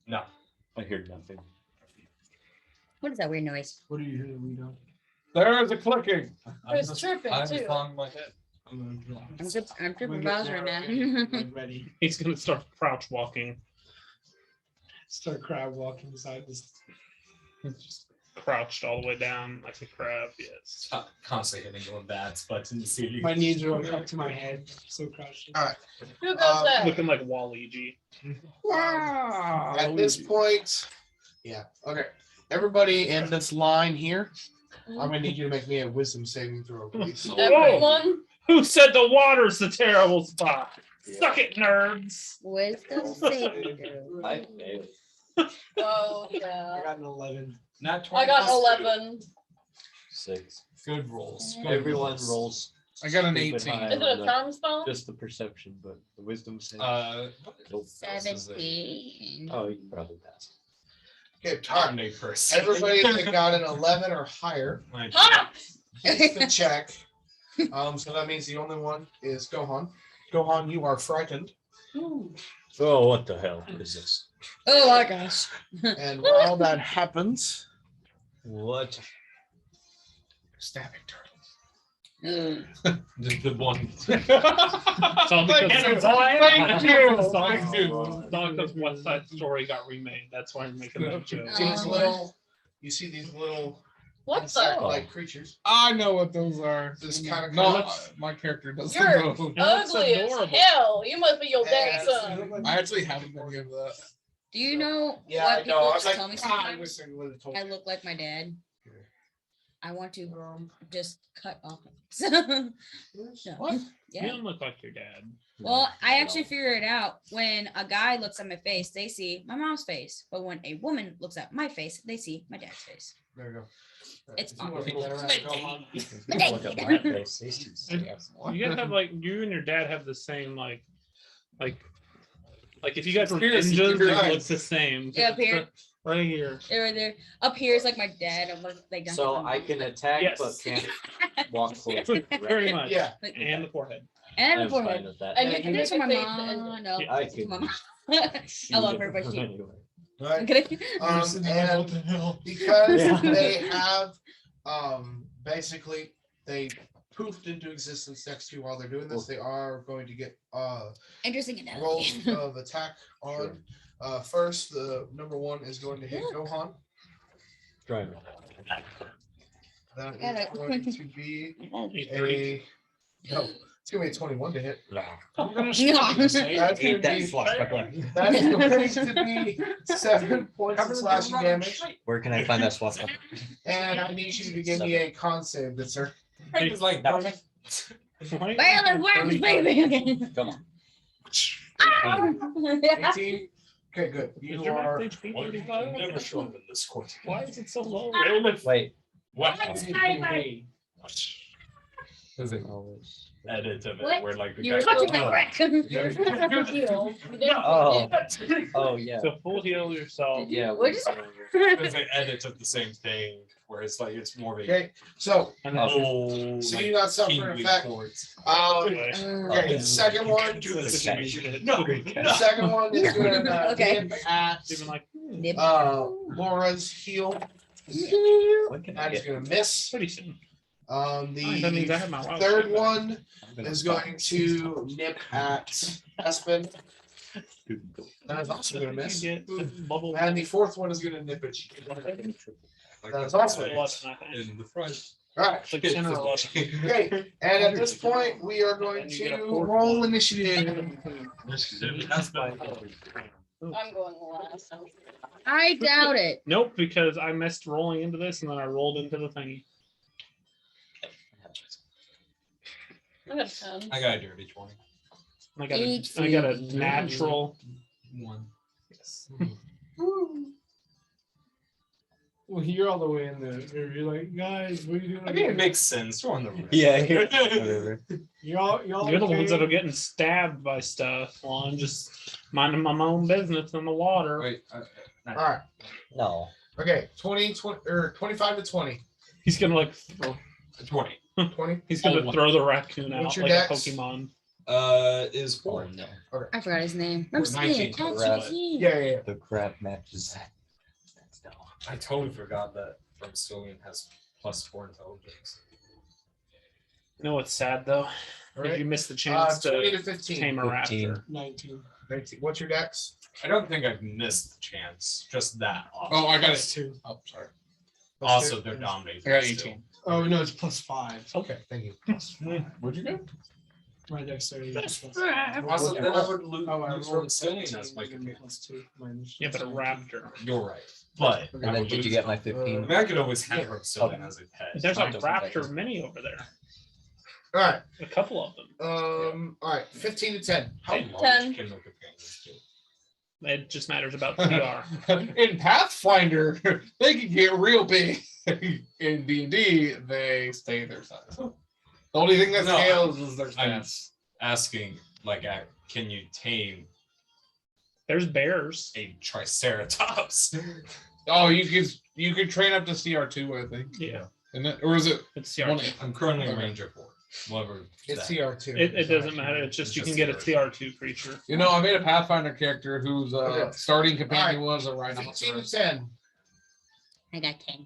S8: No.
S9: I hear nothing.
S4: What is that weird noise?
S6: What do you hear that we don't?
S7: There's a clicking.
S5: There's chirping
S8: I'm
S5: too.
S8: on my head.
S6: I'm gonna draw.
S4: I'm triple browser now.
S6: I'm ready.
S2: He's gonna start crouch walking.
S6: Start crab walking beside this.
S2: Just crouched all the way down like a crab. Yes.
S8: Constantly hitting the bats button to see if you
S6: My knees are up to my head. So crouched.
S1: All right.
S5: Who goes there?
S2: Looking like Waluigi.
S1: At this point, yeah. Okay. Everybody in this line here, I'm gonna need you to make me a wisdom saving throw, please.
S5: Everyone.
S2: Who said the water's the terrible spot? Suck it, nerds.
S4: Wisdom saving throw.
S9: I failed.
S5: Oh
S6: I
S5: yeah.
S6: got an 11.
S8: Not 20
S5: I got
S8: plus
S5: 11.
S9: 6.
S8: Good rolls. Good
S9: Everyone
S8: rolls.
S9: rolls.
S7: I got an
S9: Stupid
S7: 18.
S9: high.
S5: Is it a charm spell?
S9: Just the perception, but the wisdom save. Nope.
S4: 17.
S9: Oh, you can probably pass.
S1: Okay,
S8: Harmony person.
S1: everybody that got an 11 or higher
S5: Ah!
S1: gets the check. So that means the only one is Gohan. Gohan, you are frightened.
S9: Oh, what the hell is this?
S4: Oh my gosh.
S1: And while that happens,
S9: What?
S1: stabbing turtles.
S8: Just the one.
S2: It's all because
S7: Thank you.
S2: It's all
S7: Thank you.
S2: it's all because West Side Story got remade. That's why I'm making that joke.
S1: See these little, you see these little
S5: What
S1: insect
S5: the?
S1: like creatures.
S7: I know what those are.
S1: This kind of
S7: No, my character doesn't
S5: You're
S7: know.
S2: looks
S5: ugly as
S2: adorable.
S5: hell. You must be your dad's
S1: Yeah,
S5: son.
S7: I actually haven't been given that.
S4: Do you know
S1: Yeah,
S4: what
S1: I know. I
S4: people
S1: was like,
S4: tell me
S1: "Ah, I
S4: sometimes?
S1: wish I would have told
S4: I
S1: you."
S4: look like my dad.
S1: Yeah.
S4: I want to just cut off.
S1: What?
S2: You
S4: Yeah.
S2: don't look like your dad.
S4: Well, I actually figured it out. When a guy looks at my face, they see my mom's face. But when a woman looks at my face, they see my dad's face.
S1: There you go.
S4: It's
S1: If you wanna
S4: awkward.
S1: put that around, Gohan.
S9: People look at my face. They see stuff.
S2: You guys have like you and your dad have the same like if you guys were
S7: Conspiracy
S2: ninjas,
S7: theories.
S2: it looks the same.
S4: Yeah, up here.
S2: Right here.
S4: They're right there. Up here is like my dad. I'm like
S9: So I can attack,
S2: Yes.
S9: but can't walk forward.
S2: Very much.
S1: Yeah.
S2: And the forehead.
S4: and the
S9: I'm fine
S4: forehead.
S9: with that.
S5: And
S1: Yeah,
S5: you can
S4: And
S5: make
S4: this for
S5: it
S4: my
S5: face the
S4: mom.
S5: ending.
S4: No,
S9: I
S4: it's
S9: can
S4: my mom. I love her, but she.
S9: Anyway.
S1: Right.
S4: I'm kidding.
S1: And
S7: hell?
S1: because
S9: Yeah.
S1: they have basically they poofed into existence next to you while they're doing this, they are going to get
S4: Interesting analogy.
S1: rolls of attack on. First, the number 1 is going to hit Gohan.
S9: Try me.
S1: That
S4: Yeah,
S1: is going to be
S2: A3.
S1: no, it's gonna be a 21 to hit.
S2: I'm gonna
S4: No.
S1: That's gonna
S9: Eat that
S1: be
S9: swastika.
S1: that is going to be 7 points of slashing damage.
S9: Where can I find that swastika?
S1: And I need you to give me a con save, good sir.
S8: It's like that.
S2: Right?
S4: Violent worms, baby.
S9: Come on.
S1: 18. Okay, good.
S2: Is
S1: You
S2: your
S1: are
S2: max HP 35?
S8: Never show up in this court.
S2: Why is it so low?
S9: Wait.
S8: What?
S7: Is it?
S8: Edit of
S4: What?
S8: it where like the
S4: You were
S8: guy.
S4: touching my crack.
S9: Oh. Oh yeah.
S2: So full heal yourself.
S9: Yeah.
S4: What is
S8: There's an edit of the same thing where it's like it's more of a
S1: okay. So
S2: And then
S8: oh
S1: So
S8: like
S1: you got something
S8: kingly
S1: effect.
S8: court.
S1: Okay, the second one.
S8: No,
S1: The second one is going to
S4: Okay.
S1: nip at
S2: even like
S1: Laura's heel.
S9: When can I
S1: That is
S9: get?
S1: going to miss.
S2: pretty soon.
S1: The
S2: That means I have my wild
S1: third
S2: shape back.
S1: one
S9: I'm gonna
S1: is
S9: stop.
S1: going to nip at Espen. That is also going to
S2: You
S1: miss.
S2: get the bubble
S1: And the fourth one is going to nip at you. That is also a miss.
S2: plus, I think.
S8: In the front.
S1: All right.
S2: It's like 10 or 11.
S1: Okay, and at this point, we are going to roll initiative.
S5: I'm going last.
S4: I doubt it.
S2: Nope, because I missed rolling into this and then I rolled into the thingy.
S5: I got a 10.
S8: I got a dirty 20.
S2: I got a natural.
S8: 1.
S2: Yes.
S6: Well, you're all the way in the. You're like, guys, what are you doing?
S8: I mean, it makes sense. We're on the road.
S9: Yeah. Whatever.
S6: Y'all
S2: You're the ones that
S6: okay?
S2: are getting stabbed by stuff while I'm just minding my own business in the water.
S7: Wait,
S1: All right.
S9: No.
S1: Okay, 20 or 25 to 20.
S2: He's gonna like throw,
S8: 20.
S1: 20.
S2: he's gonna
S8: Oh,
S2: throw the raccoon out
S1: What's your
S2: like a
S1: dex?
S2: Pokemon.
S8: Is 4.
S9: Oh no.
S4: I forgot his name.
S8: Or
S4: I'm saying
S8: 19.
S1: Yeah.
S9: The crab matches that. No.
S8: I totally forgot that from Stillian has +4 intelligence.
S2: You know what's sad though?
S1: All
S2: Is
S1: right.
S2: you missed the chance
S1: 20
S2: to
S1: to 15.
S2: tame a
S9: 15.
S2: raptor.
S6: 19.
S1: 19. What's your dex?
S8: I don't think I've missed the chance. Just that.
S7: Oh, I got
S6: Plus
S7: it.
S6: 2.
S7: Oh, sorry.
S8: Also, they're dominating.
S7: I got
S8: still.
S7: 18.
S6: Oh no, it's +5.
S1: Okay, thank you.
S7: What'd you get?
S6: My dexterity is +5.
S8: Also, then I would lose
S6: Oh, I
S8: lose
S6: rolled
S8: from Stillian as my
S6: 17 and
S8: companion.
S6: +2. Minus
S2: Yeah, but a raptor.
S8: You're right. But
S6: Okay.
S8: I
S9: And then
S8: would
S9: did you
S8: lose
S9: get my
S8: from-
S9: 15?
S8: I mean, I could always have from Stillian as a pet.
S2: There's a
S9: Fine, doesn't
S2: raptor
S9: matter.
S2: mini over there.
S1: All right.
S2: A couple of them.
S1: All right. 15 to 10.
S8: How large
S5: 10.
S8: can the companions do?
S2: It just matters about TR.
S7: In Pathfinder, they can get real big. In D&D, they stay their size. The only thing that
S8: No,
S7: scales is their
S8: I'm
S7: stats.
S8: asking, like, can you tame
S2: There's bears.
S8: a Triceratops?
S7: Oh, you could train up to CR2, I think.
S2: Yeah,
S7: Isn't it? Or is it
S2: it's CR2.
S7: one?
S8: I'm currently a Ranger 4. Whatever.
S1: It's
S8: that-
S1: CR2.
S2: It doesn't matter. It's just you can get a TR2 creature.
S7: You know, I made a Pathfinder character whose
S1: Okay.
S7: starting companion was a
S1: 15 to
S7: rhinoceros.
S1: 10.
S4: I got 10.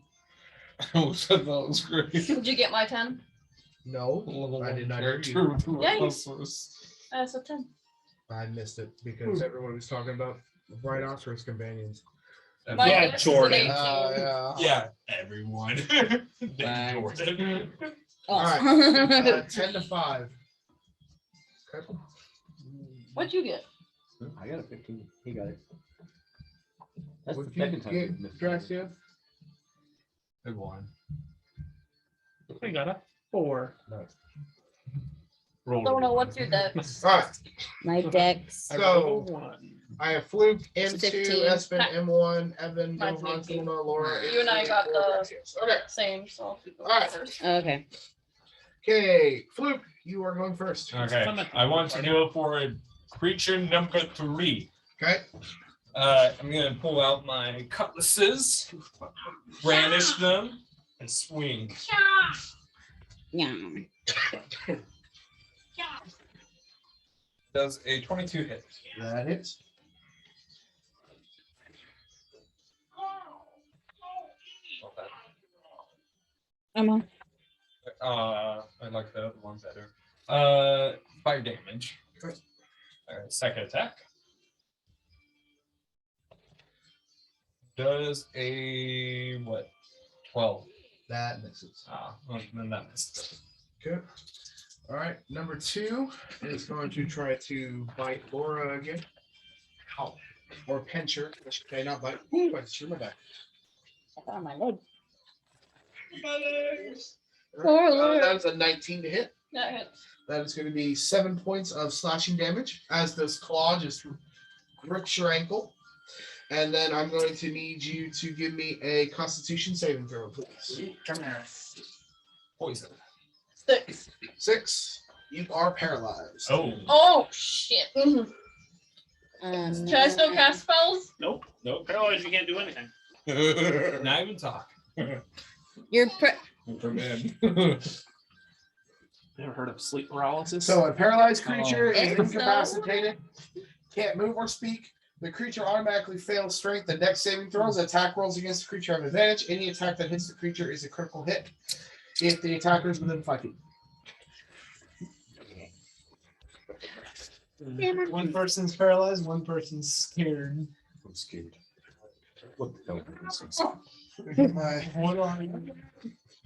S7: Oh, so that was great.
S5: Did you get my 10?
S1: No, I did not hear you.
S7: Character with
S5: Yikes.
S7: rhinoceros.
S5: That's a 10.
S1: I missed it because everyone was talking about rhinoceros companions.
S5: My
S2: Yeah,
S5: dex is
S2: Jordan.
S5: an 18.
S8: Yeah, everyone.
S1: Thanks.
S8: Jordan.
S1: All right.
S4: Oh.
S1: 10 to 5. Okay.
S5: What'd you get?
S9: I got a 15. He got it. That's
S1: What'd
S9: the
S1: you
S9: second time
S1: get,
S9: we've missed it.
S1: Draxios?
S7: Good one.
S2: I got a 4.
S8: Roll.
S5: Don't know what's your dex.
S1: All right.
S4: My dex.
S2: I
S1: So-
S2: rolled a 1.
S1: I have Fluke, M2,
S4: 15.
S1: Espen, M1, Evin,
S5: Mine's
S1: Gohan,
S5: 18.
S1: Tuna, Lora.
S5: You and I got the-
S1: Draxios. Okay.
S5: Same, so I'll keep going
S1: All right.
S5: first.
S4: Okay.
S1: Okay. Fluke, you are going first.
S8: Okay. I want to go for creature number 3.
S1: Okay.
S8: I'm gonna pull out my cutlasses, brandish them, and swing.
S4: Yeah.
S8: Does a 22 hit?
S1: That hits.
S8: Not bad.
S4: I'm on.
S8: I like the other one better. 5 damage.
S1: Okay.
S8: Alright, second attack. Does a what? 12.
S1: That misses.
S8: Well, then that missed.
S1: Good. All right. Number 2 is going to try to bite Lora again. Ow. Or pinch her. Okay, not bite. Ooh, I just threw my back.
S4: Oh my lord.
S5: Poor Lora.
S1: That is a 19 to hit.
S5: That hits.
S1: That is going to be 7 points of slashing damage as this claw just grips your ankle. And then I'm going to need you to give me a Constitution saving throw, please.
S6: Come here.
S8: Poison.
S5: 6.
S1: 6. You are paralyzed.
S8: Oh.
S5: Oh shit. Can I still cast spells?
S2: Nope. Nope. Paralyzed, you can't do anything.
S8: Not even talk.
S4: You're
S7: From in.
S2: Never heard of sleep paralysis?
S1: So a paralyzed creature is
S4: Oh.
S1: incapacitated, can't move or speak. The creature automatically fails strength and dex saving throws. Attack rolls against the creature have advantage. Any attack that hits the creature is a critical hit if the attacker is within 5 feet.
S6: One person's paralyzed, one person's scared.
S9: I'm scared. What the hell?
S6: What are you?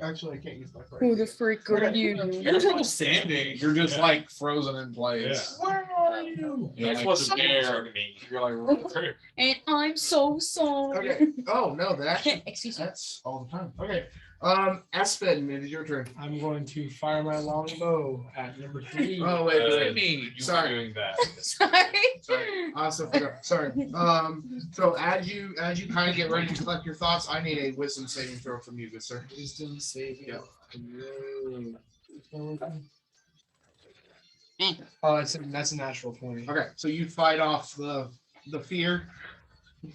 S1: Actually, I can't use my
S4: who
S1: friend.
S4: the freak are you?
S7: You're so standing. You're just like frozen in place.
S1: Where are you?
S7: You're
S8: This
S7: like
S8: wasn't
S7: scared.
S8: fair to me.
S7: You're like,
S4: And I'm so sorry.
S1: Okay. Oh no, that actually
S4: Excuse me.
S1: that's all the time. Okay. Espen, it is your turn.
S6: I'm going to fire my longbow at number 3.
S1: Oh wait, wait.
S8: You
S1: Sorry.
S8: were doing that.
S4: Sorry.
S1: Also forgot. Sorry. So as you kind of get ready to collect your thoughts, I need a wisdom saving throw from you, good sir.
S6: Wisdom saving.
S1: Yeah.
S6: Oh, that's a natural 20.
S1: Okay, so you fight off the fear.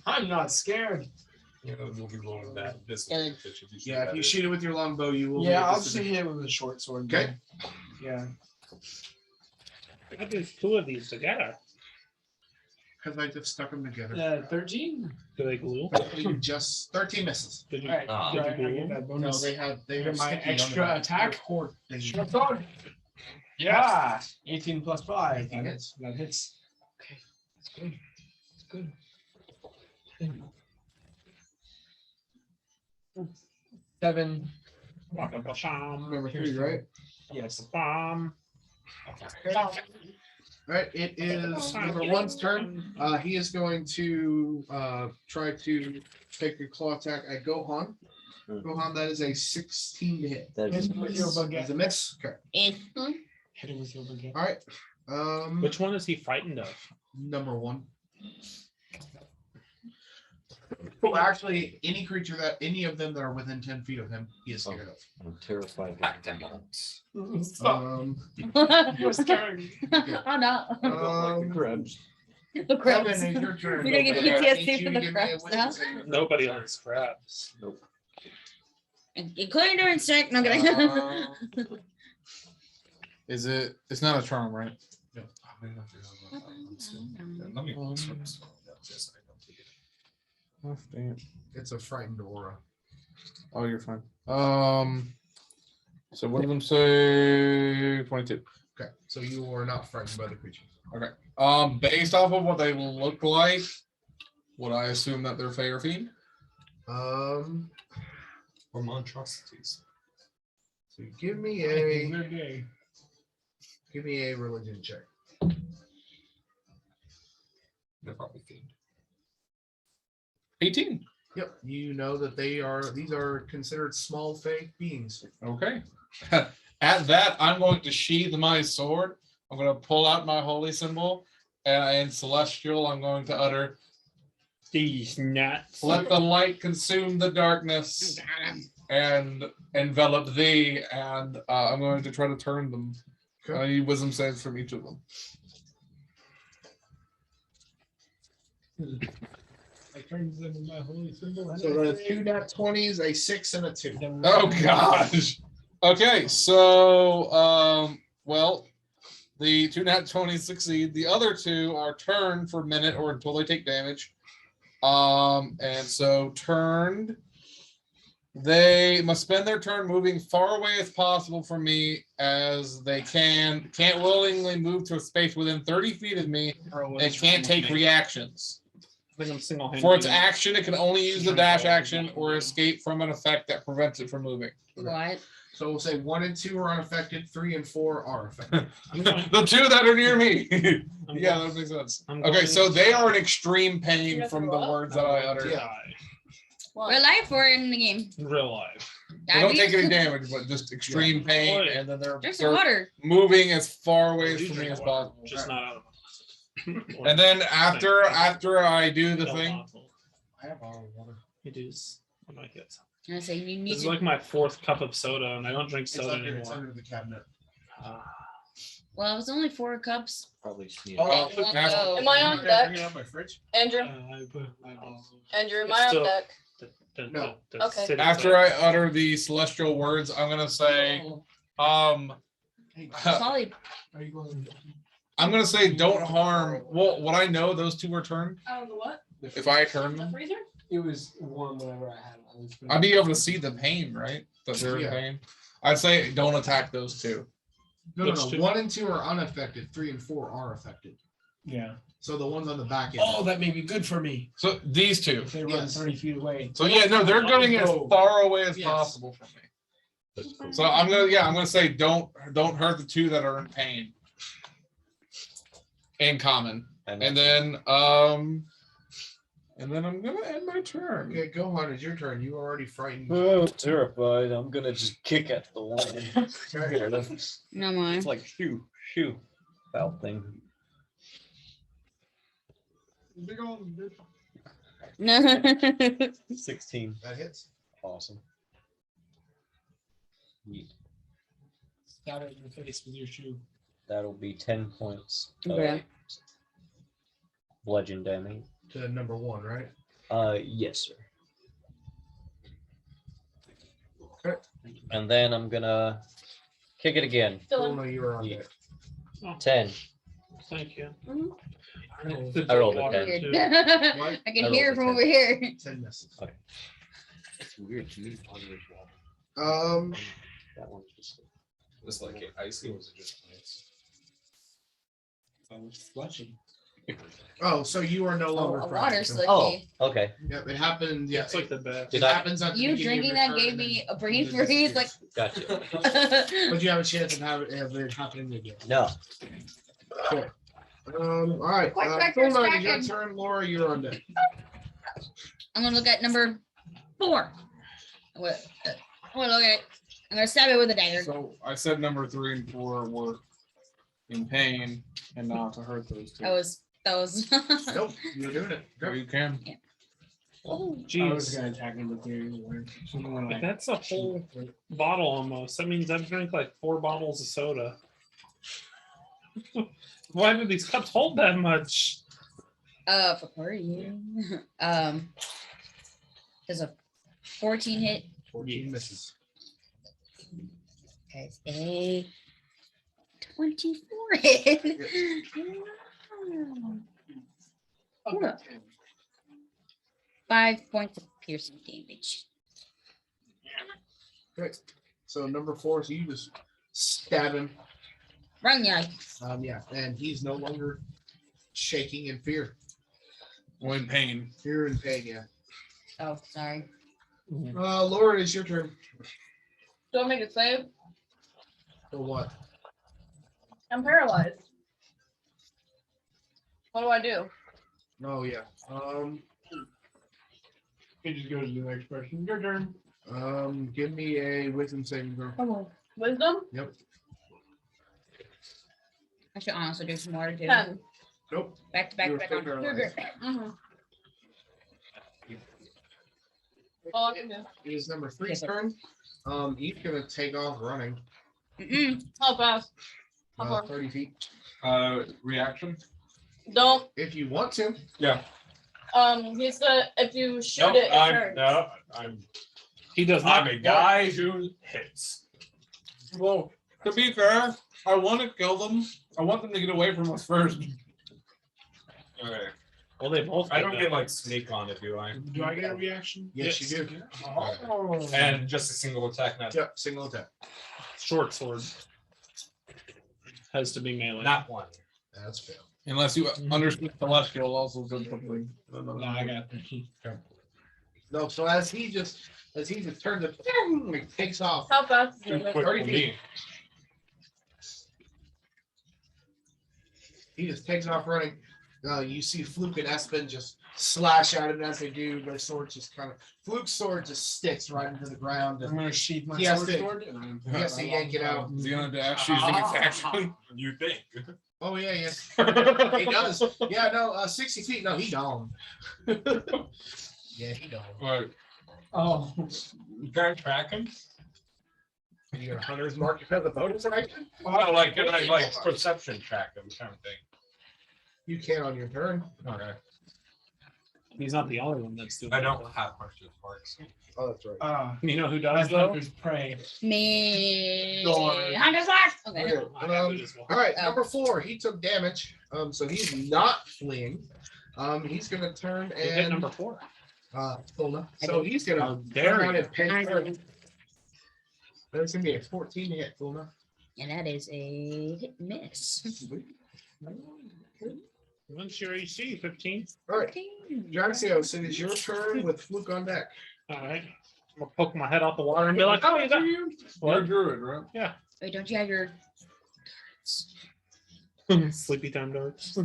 S6: I'm not scared.
S8: You know, we'll be rolling that. This
S4: Good.
S1: Yeah, if you shoot it with your longbow, you will.
S6: Yeah,
S1: be
S6: I'll
S1: able
S6: just
S1: to-
S6: hit it with a short sword.
S1: Okay.
S6: Yeah.
S2: I do 2 of these together.
S1: Because I just stuck them together.
S6: 13.
S2: Do they glue?
S1: You just 13 misses.
S2: Did you?
S6: All right.
S9: Ah.
S6: Do I
S2: Did you
S6: get that
S1: No,
S6: bonus?
S1: they have
S6: I get my
S1: sticky on
S6: extra
S1: the back.
S6: attack?
S1: They're cord things.
S6: Short sword. Yeah. 18 plus 5.
S1: 18 hits.
S6: That hits. Okay. That's good. That's good. Seven.
S1: Number 3, right?
S6: Yes.
S2: Bomb.
S1: All right, it is number 1's turn. He is going to try to take a claw attack at Gohan. Gohan, that is a 16 to hit.
S9: That
S6: Hit
S9: is
S6: him with your
S1: That's a
S6: baguette.
S1: miss. Okay.
S6: Hit him with your baguette.
S1: All right.
S2: Which one is he frightened of?
S1: Number 1. Well, actually, any of them that are within 10 feet of him, he is scared of.
S9: I'm terrified of the mounts.
S6: You're scared.
S4: Oh no.
S9: Crabs.
S4: The crabs.
S1: Kevin, it's your turn.
S4: We're gonna get
S1: I
S4: PTSD
S1: need you
S4: from
S1: to
S4: the
S1: give me a
S4: crabs
S1: wisdom
S4: now.
S1: saving throw.
S2: Nobody likes crabs.
S9: Nope.
S4: Including during strike. No, I'm kidding.
S7: is it? It's not a charm, right?
S1: No.
S8: Let me
S7: Oh, damn.
S1: It's a frightened aura.
S7: Oh, you're fine. So one of them say 22.
S1: Okay, so you are not frightened by the creature.
S7: Okay. Based off of what they look like, Would I assume that they're Fey or Fiend?
S8: Or monstrosities.
S1: So give me
S6: They're gay.
S1: a religion check.
S8: They're probably Fiend.
S7: 18.
S1: Yep, you know that these are considered small Fey beings.
S7: Okay. At that, I'm going to sheathe my sword. I'm going to pull out my holy symbol, and in celestial, I'm going to utter,
S2: These nuts.
S7: "Let the light consume the darkness and envelop thee." And I'm going to try to turn them. I need wisdom saves from each of them.
S6: I turned them in my holy symbol.
S1: So the 2 nat 20s, a 6 and a 2.
S7: Oh gosh. Okay, so well, the 2 nat 20s succeed. The other 2 are turned for a minute or until they take damage. And so turned, they must spend their turn moving far away as possible from me as they can't willingly move to a space within 30 feet of me. It can't take reactions.
S2: I think I'm single-handed.
S7: For its action, it can only use the dash action or escape from an effect that prevents it from moving.
S4: What?
S1: So we'll say 1 and 2 are unaffected, 3 and 4 are affected.
S7: The 2 that are near me.
S2: I'm
S7: Yeah,
S2: going-
S7: that makes sense.
S2: I'm
S7: Okay,
S2: going
S7: so they are in extreme pain
S5: You have
S7: from
S5: to
S7: the
S5: roll?
S7: words that I uttered.
S1: Yeah.
S5: One.
S4: Real life or in the game?
S2: In real life.
S7: They don't take any damage, but just extreme pain, and then
S4: Drink some water.
S7: moving as far away
S2: You
S7: from me
S2: drink
S7: as
S2: water,
S7: possible.
S2: Just not out of
S7: And then after I do the thing,
S6: I have all water.
S2: It is. I might get some.
S4: And I say you need
S2: This is
S4: to.
S2: like my 4th cup of soda, and I don't drink
S1: It's
S2: soda
S1: under, it's
S2: anymore.
S1: under the cabinet.
S4: Well, it was only 4 cups.
S9: Probably sneeze.
S1: Oh,
S4: Won't
S7: after-
S4: go.
S5: Am I on
S1: Bring
S5: deck?
S1: it out my fridge.
S5: Andrew? Andrew, am I on
S2: Still-
S5: deck?
S1: No.
S5: Okay.
S2: city
S7: after I utter the celestial words, I'm gonna say,
S4: Solid.
S6: Are you going?
S7: I'm gonna say, don't harm. Well, would I know those 2 were turned
S5: Oh, the what?
S7: if I turn
S5: The
S7: them?
S5: freezer?
S6: It was warm whenever I had it. I was
S7: I'd be able to see the pain, right? That they're in
S1: Yeah.
S7: pain. I'd say don't attack those 2.
S1: No,
S2: Which
S1: no,
S2: two?
S1: 1 and 2 are unaffected, 3 and 4 are affected.
S6: Yeah.
S1: So the ones on the back end.
S6: Oh, that may be good for me.
S7: So these 2.
S6: If they run
S1: Yes.
S6: 30 feet away.
S7: So yeah, no, they're going as far away as
S1: Yes.
S7: possible from me.
S8: That's cool.
S7: So I'm gonna say don't hurt the 2 that are in pain. In common. And then I'm gonna end my turn.
S1: Okay, Gohan, it's your turn. You already frightened.
S9: Oh, terrified. I'm gonna just kick at the wall.
S4: No mind.
S9: It's like shoo. Foul thing.
S6: Big old bitch.
S4: No.
S9: 16.
S1: That hits.
S9: Awesome. Neat.
S6: Stab it in the face with your shoe.
S9: That'll be 10 points. of
S4: Okay.
S9: Bludgeon damage.
S1: To number 1, right?
S9: Yes, sir.
S1: Okay.
S9: And then I'm gonna kick it again.
S5: Still
S1: Oh
S5: in.
S1: no, you were on
S9: Yeah.
S1: deck.
S9: 10.
S2: Thank you.
S5: Mhm.
S9: I rolled a
S2: Water,
S9: 10.
S2: too.
S1: What?
S4: I can
S9: I
S4: hear
S9: rolled
S4: from
S9: a
S4: over here.
S1: 10 misses.
S9: It's weird to me. That one's just.
S8: Was like it icy or was it just ice?
S6: It's flushing.
S1: Oh, so you are no longer
S4: A
S1: frightened.
S4: water slicky.
S9: Oh, okay.
S1: Yep, it happened. Yeah,
S2: It's like the best.
S1: it
S9: Did I-
S1: happens at the
S4: You
S1: beginning of
S4: drinking
S1: your
S4: that
S1: turn
S4: gave
S1: and
S4: me
S1: then
S4: a brain
S1: it
S4: freeze. Like,
S1: disappears.
S9: Gotcha.
S1: But you have a chance of have it happening again.
S9: No.
S1: All right.
S4: Quite back there
S1: Gohan, it's your
S4: stacking.
S1: turn. Laura, you're on deck.
S4: I'm gonna look at number 4. What? I'm gonna look at it. I'm gonna stab it with a dagger.
S7: So I said number 3 and 4 were in pain and not to hurt those 2.
S4: That was.
S1: Nope, you're doing it.
S7: So you can.
S4: Oh,
S6: I was
S2: Jeez.
S6: gonna attack number 3.
S2: But that's a whole bottle almost. That means I've drank like 4 bottles of soda. Why do these cups hold that much?
S4: for party. There's a 14 hit.
S1: 14 misses.
S4: Guys, a 24 hit. Yeah. 5 points of piercing damage.
S1: Great. So number 4, so you just stab him.
S4: Run, yeah.
S1: Yeah, and he's no longer shaking in fear.
S7: I'm in pain.
S1: You're in pain, yeah.
S4: Oh, sorry.
S1: Lora, it's your turn.
S5: Do I make a save?
S1: For what?
S5: I'm paralyzed. What do I do?
S1: Oh yeah.
S6: You just go to the next person. Your turn.
S1: Give me a wisdom saving throw.
S5: Wisdom?
S1: Yep.
S4: I should honestly do some more too.
S5: 10.
S1: Nope.
S4: Back to back
S1: You're
S4: to back
S1: still
S4: on.
S1: paralyzed.
S5: Mm-hmm. All I can do.
S1: It is number 3's turn. He's gonna take off running.
S5: How fast? How far?
S1: 30 feet.
S7: Reaction.
S5: Don't.
S1: If you want to.
S7: Yeah.
S5: He said if you shoot
S8: Nope,
S5: it, it turns.
S2: He does
S8: I'm
S2: not.
S8: a guy who hits.
S7: Well, to be fair, I want to kill them. I want them to get away from us first.
S8: Okay.
S2: Well, they both.
S8: I don't get like sneak on it, do I?
S6: Do I get a reaction?
S1: Yes, you do.
S8: And just a single attack, not
S1: Yep, single attack.
S2: short sword. Has to be melee.
S8: not one.
S1: That's fair.
S7: Unless you understand celestial also does something.
S6: No, I got it.
S1: No, so as he just turns it, like, takes off.
S5: How fast is
S8: Too
S5: it?
S8: quick for
S1: 30 feet.
S8: me.
S1: He just takes off running. You see Fluke and Espen just slash at him as they do. Their sword just kind of Fluke's sword just sticks right into the ground.
S6: I'm
S1: And
S6: gonna sheath my
S1: He has to-
S6: sword and I'm
S1: he has to yank it out.
S7: Is he gonna dash using his action?
S8: You think?
S1: Oh yeah, yes. He does. Yeah, no, 60 feet. No, he don't. Yeah, he don't.
S7: Right.
S6: Oh,
S8: You can't track him?
S1: You got a hunter's mark as a bonus action?
S8: Oh, like can I like perception track him kind of thing?
S1: You can on your turn.
S8: Okay.
S2: He's not the only one that's doing.
S8: I don't
S2: that.
S8: have much of parts.
S1: Oh, that's right.
S2: You know who
S6: my
S2: does though?
S6: hunter's prey.
S4: Me.
S1: Sure.
S4: Hunter's Mark. Okay.
S1: Okay, all right, number 4. He took damage. So he's not fleeing. He's gonna turn
S2: You hit
S1: and
S2: number 4.
S1: Fulna. So he's gonna
S2: How dare
S1: turn around
S2: you.
S1: and pinch her. That's gonna be a 14 to hit, Fulna.
S4: And that is a hit and miss.
S2: What's your AC? 15.
S1: All right, Draxios, it is your turn with Fluke on deck.
S2: All right. I'm gonna poke my head out the water and be like, "Oh, you got
S7: You're a
S2: what?"
S7: druid, right?
S4: Wait, don't you have your
S2: Sleepy time darts.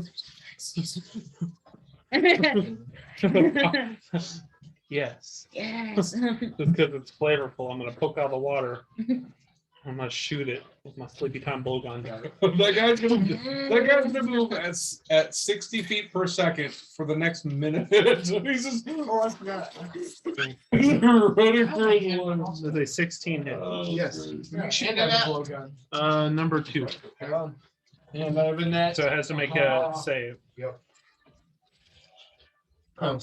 S2: Yes.
S4: Yes.
S2: Just because it's flavorful, I'm gonna poke out the water. I'm gonna shoot it with my sleepy time blowgun dart.
S7: That guy's gonna move at 60 feet per second for the next minute. So he's just
S6: Oh, I forgot.
S7: running through his lines.
S2: With a 16 hit.
S1: Yes.
S6: Yeah,
S1: Shoot
S6: and
S1: it
S6: that
S1: out.
S6: blowgun.
S2: Number 2.
S6: Yeah, better than that.
S2: So it has to make a save.
S1: Yep.
S2: Oh,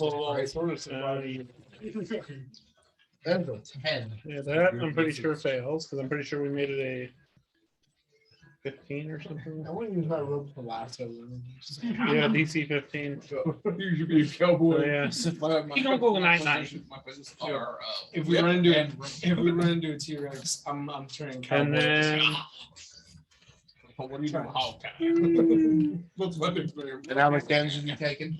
S1: That's a 10.
S2: Yeah, that I'm pretty sure fails because I'm pretty sure we made it a 15 or something.
S6: I wouldn't use my rope for lasso.
S2: Yeah, DC 15.
S7: You should be a cowboy.
S2: Oh, yeah. You don't go night-night.
S6: If we run into a T-Rex, I'm turning cowboy.
S2: And then
S7: What are you doing? What's weapons there?
S1: And how much damage have you taken?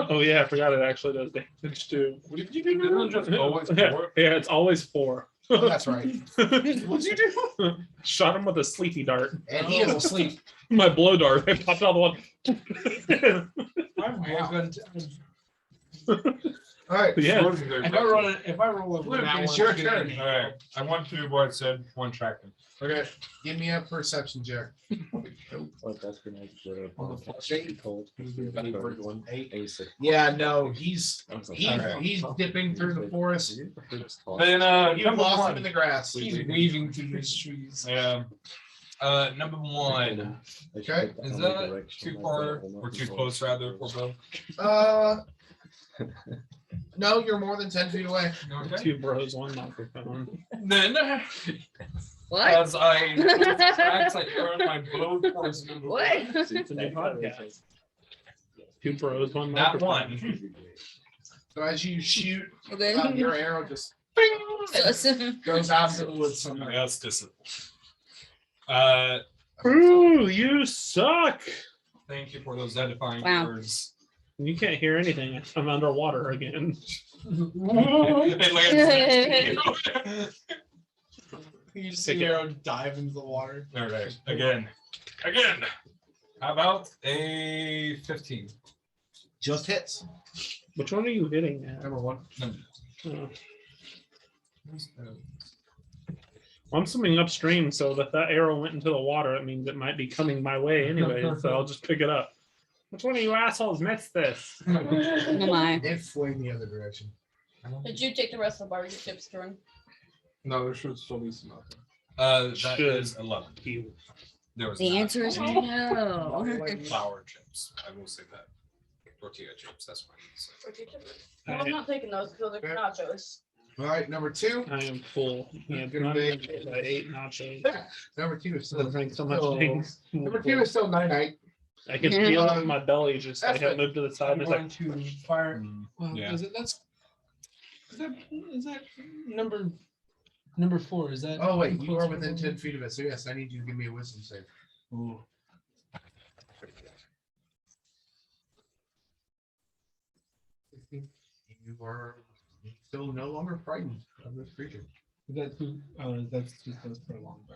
S2: oh yeah, I forgot it actually does damage too.
S7: What did you do? Just always four?
S2: Yeah, it's always 4.
S1: Oh, that's right.
S7: What'd you do?
S2: Shot him with a sleepy dart.
S1: And he is asleep.
S2: My blow dart. It popped out the one.
S1: All right.
S2: Yeah.
S6: If I roll a
S1: Luke,
S6: that
S1: it's
S6: one,
S1: your
S6: good.
S1: turn.
S8: All right. I want to do what it said. One track him.
S1: Okay. Give me a perception check.
S9: Oh, that's gonna
S1: On the
S9: be
S1: flush eight.
S9: cold.
S1: Eight.
S9: A6.
S1: Yeah, no, he's
S9: Alright.
S1: he's dipping through the forest.
S8: Then
S1: You
S8: number
S1: lost him in
S8: one.
S1: the grass.
S6: He's weaving through these trees.
S8: Yeah. Number one.
S1: Okay.
S8: Is that too far or too close rather for Bill?
S1: No, you're more than 10 feet away.
S8: Okay.
S2: 2 bros, 1 microphone.
S8: Then
S4: What?
S8: as I tracks, I turn my bow towards number
S4: What?
S8: one.
S2: It's a new podcast. 2 bros, 1
S8: That
S2: microphone.
S8: one.
S1: So as you shoot,
S4: Okay.
S1: your arrow just goes out into the woods somewhere.
S8: That's discipline.
S2: Ooh, you suck.
S8: Thank you for those edifying
S4: Wow.
S8: words.
S2: You can't hear anything. I'm underwater again.
S8: It lands.
S6: You just see Arrow dive into the water.
S8: All right, again. How about a 15?
S1: Just hits.
S2: Which one are you hitting at?
S1: Number one.
S2: Oh. I'm swimming upstream, so if that arrow went into the water, it means it might be coming my way anyway. So I'll just pick it up. Which one of you assholes missed this?
S4: Oh my.
S1: It flamed the other direction.
S5: Did you take the rest of the barbecue chips, Jordan?
S7: No, there should still be some out there.
S8: That
S2: Should.
S8: is 11. There was
S4: The
S8: not.
S4: answer is no.
S8: Flour chips. I will say that. Tortilla chips. That's fine. So.
S5: Well, I'm not taking those because they're nachos.
S1: All right, number two.
S2: I am full. Yeah,
S1: Gonna
S2: not
S1: be-
S2: even- I ate nachos.
S1: Number two is
S2: I
S1: still.
S2: drank so much
S1: still-
S2: things.
S1: Number two is still night.
S2: I can feel it in my belly. Just I have moved to the side.
S6: I'm
S2: And it's
S6: going
S2: like
S6: to fire. Well,
S8: Yeah.
S6: is that number 4? Is that?
S1: Oh wait, you are within 10 feet of it. So yes, I need you to give me a wisdom save.
S6: Ooh.
S1: You are still no longer frightened of this creature.
S6: That's too close for a long bow.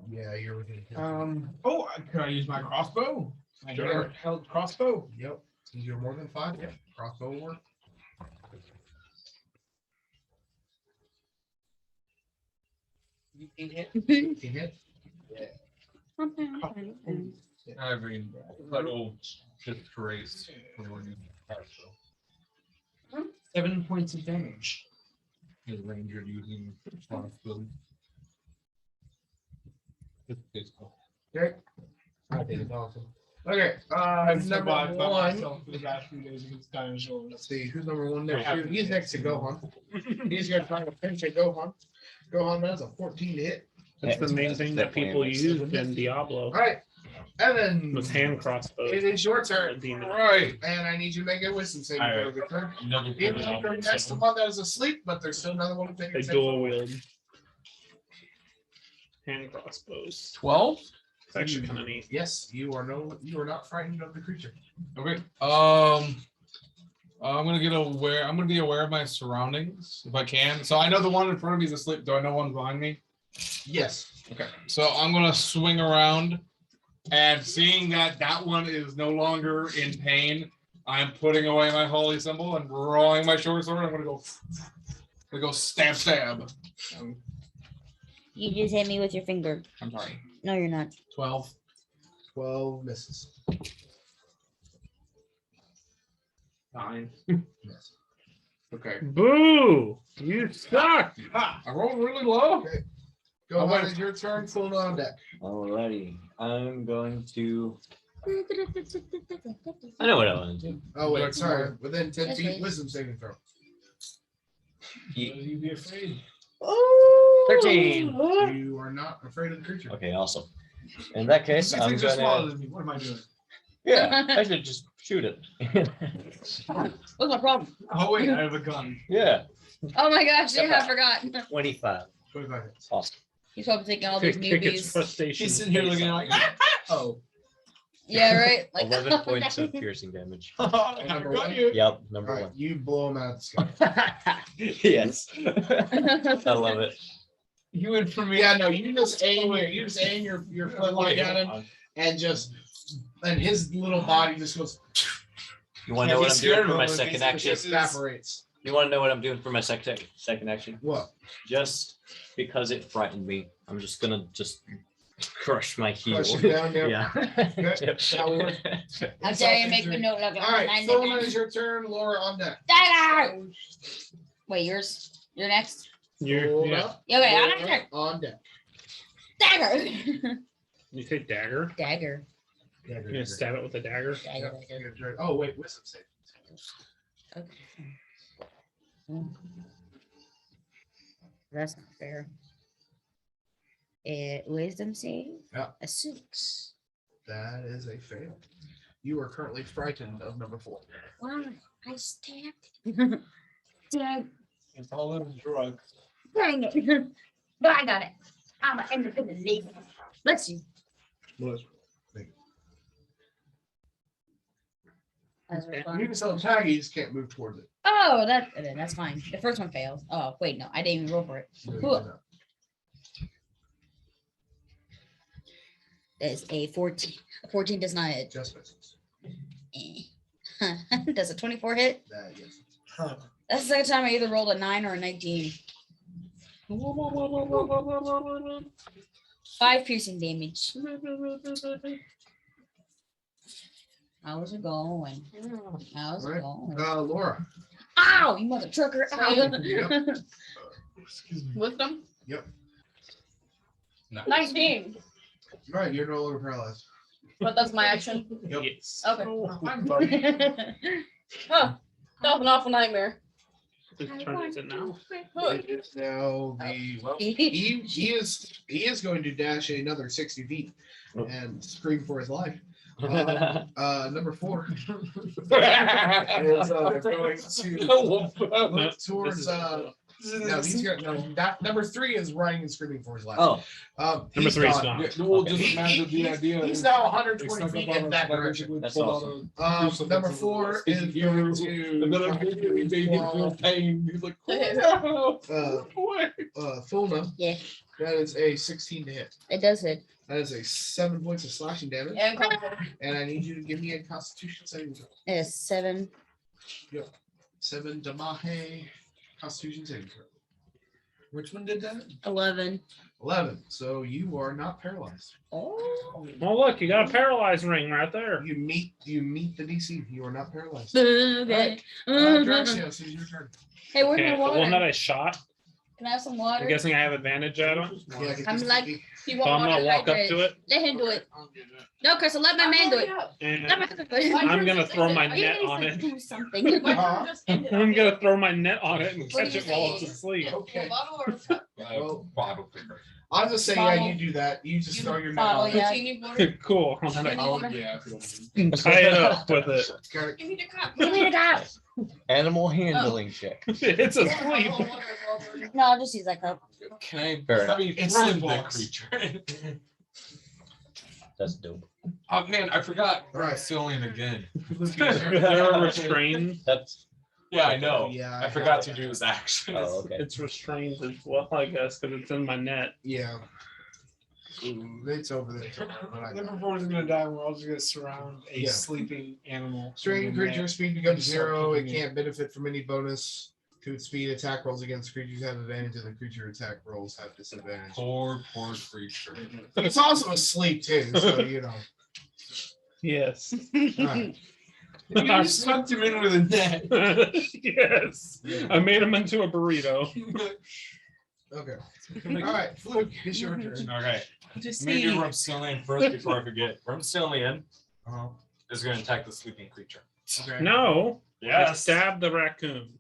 S1: Yeah, you're within 10 feet.
S6: Oh, can I use my crossbow? My
S1: Sure.
S6: held crossbow.
S1: Yep. You're more than 5. Yep. Crossbow will work.
S6: 18 hit.
S1: 18 hit.
S8: I mean, little disgrace for when you are so.
S6: 7 points of damage.
S8: His ranger using responsibility. It's baseball.
S1: Okay. I think it's awesome. Okay.
S6: I've
S1: Number
S6: survived by
S1: one.
S6: myself for the past few days against dinosaurs.
S1: Let's see who's number one there. He's next to Gohan. He's gonna try to pinch at Gohan. Gohan has a 14 to hit.
S2: that's the main thing that people use in Diablo.
S1: All right. Evan,
S2: With hand crossbows.
S1: it is your turn.
S2: Demon.
S7: Right.
S1: And I need you to make a wisdom saving
S8: All
S1: throw
S8: right.
S1: to turn.
S8: Another
S1: Even though you're next to one that is asleep, but there's still another one taking
S2: They
S1: a
S2: dual wield hand crossbows.
S7: 12.
S2: It's actually kind of neat.
S1: Yes, you are not frightened of the creature.
S7: Okay. I'm gonna get aware. I'm gonna be aware of my surroundings if I can. So I know the one in front of me is asleep. Do I know one behind me?
S1: Yes.
S7: Okay. So I'm gonna swing around, and seeing that that one is no longer in pain, I'm putting away my holy symbol and drawing my short sword. I'm gonna go stab, stab.
S4: You just hit me with your finger.
S7: I'm sorry.
S4: No, you're not.
S7: 12.
S1: 12 misses.
S7: 9.
S1: Yes.
S7: Okay.
S2: Boo! You suck!
S7: I rolled really low.
S1: Gohan, it's your turn. Full on deck.
S9: Alrighty. I'm going to. I know what I want to do.
S1: Oh wait, sorry. Within 10
S4: Yes,
S1: feet,
S4: please.
S1: wisdom saving throw.
S6: You be afraid.
S9: 13.
S1: You are not afraid of the creature.
S9: Okay, awesome. In that case,
S6: These
S9: I'm
S6: things are smaller
S9: gonna.
S6: than me. What am I doing?
S9: Yeah, I should just shoot it.
S4: What's my problem?
S6: Oh wait, I have a gun.
S9: Yeah,
S4: Oh my gosh, yeah, I forgot.
S9: 25.
S1: 25 hits.
S9: Awesome.
S4: He's probably taking all these
S2: Kick its
S4: newbies.
S2: crustacean.
S6: He's sitting here looking at like, oh.
S4: Yeah, right. Like
S9: 11 points of piercing damage.
S6: I
S1: Number
S6: got
S1: one?
S6: you.
S9: Yep,
S1: All
S9: number
S1: right,
S9: one.
S1: you blow him out of the sky.
S9: Yes. I love it.
S6: You went for me.
S1: Yeah, no, you just aim your flintlock at him and his little body just goes.
S9: You want to know what I'm doing for my second
S1: It
S9: action?
S1: evaporates.
S9: You want to know what I'm doing for my second action?
S1: What?
S9: Just because it frightened me, I'm just gonna crush my heel.
S1: Crush it down,
S9: Yeah.
S4: How dare you make me look like
S1: All right, Philna, is your turn. Laura on deck.
S4: Dagger! Wait, yours? You're next?
S1: Hold
S2: Yeah.
S1: up.
S4: Yeah, wait, I'm
S1: Laura
S4: next.
S1: on deck.
S4: Dagger!
S2: You say dagger?
S4: Dagger.
S1: Yeah,
S2: You're gonna stab it with a dagger?
S4: Dagger.
S1: Oh wait, wisdom save.
S4: Okay. That's not fair. Wisdom save?
S1: Yeah.
S4: A 6.
S1: That is a fail. You are currently frightened of number 4.
S4: Wow, I stabbed. Dang,
S6: It's all those drugs.
S4: dang it. But I got it. I'm an independent lady. Bless you. As
S1: You
S4: respond.
S1: can still attack, you just can't move towards it.
S4: Oh, that's fine. The first one fails. Oh, wait, no, I didn't even roll for it.
S1: No, you
S4: Cool.
S1: cannot.
S4: There's a 14. 14 does not hit.
S1: Just misses.
S4: Does a 24 hit?
S1: Yes.
S4: That's the second time I either rolled a 9 or a 19. 5 piercing damage. How's it going? How's it
S1: Right.
S4: going?
S1: Laura.
S4: Ow, you mother trucker.
S1: Yep.
S6: Excuse me.
S5: Wisdom.
S1: Yep.
S5: 19.
S1: Right, you're no longer paralyzed.
S5: But that's my action.
S1: Yep.
S2: Yes.
S5: Okay.
S1: I'm buddy.
S5: Huh. That was an awful nightmare.
S2: Whose turn is it now?
S1: It is now the he is going to dash another 60 feet and scream for his life. Number 4 is going to look towards no, he's got no. That number 3 is running and screaming for his life.
S9: Oh,
S2: Number 3 is
S1: gone.
S2: gone.
S7: We'll just imagine the idea.
S1: He's now 120 feet in that direction.
S9: That's awesome.
S1: Number 4 is going to
S7: pain. He's like,
S1: Fulna.
S4: Yeah,
S1: That is a 16 to hit.
S4: it does hit.
S1: That is a 7 points of slashing damage.
S5: And comfort.
S1: And I need you to give me a Constitution saving throw.
S4: It's 7.
S1: 7 Damahe Constitution saving throw.
S6: Which one did that?
S4: 11.
S1: 11. So you are not paralyzed.
S4: Oh.
S2: Well, look, you got a paralyzed ring right there.
S1: You meet the DC. You are not paralyzed.
S4: Okay.
S1: Draxios, it's your turn.
S4: Hey, where's
S2: Okay,
S4: my
S2: the
S4: water?
S2: one that I shot,
S4: Can I have some
S2: I'm
S4: water?
S2: guessing I have advantage at him.
S1: Yeah, get
S4: I'm
S1: this
S4: like-
S1: DC.
S5: You
S2: So I'm
S5: want
S2: gonna
S5: water?
S2: walk up to it
S4: Let him do it.
S7: I'll get it.
S4: No, Crystal, let my man do it.
S2: and
S4: Let my man do it.
S2: I'm gonna throw my
S4: Are you
S2: net
S4: gonna
S2: on
S4: say
S2: it.
S4: do something?
S1: Uh-huh.
S2: I'm gonna throw my net on it and
S4: What
S2: catch
S4: do
S2: it
S4: you
S2: while
S4: say?
S2: it's asleep.
S1: Okay.
S7: Well, bottle picker.
S1: I'll just say,
S5: Bottle.
S1: yeah, you do that. You just throw your net
S4: Bottle,
S1: on it.
S4: yeah.
S5: Do you need water?
S2: Cool. I'm
S5: You need
S2: gonna
S5: water?
S7: Yeah. if you want.
S2: tie it up with it.
S1: Got it.
S5: Give me the cup.
S4: Give me the cup.
S9: animal handling check.
S2: It's asleep.
S4: No, I'll just use that cup.
S8: Can I?
S9: Fair enough.
S8: I mean,
S1: It's
S8: friend the
S1: sleepwalks.
S8: creature.
S9: That's dope.
S8: Oh man, I forgot.
S1: Right.
S8: Ceiling again.
S2: They're restrained.
S9: That's
S8: Yeah, I know.
S1: Yeah,
S8: I forgot to do his action.
S9: oh, okay.
S2: It's restrained as well, I guess, because it's in my net.
S1: Yeah. It's over there. But I
S6: Number 4 is gonna die. We're all just gonna surround a
S1: Yeah.
S6: sleeping animal.
S1: Strain creature speed becomes 0. It can't benefit from any bonus to its speed. Attack rolls against creatures have advantage, and the creature attack rolls have disadvantage.
S8: Poor creature.
S1: But it's also asleep too, so you know.
S2: Yes.
S1: Alright.
S8: You just swept him in with a net.
S2: Yes. I made him into a burrito.
S1: Okay. All right, Fluke, it's your turn.
S8: Okay.
S6: Just
S8: Maybe
S6: see.
S8: Rumstillion first before I forget. Rumstillion is going to attack the sleeping creature.
S1: Okay.
S2: No. I
S8: Yes.
S2: stabbed the raccoon.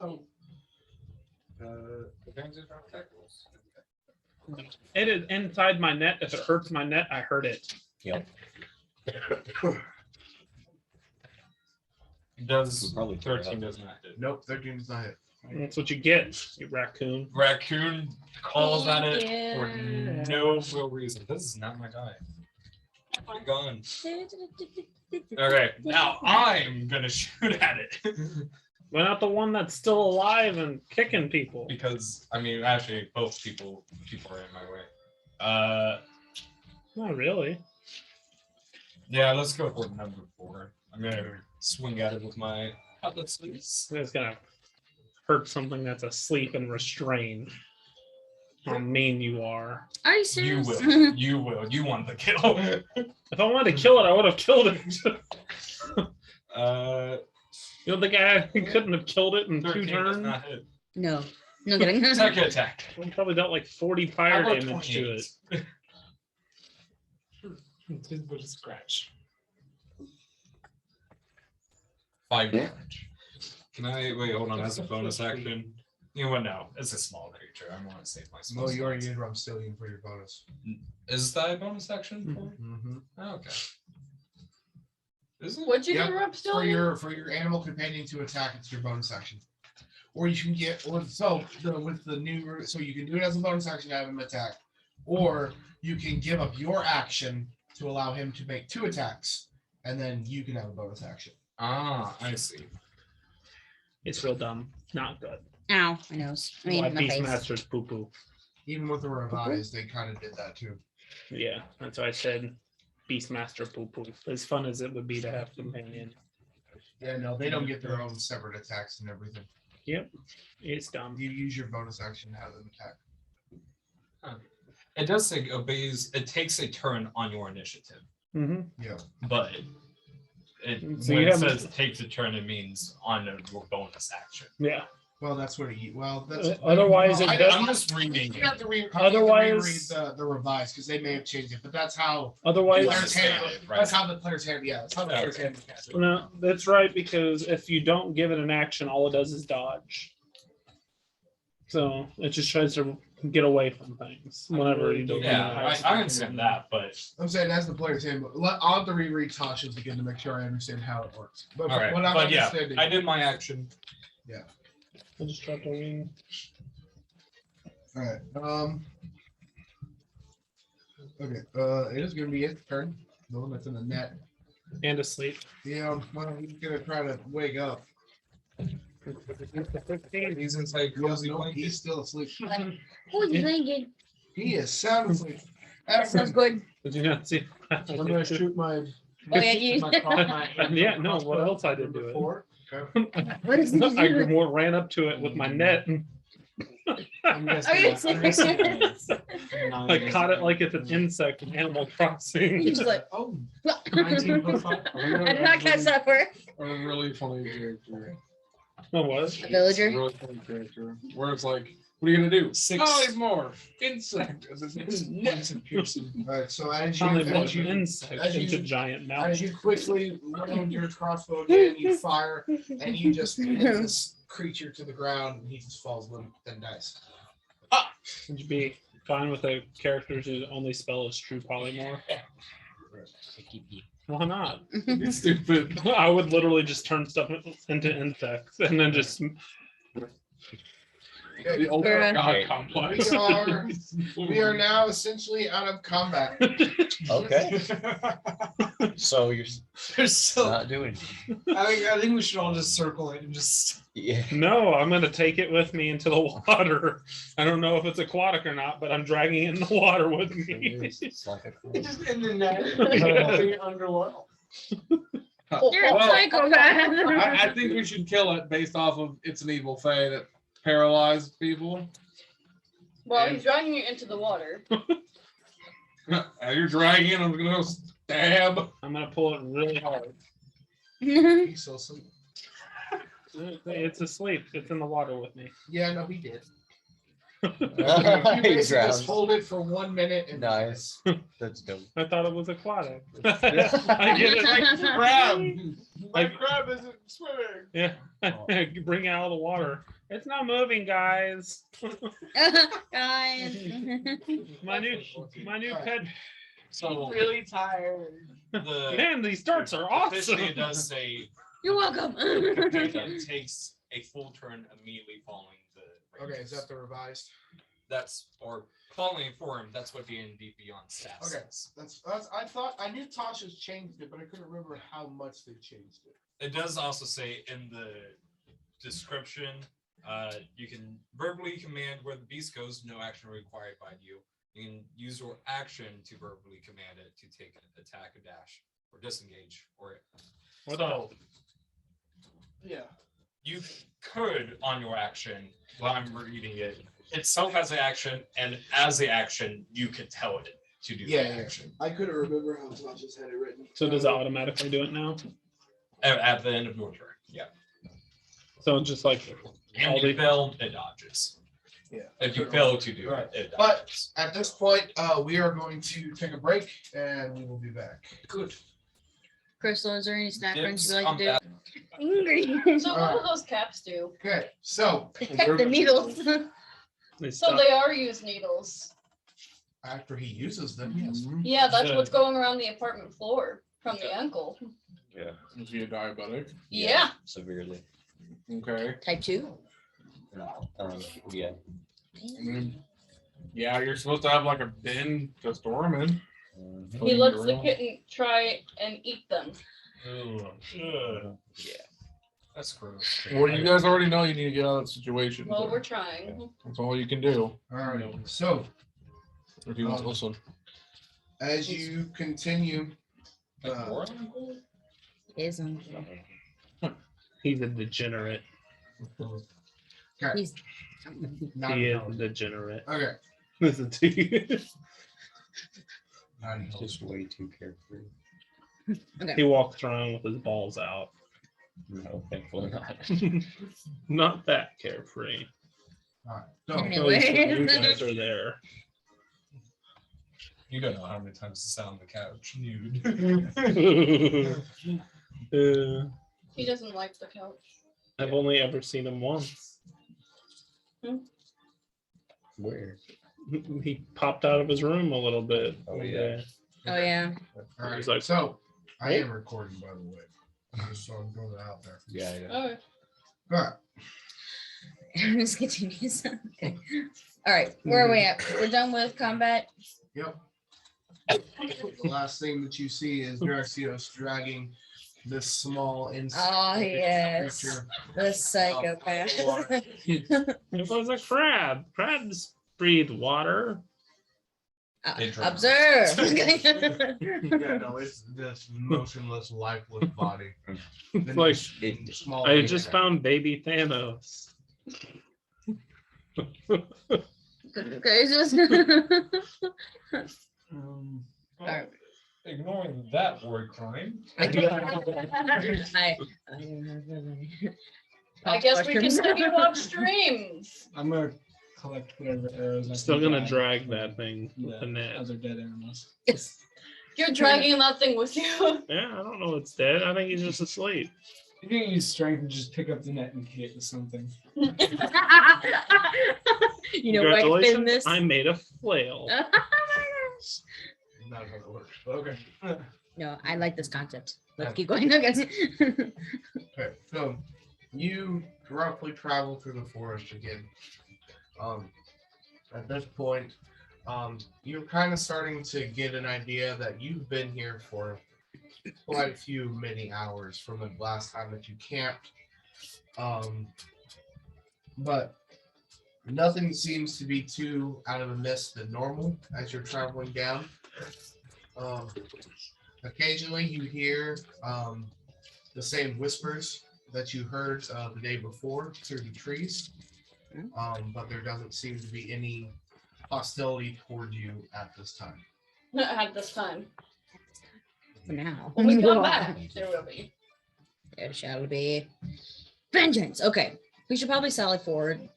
S6: Oh,
S2: It is inside my net. If it hurts my net, I hurt it.
S9: Yep.
S8: Does
S9: Probably
S8: 13 does not hit.
S1: Nope, 13 does not hit.
S2: That's what you get, you raccoon.
S8: Raccoon calls at it for
S4: Yeah.
S8: no real reason. This is not my die. You're gone. Okay, now I'm gonna shoot at it
S2: Why not the one that's still alive and kicking people?
S8: because I mean, actually, both people are in my way.
S2: Not really.
S8: Yeah, let's go for number 4. I'm gonna swing at it with my outlet sleeves.
S2: It's gonna hurt something that's asleep and restrained. How mean you are.
S4: Are you
S8: You
S4: serious?
S8: will. You will. You want the kill.
S2: If I wanted to kill it, I would have killed it. You don't think I couldn't have killed it in 2
S8: 13 does
S2: turns?
S8: not hit.
S4: No. No kidding.
S8: Second attack.
S2: We probably dealt like 40
S8: How
S2: fire
S8: about
S2: damage to it.
S8: 28?
S6: just put a scratch.
S8: 5 damage. Can I wait? Hold on. That's a bonus action. You know what? No, it's a small creature. I want to save my small.
S1: Well, you already
S8: slots.
S1: did Rumstillion for your bonus.
S8: Is that a bonus action?
S1: Mm-hmm.
S8: Oh, okay. Is it?
S5: What'd you
S1: Yep,
S5: do, Rob? Still?
S1: For your animal companion to attack, it's your bonus action. Or you can get with the new, so you can do it as a bonus action to have him attack, or you can give up your action to allow him to make 2 attacks, and then you can have a bonus action.
S7: Ah, I see.
S2: It's real dumb. Not good.
S4: Ow, my nose. I mean,
S2: Why
S4: my face.
S2: Beastmaster's poo poo.
S1: Even with the revised, they kind of did that too.
S2: Yeah, that's why I said Beastmaster poo poo. As fun as it would be to have companion.
S1: Yeah, no, they don't get their own separate attacks and everything.
S2: Yep, it's dumb.
S1: You use your bonus action to have them attack.
S8: It does say obeys. It takes a turn on your initiative,
S2: Mm-hmm.
S1: Yeah.
S8: but
S2: So
S8: when
S2: you
S8: it
S2: haven't-
S8: says takes a turn, it means on your bonus action.
S2: Yeah.
S1: Well, that's what he. Well, that's
S2: Otherwise,
S1: well,
S2: it
S1: I-
S2: does-
S1: I'm
S7: just reading.
S1: You have to read.
S2: Otherwise-
S1: reread the revised because they may have changed it, but that's how
S2: Otherwise,
S1: players handle it.
S8: right.
S1: That's how the players handle. Yeah, that's how the players
S8: Okay.
S1: handle it.
S2: no, that's right, because if you don't give it an action, all it does is dodge. So it just tries to get away from things whenever you don't.
S8: Yeah, I understand that, but
S1: I'm saying as the players handle. I'll have to reread Tasha's again to make sure I understand how it works. But
S8: all right.
S1: what I'm
S8: But yeah,
S1: understanding,
S8: I did my action.
S2: I just dropped a wing.
S1: All right. Okay. It is going to be his turn. The one that's in the net.
S2: And asleep.
S1: Yeah. Well, he's going to try to wake up.
S7: He's inside cozy
S1: No,
S7: blanket.
S1: he's still asleep.
S4: Who's thinking?
S1: He is sound asleep.
S4: That sounds good.
S2: Did you not see?
S6: I'm gonna shoot my.
S4: Oh, yeah, you-
S2: Yeah, no, what else I did to it?
S6: Before.
S4: What is it?
S2: I ran up to it with my net and
S6: I'm
S4: Are you serious?
S2: I caught it like it's an insect in Animal Crossing.
S4: He's like,
S6: Oh,
S4: I
S6: 19 plus 5.
S4: did not catch that word.
S7: A really funny character.
S2: Oh, what?
S4: A villager.
S7: Really funny character. Where it's like, what are you gonna do?
S6: 6.
S7: Oh, he's more insect.
S6: Piercing.
S1: All right. So as
S2: Finally,
S1: you,
S2: one
S1: as you,
S2: insect
S1: as you-
S2: into giant mouth.
S1: as you quickly load your crossbow again, you fire, and you just hit this creature to the ground, and he just falls limp and dies.
S2: Would you be fine with a character whose only spell is true polymorph? Why not?
S7: It's stupid.
S2: I would literally just turn stuff into insects and then just
S7: The ultimate
S4: Bruh.
S7: god complex.
S1: We are now essentially out of combat.
S9: Okay. So you're
S3: There's so.
S9: not doing.
S3: I think we should all just circle it and just.
S9: Yeah.
S2: no, I'm gonna take it with me into the water. I don't know if it's aquatic or not, but I'm dragging it in the water with me.
S9: It's like a
S3: It's just in the net.
S2: Yeah.
S3: Underwater.
S4: You're a
S7: Well,
S4: psychopath.
S7: I think we should kill it based off of it's an evil fae that paralyzed people.
S5: Well,
S7: And-
S5: he's dragging you into the water.
S7: You're dragging it, I'm gonna go stab.
S2: I'm gonna pull it really hard.
S1: He's so asleep.
S2: It's asleep. It's in the water with me.
S1: Yeah, no, he did.
S9: He
S1: You basically just
S9: drowns.
S1: hold it for 1 minute and
S9: Nice. That's dope.
S2: I thought it was aquatic. I get it.
S7: Like crab. My
S2: Like-
S7: crab isn't swimming.
S2: Yeah. Bring it out of the water. It's not moving, guys.
S4: Guys.
S2: my new pet.
S8: So
S3: Really tired.
S8: the
S2: Man, these darts are awesome.
S8: officially it does say
S4: You're welcome.
S8: it takes a full turn immediately following the.
S1: Okay, is
S8: ranges.
S1: that the revised?
S8: That's or following form. That's what D&D Beyond stats.
S1: Okay.
S8: says.
S1: That's I knew Tasha's changed it, but I couldn't remember how much they changed it.
S8: It does also say in the description, you can verbally command where the beast goes, no action required by you. You can use your action to verbally command it to take an attack, a dash, or disengage, or
S2: What
S8: so
S1: Yeah.
S8: you could on your action, while I'm reading it, itself has an action, and as the action, you could tell it to do
S1: Yeah,
S8: the
S1: yeah.
S8: action
S1: I couldn't remember how Tasha's had it written.
S2: So does it automatically do it now?
S8: at the end of your turn. Yeah.
S2: So just like
S8: And
S2: all
S8: if you
S2: the
S8: fail, it dodges.
S1: Yeah.
S8: If you fail to do
S1: Right.
S8: it, it
S1: But
S8: dodges.
S1: at this point, we are going to take a break, and we will be back.
S8: Good.
S4: Crystal, is there any snack drinks
S8: Dibs
S4: you like
S8: on
S4: to
S8: that.
S4: do? Angry.
S5: So what do those caps do?
S1: Okay, so
S4: Detect the needles.
S2: they
S5: So
S2: stop.
S5: they are used needles.
S1: after he uses them, yes.
S5: Yeah, that's
S2: Yeah.
S5: what's going around the apartment floor from the uncle.
S9: Yeah.
S7: Is he a diabetic?
S5: Yeah.
S9: Severely.
S7: Okay.
S4: Type 2.
S9: Yeah.
S7: I mean, yeah, you're supposed to have like a bin to store them in.
S5: He lets the kitten try and eat them.
S8: Yeah. That's gross.
S7: Well, you guys already know you need to get out of that situation.
S5: Well,
S7: so
S5: we're trying.
S7: that's all you can do.
S1: All right. So
S7: If you want to listen.
S1: as you continue,
S4: Is
S2: He's a degenerate.
S4: he's
S1: not
S2: He is
S1: know.
S2: a degenerate.
S1: Okay.
S2: Listen to you.
S9: Just way too carefree.
S2: He walks around with his balls out.
S9: No, thankfully not.
S2: Not that carefree.
S1: All right. So
S4: Anyway.
S2: You guys are there.
S8: You don't know how many times to sit on the couch nude.
S5: He doesn't like the couch.
S2: I've only ever seen him once.
S9: Where?
S2: He popped out of his room a little bit.
S9: Oh, yeah.
S4: Oh yeah.
S1: all right.
S2: He's like,
S1: So I am recording, by the way. Just so I'm throwing it out there.
S9: Yeah, yeah.
S5: Oh,
S1: All right.
S4: Just continues. Okay. All right. Where are we at? We're done with combat.
S1: Yep. The last thing that you see is Draxios dragging this small insect.
S4: Oh yes.
S1: creature.
S4: The psychopath.
S2: it was a crab. Crabs breathe water.
S8: They drown.
S4: Observe.
S1: Yeah, no, it's this motionless, lifeless body.
S2: It's like
S1: Small
S2: I
S1: insect.
S2: just found baby Thanos.
S4: Okay, just
S8: Well, ignoring that word crime.
S4: I
S5: I guess we continue upstream.
S6: I'm gonna collect whatever arrows. I
S2: Still
S6: can
S2: gonna
S6: drag
S2: drag that thing with the net.
S6: other dead animals.
S5: You're dragging that thing with you.
S2: Yeah, I don't know it's dead. I think he's just asleep.
S6: You can use strength and just pick up the net and hit it with something.
S4: You know where I can fit in
S2: Congratulations,
S4: this?
S2: I made a flail.
S1: Not how it works. Okay.
S4: No, I like this concept. Let's keep going. Okay.
S1: Okay. So you roughly travel through the forest again. At this point, you're kind of starting to get an idea that you've been here for quite a few many hours from the last time that you camped. But nothing seems to be too out of the mist than normal as you're traveling down. Occasionally you hear the same whispers that you heard the day before through the trees. But there doesn't seem to be any hostility toward you at this time.
S5: At this time.
S4: For now.
S5: When we come back, there will be.
S4: There shall be vengeance. Okay. We should probably sally forward.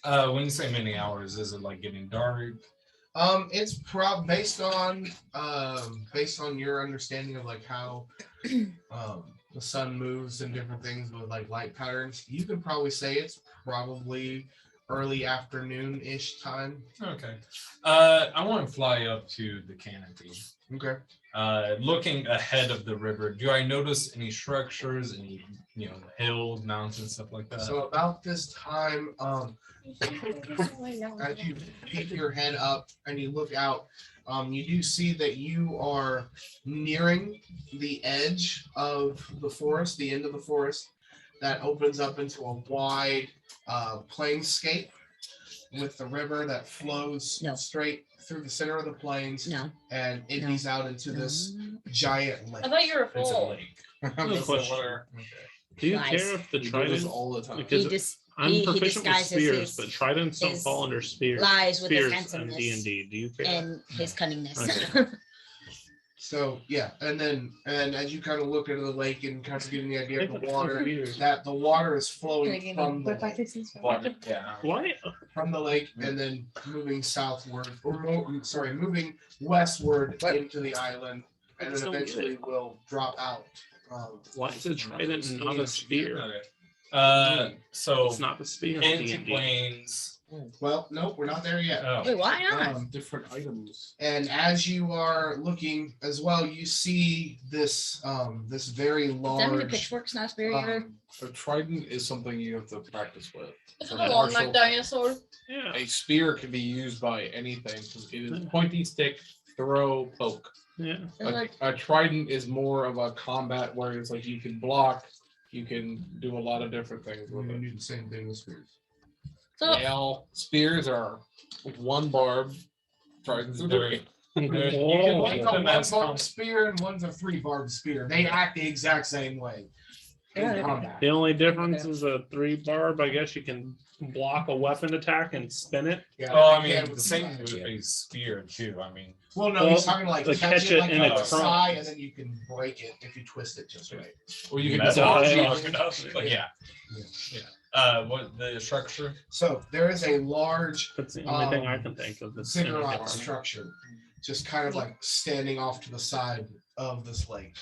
S8: When you say many hours, is it like getting dark?
S1: It's based on your understanding of like how the sun moves and different things with like light patterns. You could probably say it's probably early afternoon-ish time.
S8: Okay. I want to fly up to the canopy.
S1: Okay.
S8: Looking ahead of the river, do I notice any structures, any hills, mountains, stuff like that?
S1: So about this time, as you keep your head up and you look out, you do see that you are nearing the edge of the forest, the end of the forest that opens up into a wide plainscape with the river that flows straight through the center of the plains and empties out into this giant lake.
S5: I thought you were
S2: It's a
S5: full.
S2: lake.
S1: That's
S2: Question.
S4: Lies.
S2: Do you care if the
S7: We do
S2: trident?
S7: this all the time.
S2: Because I'm
S4: he
S2: proficient with
S4: disguises
S2: spears,
S4: his-
S2: but tridents don't
S4: his
S2: fall under spears.
S4: lies with his
S2: Spears and
S4: handsomeness
S2: D&D. Do you care?
S4: and his cunningness.
S2: Okay.
S1: So yeah, and then as you kind of look into the lake and kind of getting the idea of the water,
S2: Spears.
S1: that the water is flowing from the lake,
S8: Yeah.
S2: Why?
S1: from the lake and then moving southward, or moving westward into the island, and
S2: just
S1: then
S2: don't get
S1: eventually will drop out.
S2: Why is a trident not a spear?
S8: Okay. So
S2: It's not a spear. in
S8: empty
S2: D&D.
S8: plains.
S1: Well, nope, we're not there yet.
S8: Oh.
S4: Wait, why not?
S7: Different items.
S1: And as you are looking as well, you see this this very
S4: Is that the
S1: large.
S4: pitchfork's not spear either?
S7: A trident is something you have to practice with.
S5: Is it a long neck dinosaur?
S2: Yeah.
S7: A spear can be used by anything. It is a pointy stick throw, poke.
S2: Yeah.
S7: A trident is more of a combat where it's like you can block, you can do a lot of different things
S1: We're
S7: with
S1: gonna
S7: it.
S1: do the same thing with spears.
S5: So
S7: Well, spears are one barb, tridents are three.
S8: You can
S1: One's
S8: link
S1: a
S8: them
S1: one
S8: as
S1: barb spear and one's a 3-barb spear. They act the exact same way in combat.
S2: The only difference is a 3-barb. I guess you can block a weapon attack and spin it.
S1: Yeah,
S8: Oh, I
S1: they
S8: mean,
S1: can
S8: the
S1: with
S8: same
S1: side.
S8: with a spear too. I mean,
S1: Well, no,
S2: Well,
S1: he's talking like
S2: like
S1: catch it like
S2: in
S1: on
S2: a
S1: the
S2: trunk.
S1: side, and then you can break it if you twist it just right.
S7: Or you can
S8: that's
S2: all
S8: all
S2: I
S8: long
S2: know.
S8: enough. But yeah. What the structure?
S1: So there is a large
S2: That's the only thing I can think of. That's
S1: ziggurat structure, just kind of like standing off to the side of this lake.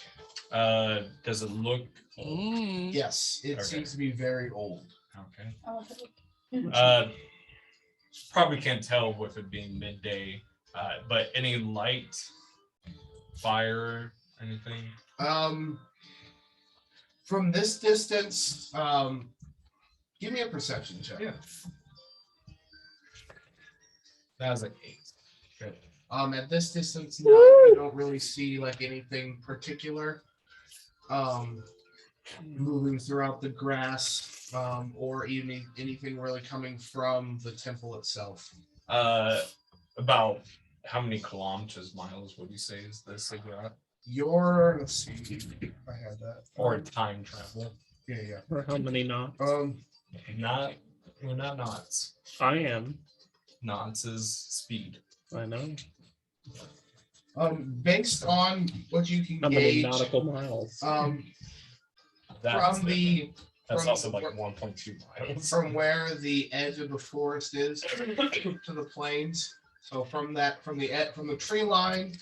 S8: Does it look old?
S1: Yes, it
S8: Okay.
S1: seems to be very old.
S8: Okay.
S5: I want to look.
S8: Probably can't tell with it being midday. But any light, fire, anything?
S1: From this distance, give me a perception check.
S8: Yeah. That was like 8.
S1: At this distance, no, you don't really see like anything particular moving throughout the grass, or even anything really coming from the temple itself.
S8: About how many kilometers, miles would you say is this ziggurat?
S1: Let's see if I had that.
S8: Or time travel?
S1: Yeah.
S2: For how many knots?
S8: We're not knots.
S2: I am.
S8: Knots is speed.
S2: I know.
S1: Based on what you can
S2: How many
S1: gauge,
S2: nautical miles?
S8: That's
S1: from the
S8: That's
S1: from
S8: also like
S1: where-
S8: 1.2 miles.
S1: from where the edge of the forest is to the plains. So from the tree line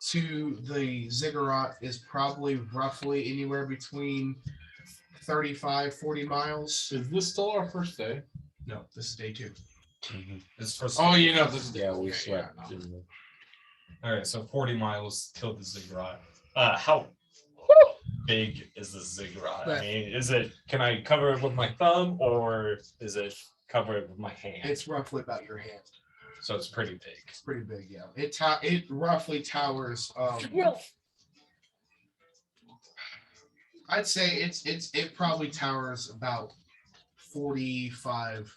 S1: to the ziggurat is probably roughly anywhere between 35, 40 miles.
S7: Is this still our first day?
S1: No, this is day 2.
S8: It's first.
S7: Oh, you know, this is
S9: Yeah, we
S1: Okay,
S9: slept.
S1: yeah, no.
S9: didn't we?
S8: All right, so 40 miles till the ziggurat. How big is the ziggurat? I mean, can I cover it with my thumb or is it cover it with my hand?
S1: It's roughly about your hand.
S8: So it's pretty big.
S1: It's pretty big, yeah. It roughly towers. I'd say it probably towers about 45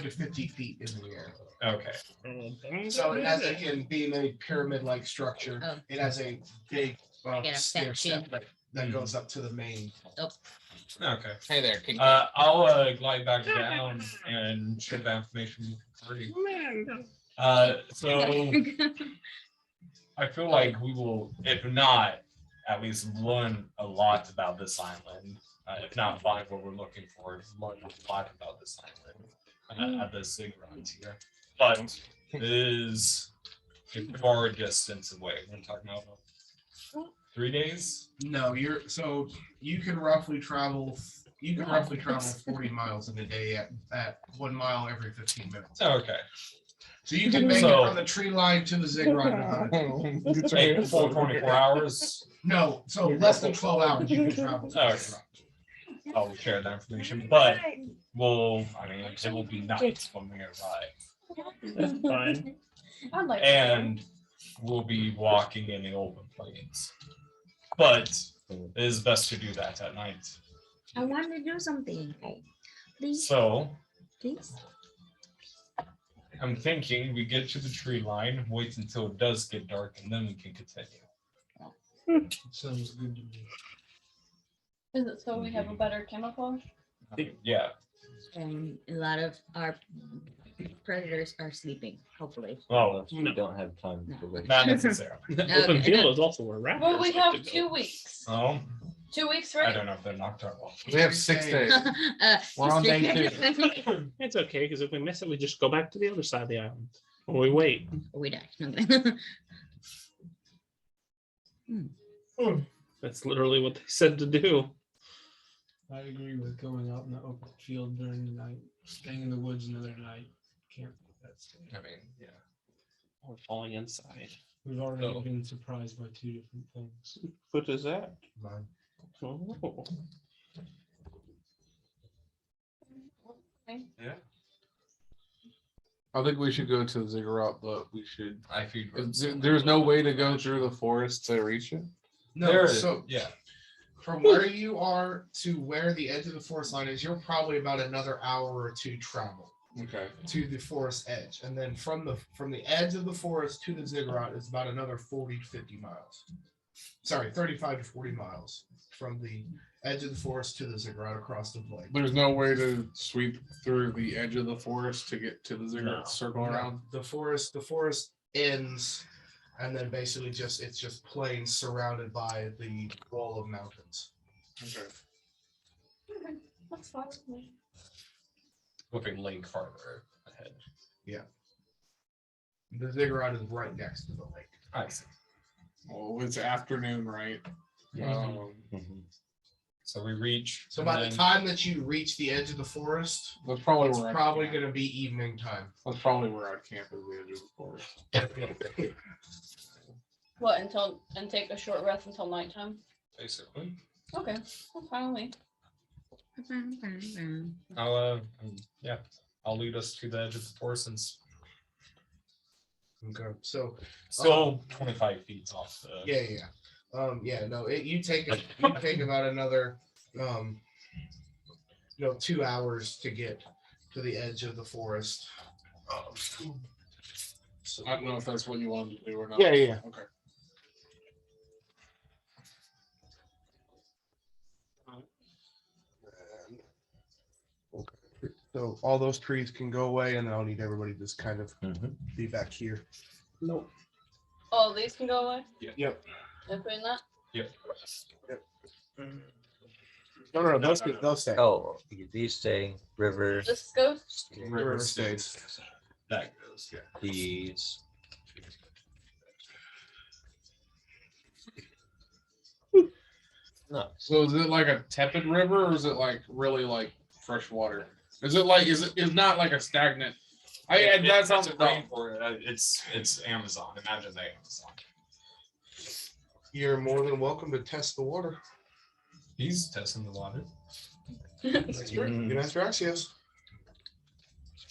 S1: to 50 feet in the air.
S8: Okay.
S1: So it has, again, being a pyramid-like structure,
S4: Oh.
S1: it has a big
S4: I get a
S1: stair
S4: fat
S1: step
S4: chin.
S1: that goes up to the main.
S8: Okay.
S7: Hey there.
S8: I'll glide back down and share that information for you. So I feel like we will, if not, at least learn a lot about this island. If not find what we're looking for, learn a lot about this island at the Ziggurat here. But it is a far distance away. We're talking about 3 days.
S1: No, you can roughly travel 40 miles in a day at 1 mile every 15 minutes.
S8: Okay.
S1: So you can make
S8: So-
S1: it from the tree line to the ziggurat. in 100 days.
S8: Full 24 hours.
S1: No, so less than 12 hours you can travel to the
S8: Okay.
S1: ziggurat.
S8: I'll share that information, but it will be night when we arrive.
S2: That's fine.
S5: I'd like
S8: And we'll be walking in the open plains. But it is best to do that at night.
S4: I wanted to do something. Please,
S8: So
S4: please.
S8: I'm thinking we get to the tree line, wait until it does get dark, and then we can continue.
S6: Sounds good to me.
S5: Is it so we have a better camouflage?
S8: Yeah.
S4: And a lot of our predators are sleeping, hopefully.
S8: Well,
S9: We don't have time to wait.
S8: not necessarily.
S2: The open
S4: Okay.
S2: field is also where raptors.
S5: Well, we
S2: like to
S5: have
S2: go.
S5: 2 weeks.
S8: Oh,
S5: 2 weeks,
S8: I
S5: right?
S8: don't know if they're nocturnal.
S7: We have 6 days. We're on day 2.
S2: It's okay because if we miss it, we just go back to the other side of the island. Or we wait.
S4: We die. No.
S2: That's literally what they said to do.
S6: I agree with going out in the open field during the night, staying in the woods another night. Can't. That's.
S8: I mean, yeah.
S2: Or falling inside.
S6: We've already
S8: Oh.
S6: been surprised by 2 different things.
S2: What is that?
S1: Mine.
S2: Oh.
S8: Yeah.
S7: I think we should go to the Ziggurat, but we should.
S8: I feed.
S7: There's no way to go through the forest to reach it.
S1: No,
S8: There it is.
S1: so
S8: Yeah.
S1: from where you are to where the edge of the forest line is, you're probably about another hour or two travel
S7: Okay.
S1: to the forest edge, and then from the edge of the forest to the Ziggurat is about another 40 to 50 miles. Sorry, 35 to 40 miles from the edge of the forest to the Ziggurat across the blade.
S7: There's no way to sweep through the edge of the forest to get to the Ziggurat.
S2: No.
S7: Circle around.
S1: The forest ends, and then basically it's just plains surrounded by the wall of mountains.
S7: Okay.
S5: Okay, that's fine with me.
S8: With a lake farther ahead.
S1: The Ziggurat is right next to the lake.
S8: I see.
S7: Well, it's afternoon, right?
S9: Mhm.
S8: So we reach.
S1: So
S8: and
S1: by
S8: then-
S1: the time that you reach the edge of the forest,
S7: That's probably
S1: it's
S7: where
S1: probably
S7: I'd
S1: going to be evening time.
S7: That's probably where I'd camp is the edge of the forest.
S5: What and take a short rest until nighttime?
S8: basically.
S5: Okay, that's fine with me.
S8: I'll lead us to the edge of the forest and
S1: Okay. So
S8: still 25 feet off the.
S1: you take about another 2 hours to get to the edge of the forest. So
S7: I don't know if that's what you wanted to do or not.
S1: Yeah.
S7: Okay.
S1: So all those trees can go away, and then I'll need everybody to just kind of
S9: Mhm.
S1: be back here.
S2: Nope.
S5: Oh, these can go away.
S1: Yep.
S5: And put in that.
S1: No, those stay.
S9: Oh, these stay. River.
S5: This goes.
S1: River stays.
S8: That goes. Yeah.
S9: These. No.
S7: So is it like a tepid river, or is it like really like fresh water? Is it like it's not like a stagnant? That sounds
S8: It's a
S7: dumb.
S8: rainforest. It's Amazon. Imagine the Amazon.
S1: You're more than welcome to test the water.
S8: He's testing the water.
S1: That's right. You can ask Draxios.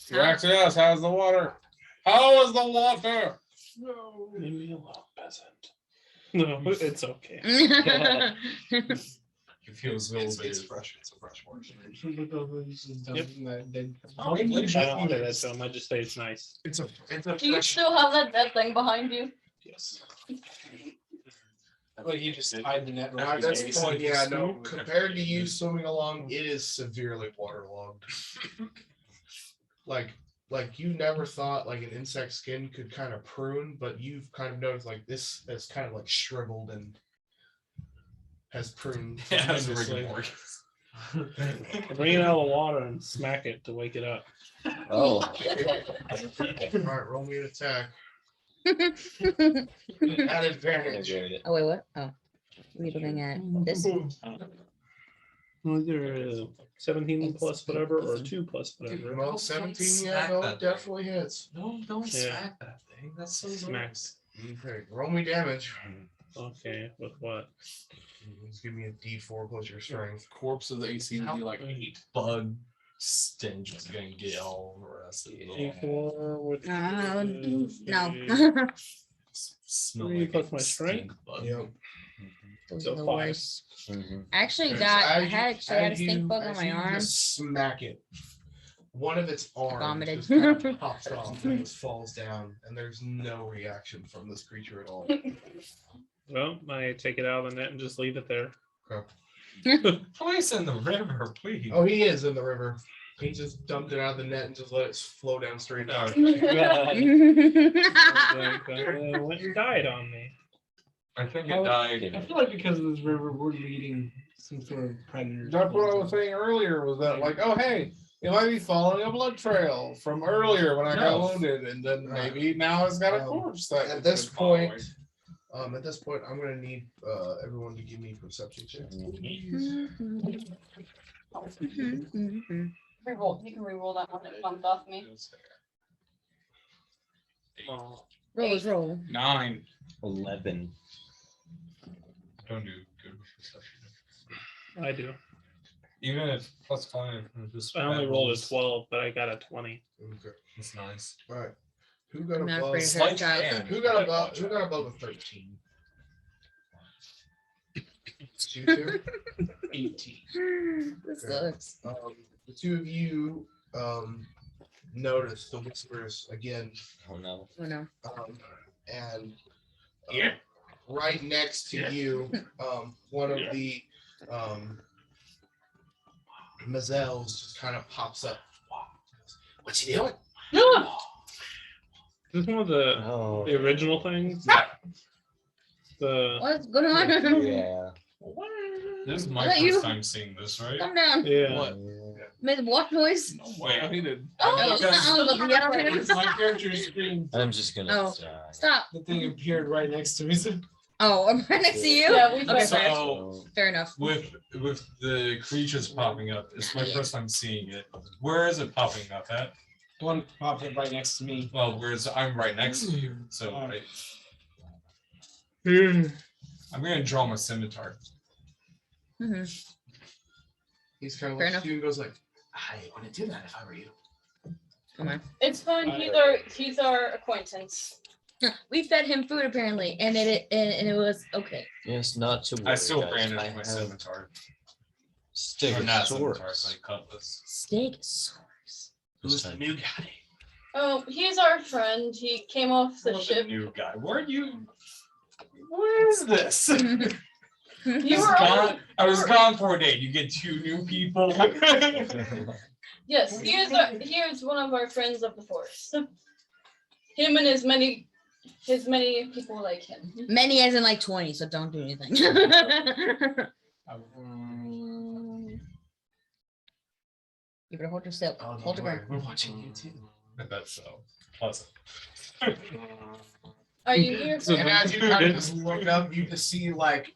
S7: Draxios, how's the water? How is the water?
S2: No, leave me alone, peasant. No, it's okay.
S8: It feels a little bit.
S7: fresh. It's a fresh water.
S2: Yep.
S6: Yep.
S2: I don't say that to him. I just say it's nice.
S1: It's a
S5: Do you
S1: fresh.
S5: still have that dead thing behind you?
S2: Yes.
S6: Well, you just hide the net.
S1: At this point, yeah, no. Compared to you swimming along, it is severely waterlogged. Like you never thought like an insect skin could kind of prune, but you've kind of noticed like this has kind of like shriveled and has pruned.
S8: Yeah, it's a
S1: tremendously.
S8: rigor
S2: Bring it out of the water and smack it to wake it up.
S9: Oh.
S1: All right, roll me an attack. At advantage.
S4: Oh wait, what? Oh, we looking at this.
S2: Either 17 plus whatever or 2 plus whatever.
S1: Well, 17, yeah, no, it definitely hits.
S8: No, don't
S2: Yeah.
S8: smack that thing. That's so
S2: Smacks.
S1: Okay, roll me damage.
S2: Okay, with what?
S1: Just give me a D4 plus your strength.
S7: Corpse of the AC would be like 8.
S8: Bug stench is gonna get all the rest of it.
S2: D4 with
S4: No.
S8: Smell
S2: 3
S8: like
S2: plus
S8: a
S2: my
S8: stink
S2: strength.
S8: bug.
S1: Yep.
S4: Those
S2: So
S4: are the
S2: 5.
S4: worst.
S9: Mhm.
S4: I actually
S1: As
S4: got. I
S1: you-
S4: had a
S1: as
S4: stink
S1: you-
S4: bug on
S1: as
S4: my
S1: you
S4: arm.
S1: just smack it. One of its arms
S4: vomited.
S1: just kind of pops off and just falls down, and there's no reaction from this creature at all.
S2: Well, I take it out of the net and just leave it there.
S8: Place in the river, please.
S1: Oh, he is in the river. He just dumped it out of the net and just let it flow downstream.
S8: No.
S2: Went and died on me.
S8: I think
S6: Oh,
S8: it died.
S6: I feel like because of this river, we're leading some sort of predator.
S7: That's what I was saying earlier. Was that like, oh hey, you might be following a blood trail from earlier when I got
S8: No.
S7: wounded, and then maybe now it's got a corpse. That
S1: At this
S7: could follow
S1: point, I'm gonna need everyone to give me perception checks.
S5: Reroll. You can reroll that one. It bumped off me.
S2: Oh,
S4: roll.
S7: 9.
S9: 11.
S8: Don't do good with perception.
S2: I do.
S8: Even if +5, just
S2: I only rolled a
S8: rolls.
S2: 12, but I got a 20.
S1: Okay.
S8: That's nice.
S1: All right. Who got
S4: I'm not
S1: above?
S4: afraid of
S8: Slight
S4: child.
S8: hand.
S1: Who got above a 13? You two?
S6: 18.
S4: This
S1: Okay.
S4: sucks.
S1: The two of you notice the whispers again,
S9: Oh no.
S4: Oh no.
S1: and right next to you, one of the Mazels just kind of pops up. What's he doing?
S2: Is this one of the
S9: Oh.
S2: original things? The
S4: What's going on?
S9: Yeah.
S8: This is
S4: I
S8: my
S4: thought you-
S8: first time seeing this, right?
S4: Calm down.
S2: yeah.
S4: Made what noise?
S8: Wait,
S6: I did.
S4: Oh,
S8: because-
S4: the yellow hand.
S6: My character screamed.
S9: I'm just gonna
S4: Oh.
S9: die.
S4: Stop.
S6: The thing appeared right next to me. So
S4: Oh, I'm right next to you.
S5: Yeah, we
S4: Okay,
S5: both-
S4: fair.
S8: So
S4: Fair enough.
S8: with the creatures popping up, it's my first time seeing it. Where is it popping up at?
S6: the one popped up right next to me.
S8: Well, whereas I'm right next to you, so
S2: Hmm.
S8: I'm gonna draw my scimitar.
S4: Hmm.
S1: He's kind of
S4: Fair
S1: looks
S4: enough.
S1: at you and goes like, "I wouldn't do that if I were you."
S4: Come on.
S5: It's fine. He's our acquaintance.
S4: We fed him food apparently, and it was okay.
S9: Yes, not to worry.
S8: I still
S9: guys.
S8: brandished
S9: I
S8: my
S9: have
S8: scimitar. Or
S9: Stegosaurus.
S8: not scimitar, it's like cutlass.
S4: Stegosaurus.
S1: Who's the new guy?
S5: Oh, he's our friend. He came off the
S8: What's a
S5: ship.
S8: new guy? Where is this?
S5: You were on,
S8: I was gone for a day. You get 2 new people.
S5: yes, he is one of our friends of the forest. Him and his many people like him.
S4: Many as in like 20, so don't do anything. You better hold your step.
S1: Oh, no,
S4: Hold your ground.
S1: we're watching you too.
S8: That's so pleasant.
S5: Are you here for
S1: And as you kind of just look up, you just see like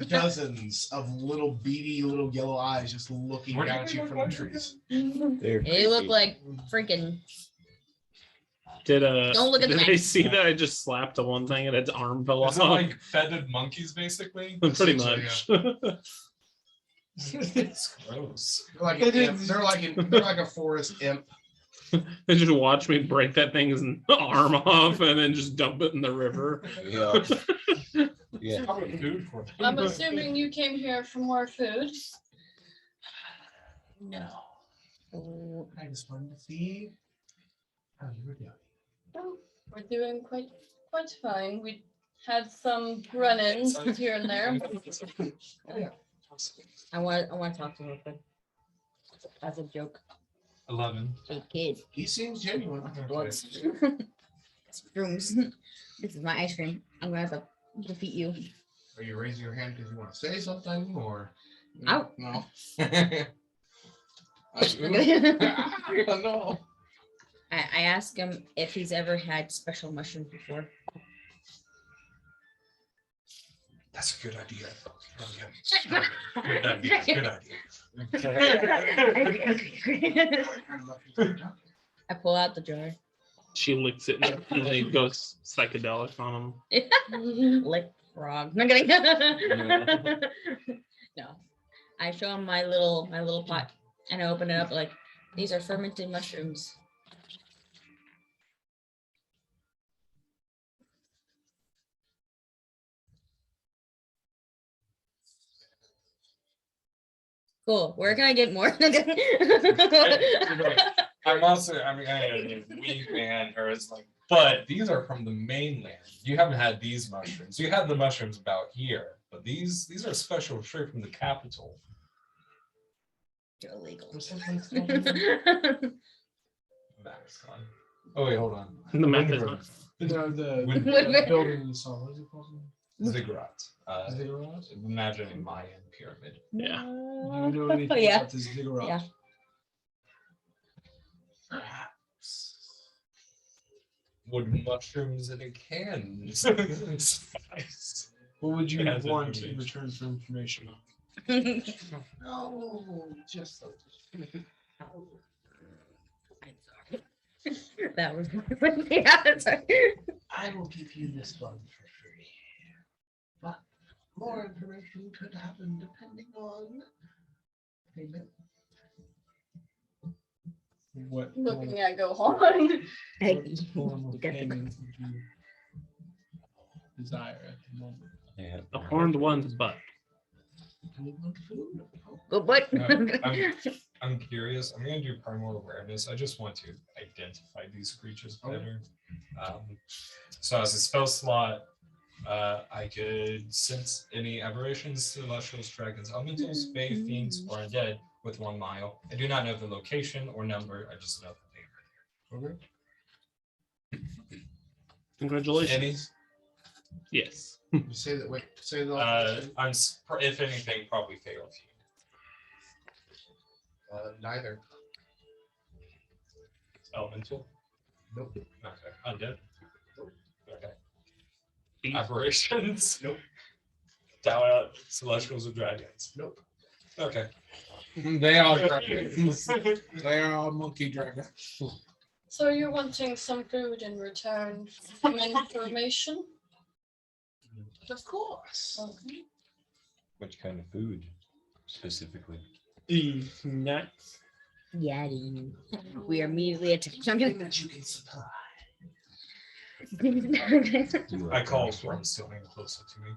S1: dozens of little beady little yellow eyes just looking
S8: Where
S1: down
S8: did
S1: at
S8: we
S1: you
S8: look
S1: from the
S8: like?
S1: trees.
S4: They look like freaking.
S2: Did
S4: Don't look at the
S2: did they
S4: map.
S2: see that I just slapped the one thing and its arm fell off?
S8: Is it like fetid monkeys, basically?
S2: Pretty
S1: essentially,
S2: much.
S8: It's gross.
S1: They're like an imp. They're like a forest imp.
S2: They just watch me break that thing's arm off and then just dump it in the river.
S9: Yeah. Yeah.
S8: Probably food for them.
S5: I'm assuming you came here for more food.
S1: No. I just wanted to see how you were doing.
S5: Oh, we're doing quite fine. We had some run-ins here and there.
S1: Oh, yeah.
S4: I want to talk to him real quick. As a joke.
S8: 11.
S4: Hey kid.
S1: He seems genuine.
S4: What's Brooms. This is my ice cream. I'm gonna have to defeat you.
S1: Are you raising your hand because you want to say something or
S4: Ow.
S1: no?
S4: No. I asked him if he's ever had special mushrooms before.
S8: That's a good idea. Good idea. Good idea.
S4: I pull out the jar.
S2: She licks it and then he goes psychedelic on him.
S4: Lick frog. I'm kidding. No. I show him my little pot and I open it up like these are fermented mushrooms. Cool. Where can I get more?
S8: I'm also, I mean, we man, or it's like, but these are from the mainland. You haven't had these mushrooms. You had the mushrooms about here, but these are special straight from the capital.
S4: You're illegal.
S8: That's gone. Oh wait, hold on.
S2: The map is
S8: Windbreaker.
S6: The building you saw. What is it called?
S8: Ziggurat.
S6: Ziggurat?
S8: Imagine a Mayan pyramid.
S2: Yeah.
S6: Do you know anything
S4: Yeah.
S6: about this ziggurat?
S4: Yeah.
S1: Perhaps.
S8: Would mushrooms in a can suffice?
S6: What would you
S8: Has
S6: want in
S8: information.
S6: return for information?
S1: No, just so.
S4: That was yeah, sorry.
S1: I will give you this one for free. But more information could happen depending on payment.
S6: What
S5: Looking
S6: form-
S5: at Gohan.
S6: what form of payment would you desire at the moment?
S9: Yeah.
S2: The horned one's butt.
S1: Anyone food?
S4: But what?
S8: I'm curious. I'm gonna do primal awareness. I just want to identify these creatures better. So as a spell slot, I could sense any aberrations, celestials, dragons, elementals, fae, fiends, or undead with 1 mile. I do not know the location or number. I just know that they are here.
S1: Okay.
S2: Congratulations. Yes.
S1: You say that. Wait. Say the.
S8: If anything, probably fae or fiend.
S1: Neither.
S8: Elemental.
S1: Nope.
S8: Okay. Undead.
S1: Nope.
S8: Okay.
S2: Thief.
S8: Aberrations.
S1: Nope.
S8: Celestials or dragons.
S1: Nope.
S8: Okay.
S7: They are dragons. They are all monkey dragons.
S5: So you're wanting some food in return for information?
S1: Of course.
S5: Okay.
S9: Which kind of food specifically?
S2: Nuts.
S4: Yaddy. We are immediately attacked. I'm kidding.
S1: That you can supply.
S8: I call from something closer to me.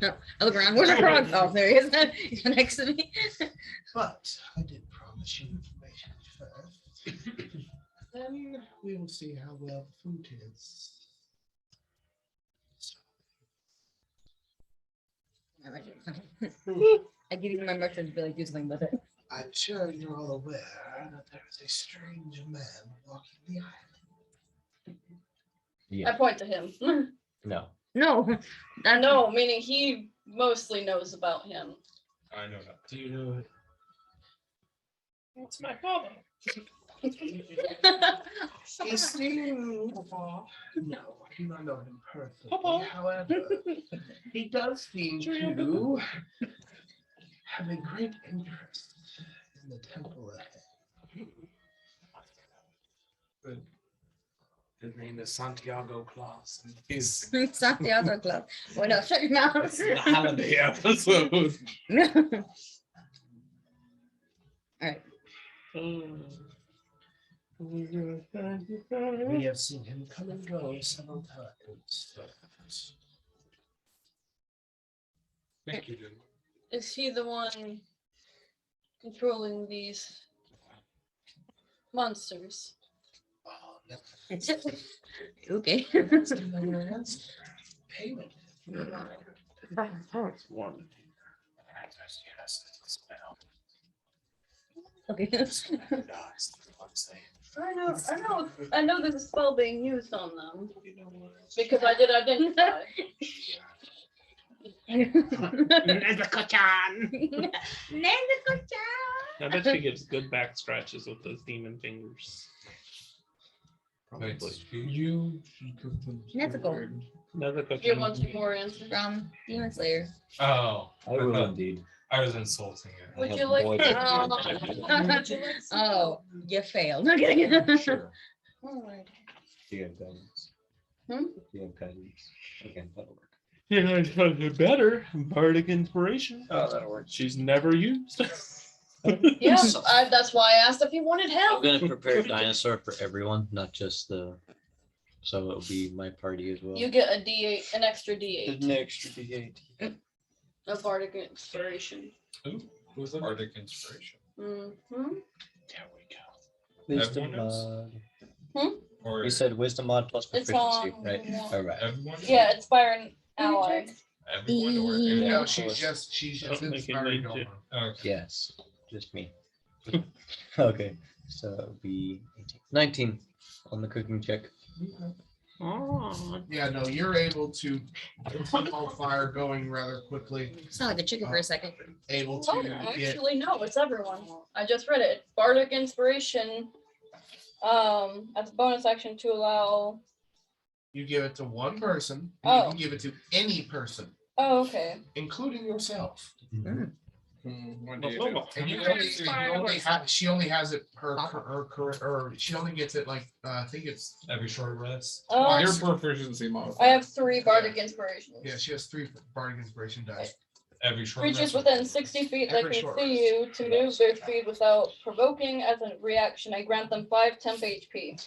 S4: No, I look around. Where's the frog? Oh, there he is. He's next to me.
S1: But I did promise you information first. Then we will see how well the food is.
S4: I give you my merchant to be like, do something with it.
S1: I'm sure you're all aware that there is a strange man walking the island.
S9: Yeah.
S5: I point to him.
S9: No.
S4: No.
S5: I know, meaning he mostly knows about him.
S8: I know that.
S1: Do you know it?
S2: It's my father.
S1: He's seen Papa. No, I do not know him personally.
S2: Papa.
S1: However, he does seem to have a great interest in the temple ahead. His name is Santiago Claus. And he's
S4: Santiago Club. Well, no, shut your mouth.
S1: it's the holiday episode.
S4: All right.
S1: We have seen him come and go several times.
S7: Thank you, Jim.
S5: Is he the one controlling these monsters?
S1: Oh, no.
S4: Okay.
S1: That's another answer. Payment.
S2: One.
S4: Okay.
S5: I know there's a spell being used on them. Because I did identify.
S4: Nezuko-chan.
S2: I bet she gives good back scratches with those demon fingers. Probably.
S6: You should go to the
S4: Nezuko.
S6: word.
S2: Nezuko-chan.
S5: Do you want some more answers?
S4: From Demon Slayer.
S8: Oh,
S9: I will indeed.
S8: I was insulting it.
S5: Would
S9: have
S5: you like?
S9: boys-
S5: Would you like some?
S4: Oh, you failed. No kidding.
S9: Sure.
S5: Alright.
S9: Do you have guidance?
S5: Hmm?
S9: Do you have guidance? Okay, that'll work.
S2: Yeah, better. Bardic inspiration.
S9: Oh, that'll work.
S2: She's never used.
S5: Yeah, that's why I asked if he wanted
S9: I'm
S5: help.
S9: gonna prepare a dinosaur for everyone, not just the. So it'll be my party as well.
S5: You get a D8, an extra D8
S9: an extra D8.
S5: of bardic inspiration.
S8: Who's the Bardic inspiration?
S5: Mm-hmm.
S2: There we go.
S9: Wisdom
S8: Everyone knows?
S9: mod.
S8: Or
S9: You said wisdom mod plus
S5: It's
S9: proficiency,
S5: on
S9: right?
S5: one.
S9: All right.
S8: everyone?
S5: Yeah, inspire an ally.
S8: Everyone or
S1: No,
S8: everyone?
S1: she's just
S2: Don't make it
S1: inspiring
S2: need to.
S1: Gohan.
S8: Okay.
S9: Yes, just me. Okay, so it'll be 18, 19 on the cooking check.
S2: Oh,
S1: Yeah, no, you're able to keep all fire going rather quickly.
S4: It's not like the chicken for a second.
S1: Able to
S5: Oh,
S1: get
S5: actually, no, it's everyone. I just read it. Bardic inspiration. As a bonus action to allow.
S1: you give it to one person. And
S5: Oh.
S1: You can give it to any person,
S5: Oh, okay.
S1: including yourself.
S7: What do you do?
S1: And she only has it or she only gets it like I think it's
S8: Every short rest.
S7: Your proficiency
S5: I
S7: modifier.
S5: have 3 bardic inspirations.
S1: yeah, she has 3 bardic inspiration dice.
S8: Every short
S5: Creatures
S8: rest.
S5: within 60 feet that
S1: Every
S5: can
S1: short
S5: see you to move their speed without provoking as a reaction. I grant them 5 temp HP.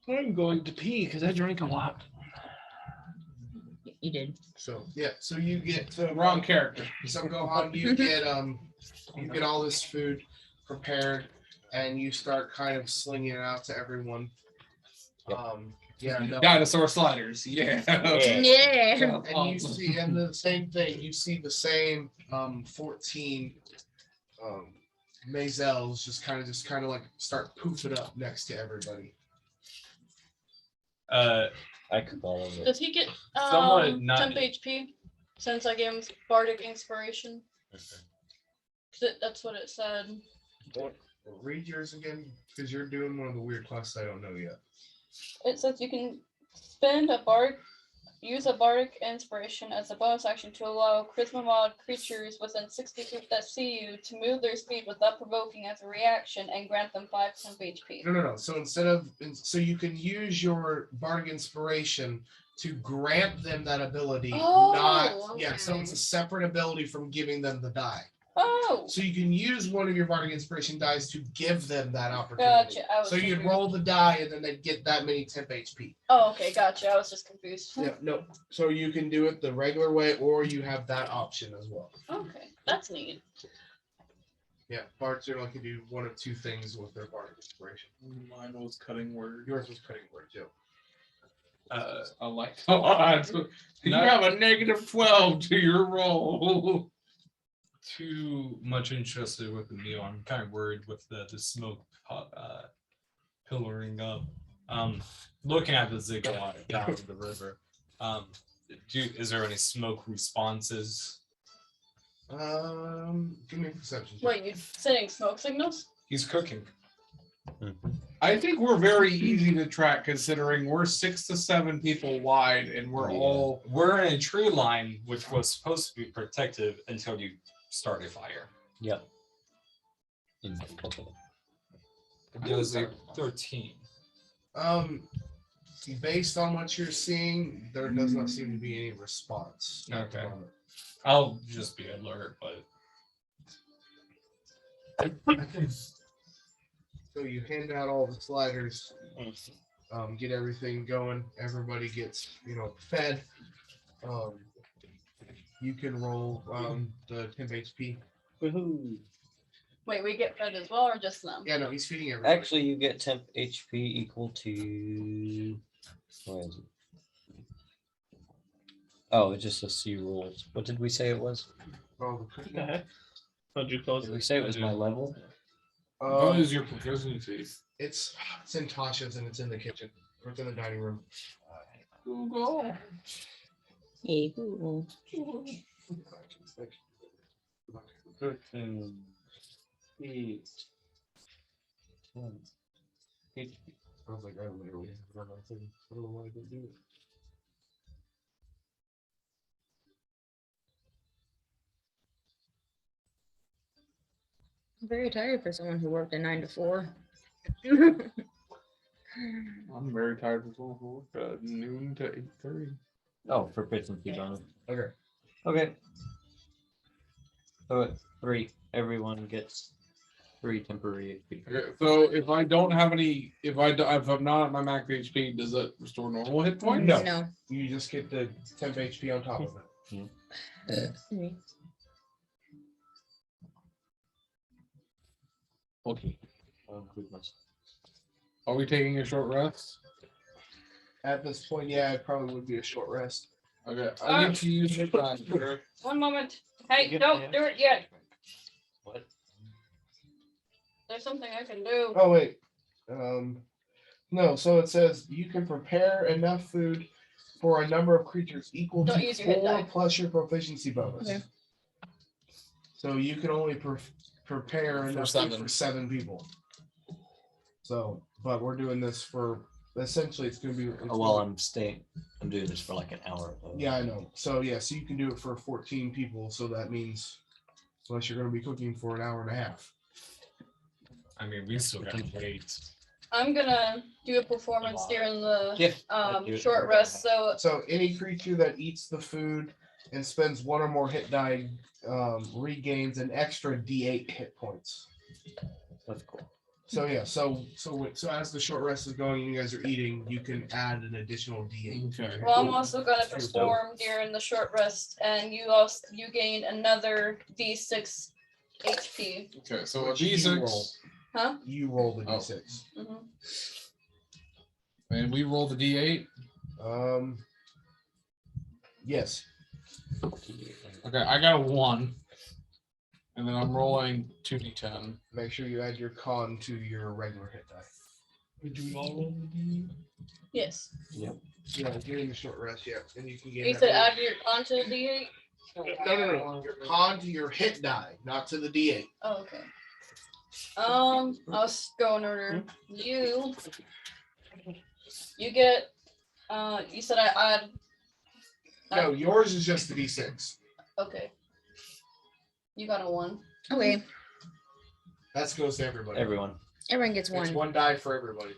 S2: I'm going to pee because I drank a lot.
S4: You did.
S1: So yeah, so you get
S7: Wrong character.
S1: So Gohan, you get all this food prepared, and you start kind of slinging it out to everyone. Yeah, no.
S7: Dinosaur sliders. Yeah.
S4: Yeah.
S1: And you see, and the same thing. You see the same 14 mazels just kind of like start poofing up next to everybody.
S9: I could follow it.
S5: Does he get
S8: Somewhat not-
S5: temp HP since I gave him bardic inspiration? 'Cause that's what it said.
S1: Read yours again, because you're doing one of the weird classes I don't know yet.
S5: It says you can use a bardic inspiration as a bonus action to allow charisma mod creatures within 60 feet that see you to move their speed without provoking as a reaction and grant them 5 temp HP.
S1: No. So you can use your bardic inspiration to grant them that ability.
S5: Oh,
S1: So it's a separate ability from giving them the die.
S5: Oh,
S1: So you can use one of your bardic inspiration dice to give them that opportunity.
S5: gotcha. I was
S1: So you'd
S5: confused.
S1: roll the die and then they'd get that many temp HP.
S5: Oh, okay, gotcha. I was just confused.
S1: Yeah, no. So you can do it the regular way, or you have that option as well.
S5: Okay, that's neat.
S1: Yeah, bards are like to do one of two things with their bardic inspiration.
S7: Mine was cutting word.
S1: Yours was cutting word, Joe.
S7: I like. You have a -12 to your roll.
S8: Too much interested with the meal. I'm kind of worried with the smoke pillaring up. Looking at the Ziggurat down the river. Is there any smoke responses?
S1: Give me a perception check.
S5: Wait, you sending smoke signals?
S8: He's cooking.
S7: I think we're very easy to track considering we're 6 to 7 people wide and we're all.
S8: We're in a tree line, which was supposed to be protective until you start a fire.
S9: Yep.
S8: It was a 13.
S1: Based on what you're seeing, there does not seem to be any response. at the
S8: Okay.
S1: moment.
S8: I'll just be alert, but
S1: So you hand out all the sliders, get everything going. Everybody gets, fed. You can roll the temp HP.
S9: Woohoo.
S5: Wait, we get fed as well or just them?
S1: Yeah, no, he's feeding everybody.
S9: Actually, you get temp HP equal to. Where is it? Oh, it just says C rules. What did we say it was?
S1: Oh,
S2: What the heck? How'd you close
S9: Did
S2: it?
S9: we say it was my level?
S7: What is your proficiency?
S1: It's in Tasha's and it's in the kitchen. Or it's in the dining room.
S7: Google.
S4: Hey, Google.
S9: 13. 8. 10.
S1: I was like, I literally have nothing. I don't know why I didn't do it.
S4: I'm very tired for someone who worked a 9 to 4.
S7: I'm very tired of school. Noon to 8:30.
S9: Oh, for proficiency bonus.
S1: Okay.
S9: Okay. So 3. Everyone gets 3 temporary HP.
S7: Okay, so if I don't have any, if I'm not at my max HP, does it restore normal hit points?
S1: No.
S4: No.
S1: You just get the temp HP on top of it.
S7: Okay.
S9: I'll include myself.
S7: Are we taking a short rest?
S1: At this point, yeah, it probably would be a short rest.
S7: Okay, I need to use it on.
S5: One moment. Hey,
S9: Get
S5: don't
S9: the-
S5: do it yet.
S9: What?
S5: There's something I can do.
S1: Oh wait. No, so it says you can prepare enough food for a number of creatures equal
S5: Don't
S1: to
S5: use your hit
S1: 4
S5: die.
S1: plus your proficiency bonus.
S4: Okay.
S1: So you can only prepare
S7: For
S1: enough food
S7: 7.
S1: for 7 people. So, but we're doing this for essentially it's gonna be.
S9: Oh, well, I'm doing this for like an hour.
S1: Yeah, I know. So yeah, so you can do it for 14 people. So that means unless you're gonna be cooking for an hour and a half.
S8: I mean, we still got to wait.
S5: I'm gonna do a performance during the
S9: Yeah.
S5: short rest. So
S1: So any creature that eats the food and spends one or more hit die regains an extra D8 hit points.
S9: That's cool.
S1: So yeah, so as the short rest is going, you guys are eating. You can add an additional D8.
S7: Okay.
S5: well, I'm also gonna perform during the short rest, and you gain another D6 HP.
S7: Okay, so a
S1: Which you
S7: D6.
S1: roll.
S5: Huh?
S1: You roll the
S7: Oh.
S1: D6.
S5: Mm-hmm.
S7: And we roll the D8.
S1: Yes.
S7: Okay, I got a 1. And then I'm rolling 2D10.
S1: Make sure you add your con to your regular hit die.
S6: Do we all roll the D?
S5: Yes.
S1: Yeah, during the short rest, yeah. And you can get
S5: You said add your onto the D8.
S1: no. Your con to your hit die, not to the D8.
S5: Oh, okay. I'll go in order. You get. You said I add.
S1: No, yours is just the D6.
S5: Okay. You got a 1.
S4: Okay,
S1: That goes to everybody.
S9: Everyone.
S4: everyone gets
S1: It's
S4: one.
S1: one die for everybody.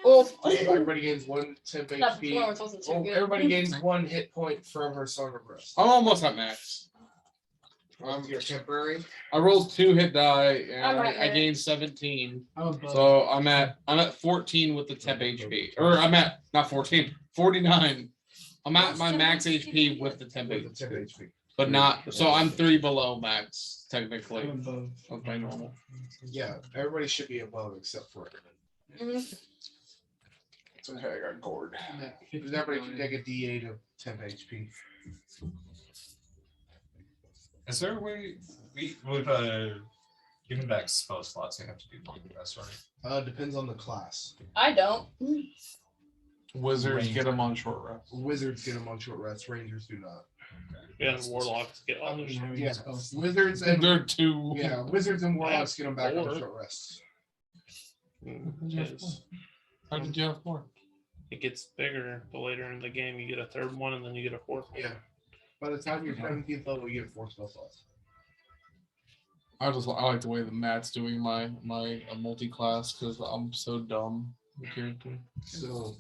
S5: Oh,
S1: Everybody gains one temp
S5: that
S1: HP.
S5: performance wasn't too
S1: Oh,
S5: good.
S1: everybody gains one hit point from her Song of Rest.
S7: I'm almost at max.
S1: Your temporary.
S7: I rolled 2 hit die and
S5: I'm right
S7: I
S5: there.
S7: gained 17.
S6: Oh,
S7: So I'm at 14 with the temp HP. Or I'm at not 14, 49. I'm at my max HP with the temp
S1: With the temp
S7: HP.
S1: HP.
S7: But not so I'm 3 below max, technically.
S6: I'm above.
S7: Of my normal.
S1: Yeah, everybody should be above except for everyone.
S5: Mhm.
S1: So hey, I got gored. Everybody can take a D8 of temp HP.
S8: Is there a way with giving back spell slots you have to do long rest, right?
S1: Depends on the class.
S5: I don't.
S7: Wizards get them on short rest.
S1: Wizards get them on short rest. Rangers do not.
S2: Yeah, and warlocks get
S6: I don't even have any
S1: Yeah,
S6: spells.
S1: wizards
S7: And
S1: and
S7: they're 2.
S1: yeah, wizards and warlocks get them back on
S2: Or-
S1: short rest.
S2: is
S7: How did you have 4?
S2: it gets bigger the later in the game. You get a third one, and then you get a fourth one.
S1: Yeah. By the time you're 17th level, you get 4 spell slots.
S7: I like the way the Matt's doing my multi-class because I'm so dumb. The character.
S1: So,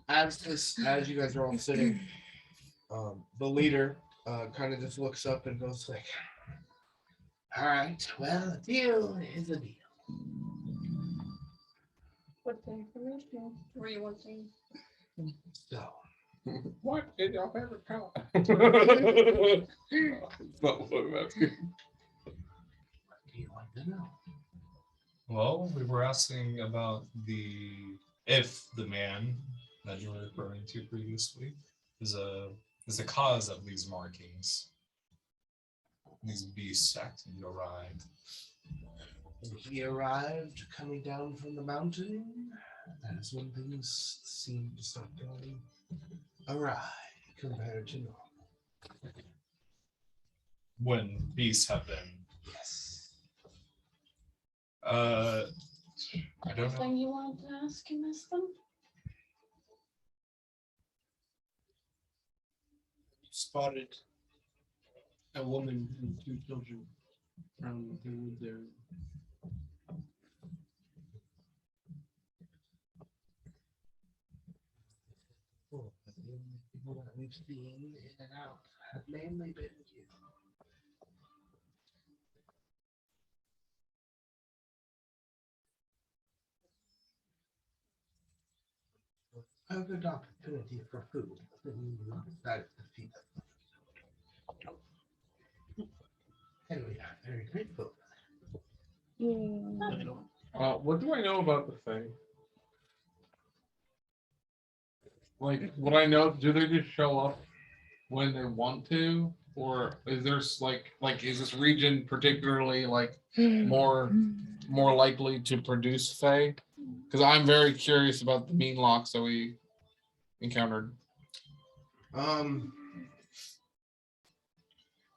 S1: as you guys are all sitting, the leader kind of just looks up and goes like, "All right, well, a deal is a deal."
S5: What information were you wanting?
S1: So,
S7: What is your favorite color? Not what I'm asking.
S1: what do you want to know?
S8: Well, we were asking about if the man that you were referring to previously is a cause of these markings. These beasts acting arrived.
S1: When he arrived coming down from the mountain, that is when things seemed to start going awry compared to normal.
S8: When beasts have been
S1: Yes.
S8: I don't know.
S5: Anything you wanted to ask him, Espen?
S6: Spotted a woman and 2 children around the wood there.
S1: The only people that we've seen in and out have mainly been you. A good opportunity for food. Then you decided to feed them. And we are very grateful.
S7: What do I know about the thing? Like, what I know, do they just show up when they want to, or is there like is this region particularly like more likely to produce Fae? Because I'm very curious about the mean locks that we encountered.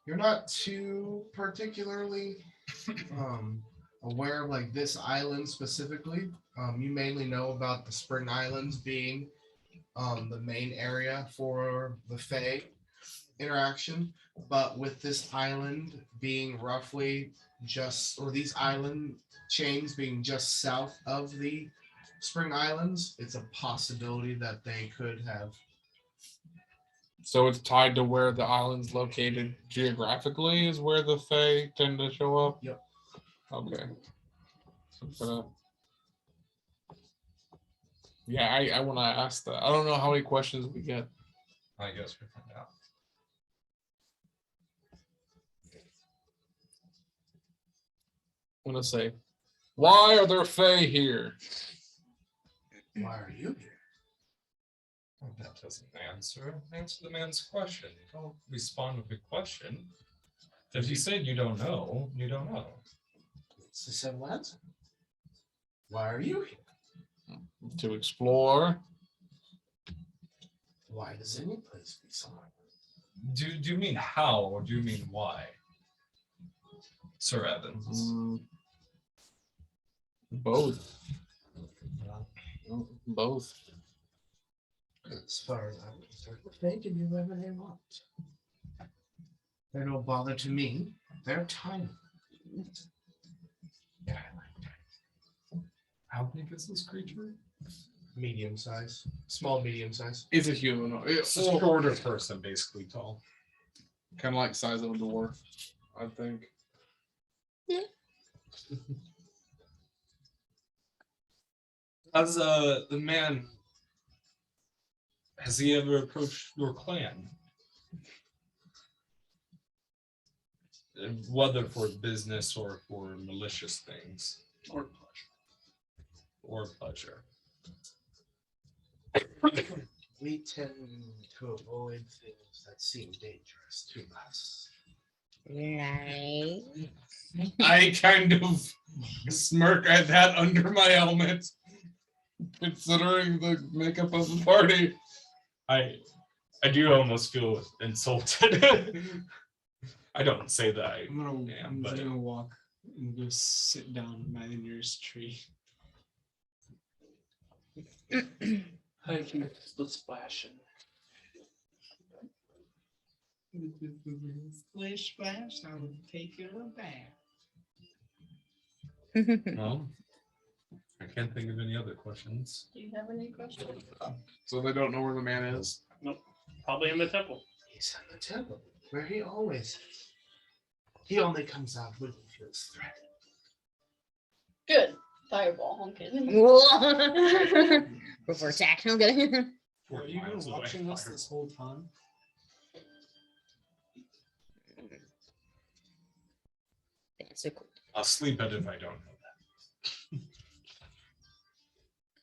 S1: You're not too particularly aware of like this island specifically. You mainly know about the Spring Islands being the main area for the Fae interaction, but with this island being roughly just, or these island chains being just south of the Spring Islands, it's a possibility that they could have.
S7: So it's tied to where the island's located geographically is where the Fae tend to show up?
S1: Yep.
S7: Okay. So yeah, I want to ask that. I don't know how many questions we get.
S8: I guess we find out.
S7: I'm going to say, why are there Fae here?
S1: Why are you here?
S8: Well, that doesn't answer the man's question. Don't respond with a question. If you said you don't know, you don't know.
S1: It's a simple answer. Why are you here?
S7: To explore.
S1: Why does any place be somewhere?
S8: Do you mean how or do you mean why? Sir Evans.
S7: Both. Both.
S1: As far as I'm concerned, they can do whatever they want. They're no bother to me. They're tiny. Yeah, I like that.
S8: How big is this creature?
S1: Medium size. Small, medium size.
S7: It's a human.
S8: It's a shorter person, basically tall.
S7: Kind of like size of a dwarf, I think.
S8: As the man, has he ever approached your clan? Whether for business or for malicious things.
S7: Or pleasure.
S8: Or pleasure.
S1: We tend to avoid things that seem dangerous to us.
S4: Right.
S7: I kind of smirk at that under my helmet, considering the makeup of the party.
S8: I do almost feel insulted. I don't say that I
S6: I'm
S8: am, but
S6: gonna walk and go sit down by the nearest tree.
S2: I can the splashing.
S6: Splish splash, I'm taking a bath.
S8: well, I can't think of any other questions.
S5: Do you have any questions?
S7: So they don't know where the man is.
S2: Nope. Probably in the temple.
S1: He's in the temple, where he always is. He only comes out when he feels threatened.
S5: Good. Fireball, I'm kidding.
S4: Before attack. I'm good.
S6: Are
S8: 40
S6: you been
S8: miles away.
S6: watching us this whole time?
S4: That's so cool.
S8: I'll sleep it if I don't know that.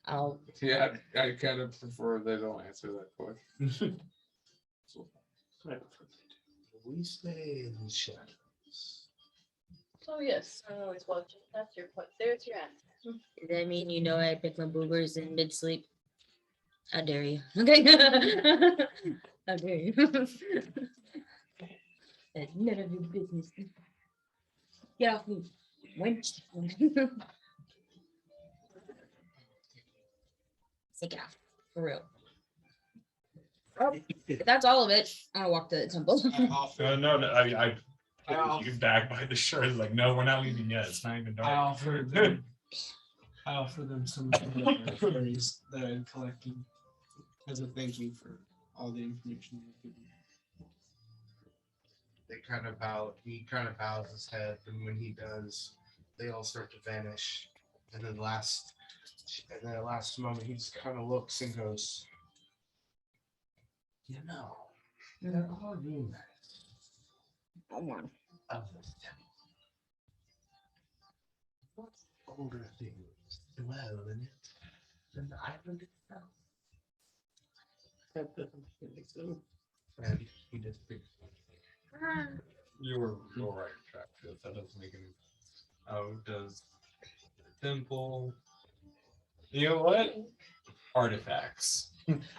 S4: I'll
S7: Yeah, I kind of prefer they don't answer that question.
S1: We stay in the shadows.
S5: So yes, I'm always watching. That's your point. There's your answer.
S4: Does that mean you know I pick my boogers in mid sleep? How dare you? Okay. How dare you? That's none of your business. Get off me. Wench. Take it off. For real. Oh, if that's all of it, I'm gonna walk to the temple.
S8: You can back by the shirt. Like, no, we're not leaving yet. It's not even
S6: I
S8: dark.
S6: offer them some of the fairies that I collected as a thank you for all the information you've given me.
S1: They kind of bow. He kind of bows his head, and when he does, they all start to vanish. And then at the last moment, he just kind of looks and goes, "You know, there are rumors
S4: Come on.
S1: of this temple. What older things dwell in it than the island itself?" And he just thinks,
S8: You were right, Draxios. That doesn't make any sense. How does the temple? You know what? Artifacts.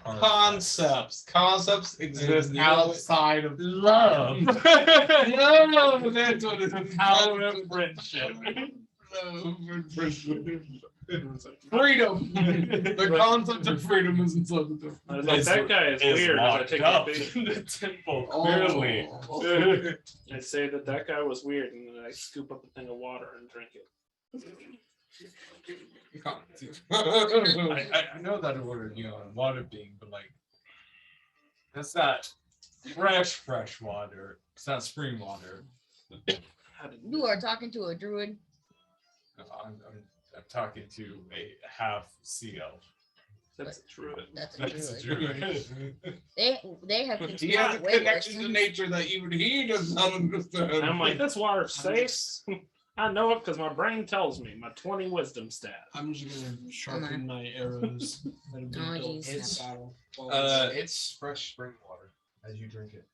S7: Concepts exist
S8: And you know what?
S7: outside of
S8: Love.
S7: love. That's what it is.
S8: Power of friendship.
S7: Love and friendship. Freedom. The concept of freedom is inside the temple.
S2: I was like, that guy is weird. As I take a big-
S8: in the temple.
S7: Oh.
S8: Clearly.
S2: I say that guy was weird, and then I scoop up a thing of water and drink it.
S8: I know that order, water being, but like that's not fresh water. It's not spring water.
S4: You are talking to a druid.
S8: I'm talking to a half sea elf.
S2: That's true.
S4: That's a
S8: That's
S4: druid.
S8: true.
S4: They have things
S7: He has a
S4: way worse.
S7: connection to nature that even he does not understand.
S2: And I'm like, this water's safe. I know it because my brain tells me. My 20 wisdom stat.
S6: I'm just gonna sharpen my arrows. that have been
S4: Oh,
S6: built
S4: geez.
S6: for
S1: It's-
S6: battle.
S1: It's fresh spring water as you drink it.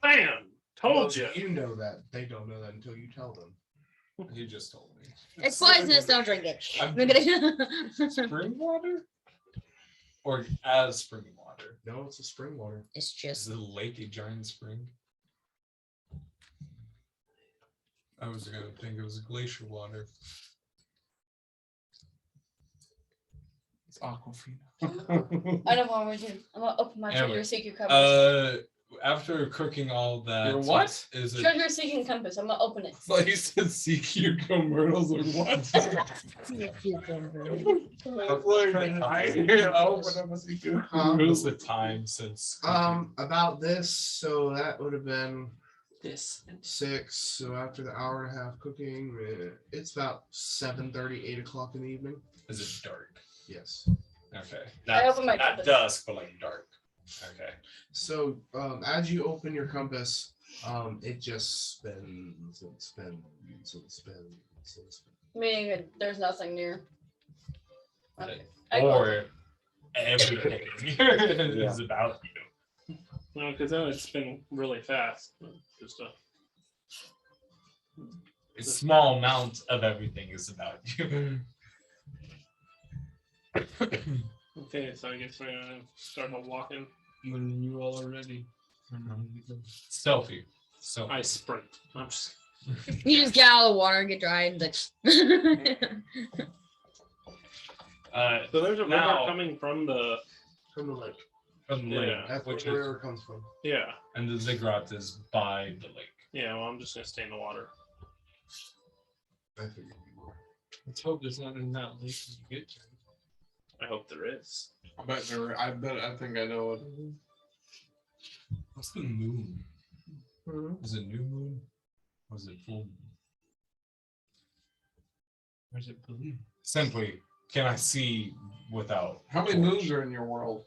S2: Bam! Told
S1: Well,
S2: you.
S1: You know that. They don't know that until you tell them.
S8: He just told me.
S4: It's poisonous. Don't drink it.
S8: I'm-
S4: Look at it.
S8: Spring water? Or as spring water?
S1: No, it's a spring water.
S4: It's
S8: Is
S4: just
S8: the lake a giant spring? I was gonna think it was glacier water.
S6: It's Aquafina.
S5: I know what I'm gonna do. I'm gonna open my
S8: Anyway,
S5: treasure seeking compass.
S8: After cooking all that,
S7: Your what?
S8: is it?
S5: Treasure seeking compass. I'm gonna open it.
S7: Like you said, sea cucumbers or what?
S8: What's the time since?
S1: About this, so that would have been
S2: This.
S1: 6. So after the hour and a half cooking, it's about 7:30, 8 o'clock in the evening.
S8: Is it dark?
S1: Yes.
S8: Okay.
S5: I
S8: Not,
S5: open my
S8: not
S5: compass.
S8: dusk, but like dark. Okay.
S1: So as you open your compass, it just spins and spins and spins and spins.
S5: Meaning there's nothing near. Okay.
S8: Or everything is about you.
S2: No, because then it's been really fast. Just
S8: A small amount of everything is about you.
S2: okay, so I guess we're gonna start walking.
S6: When you all are ready.
S8: Stealthy. So
S2: I sprint. I'm just.
S4: you just get out of the water and get dry and like.
S2: So there's a river
S8: now-
S2: coming from the.
S1: From the lake.
S8: from the
S2: Yeah.
S8: lake,
S1: That's where
S8: which
S1: the
S8: is,
S1: river comes from.
S2: Yeah.
S8: and the ziggurat is by the lake.
S2: Yeah. Well, I'm just gonna stay in the water.
S1: I figured you were.
S6: Let's hope there's not in that lake when you get there.
S2: I hope there is.
S7: I think I know what.
S8: What's the moon? Is it new moon? Or is it full moon?
S6: Where's it blue?
S8: Simply, can I see without?
S7: How many moons are in your world?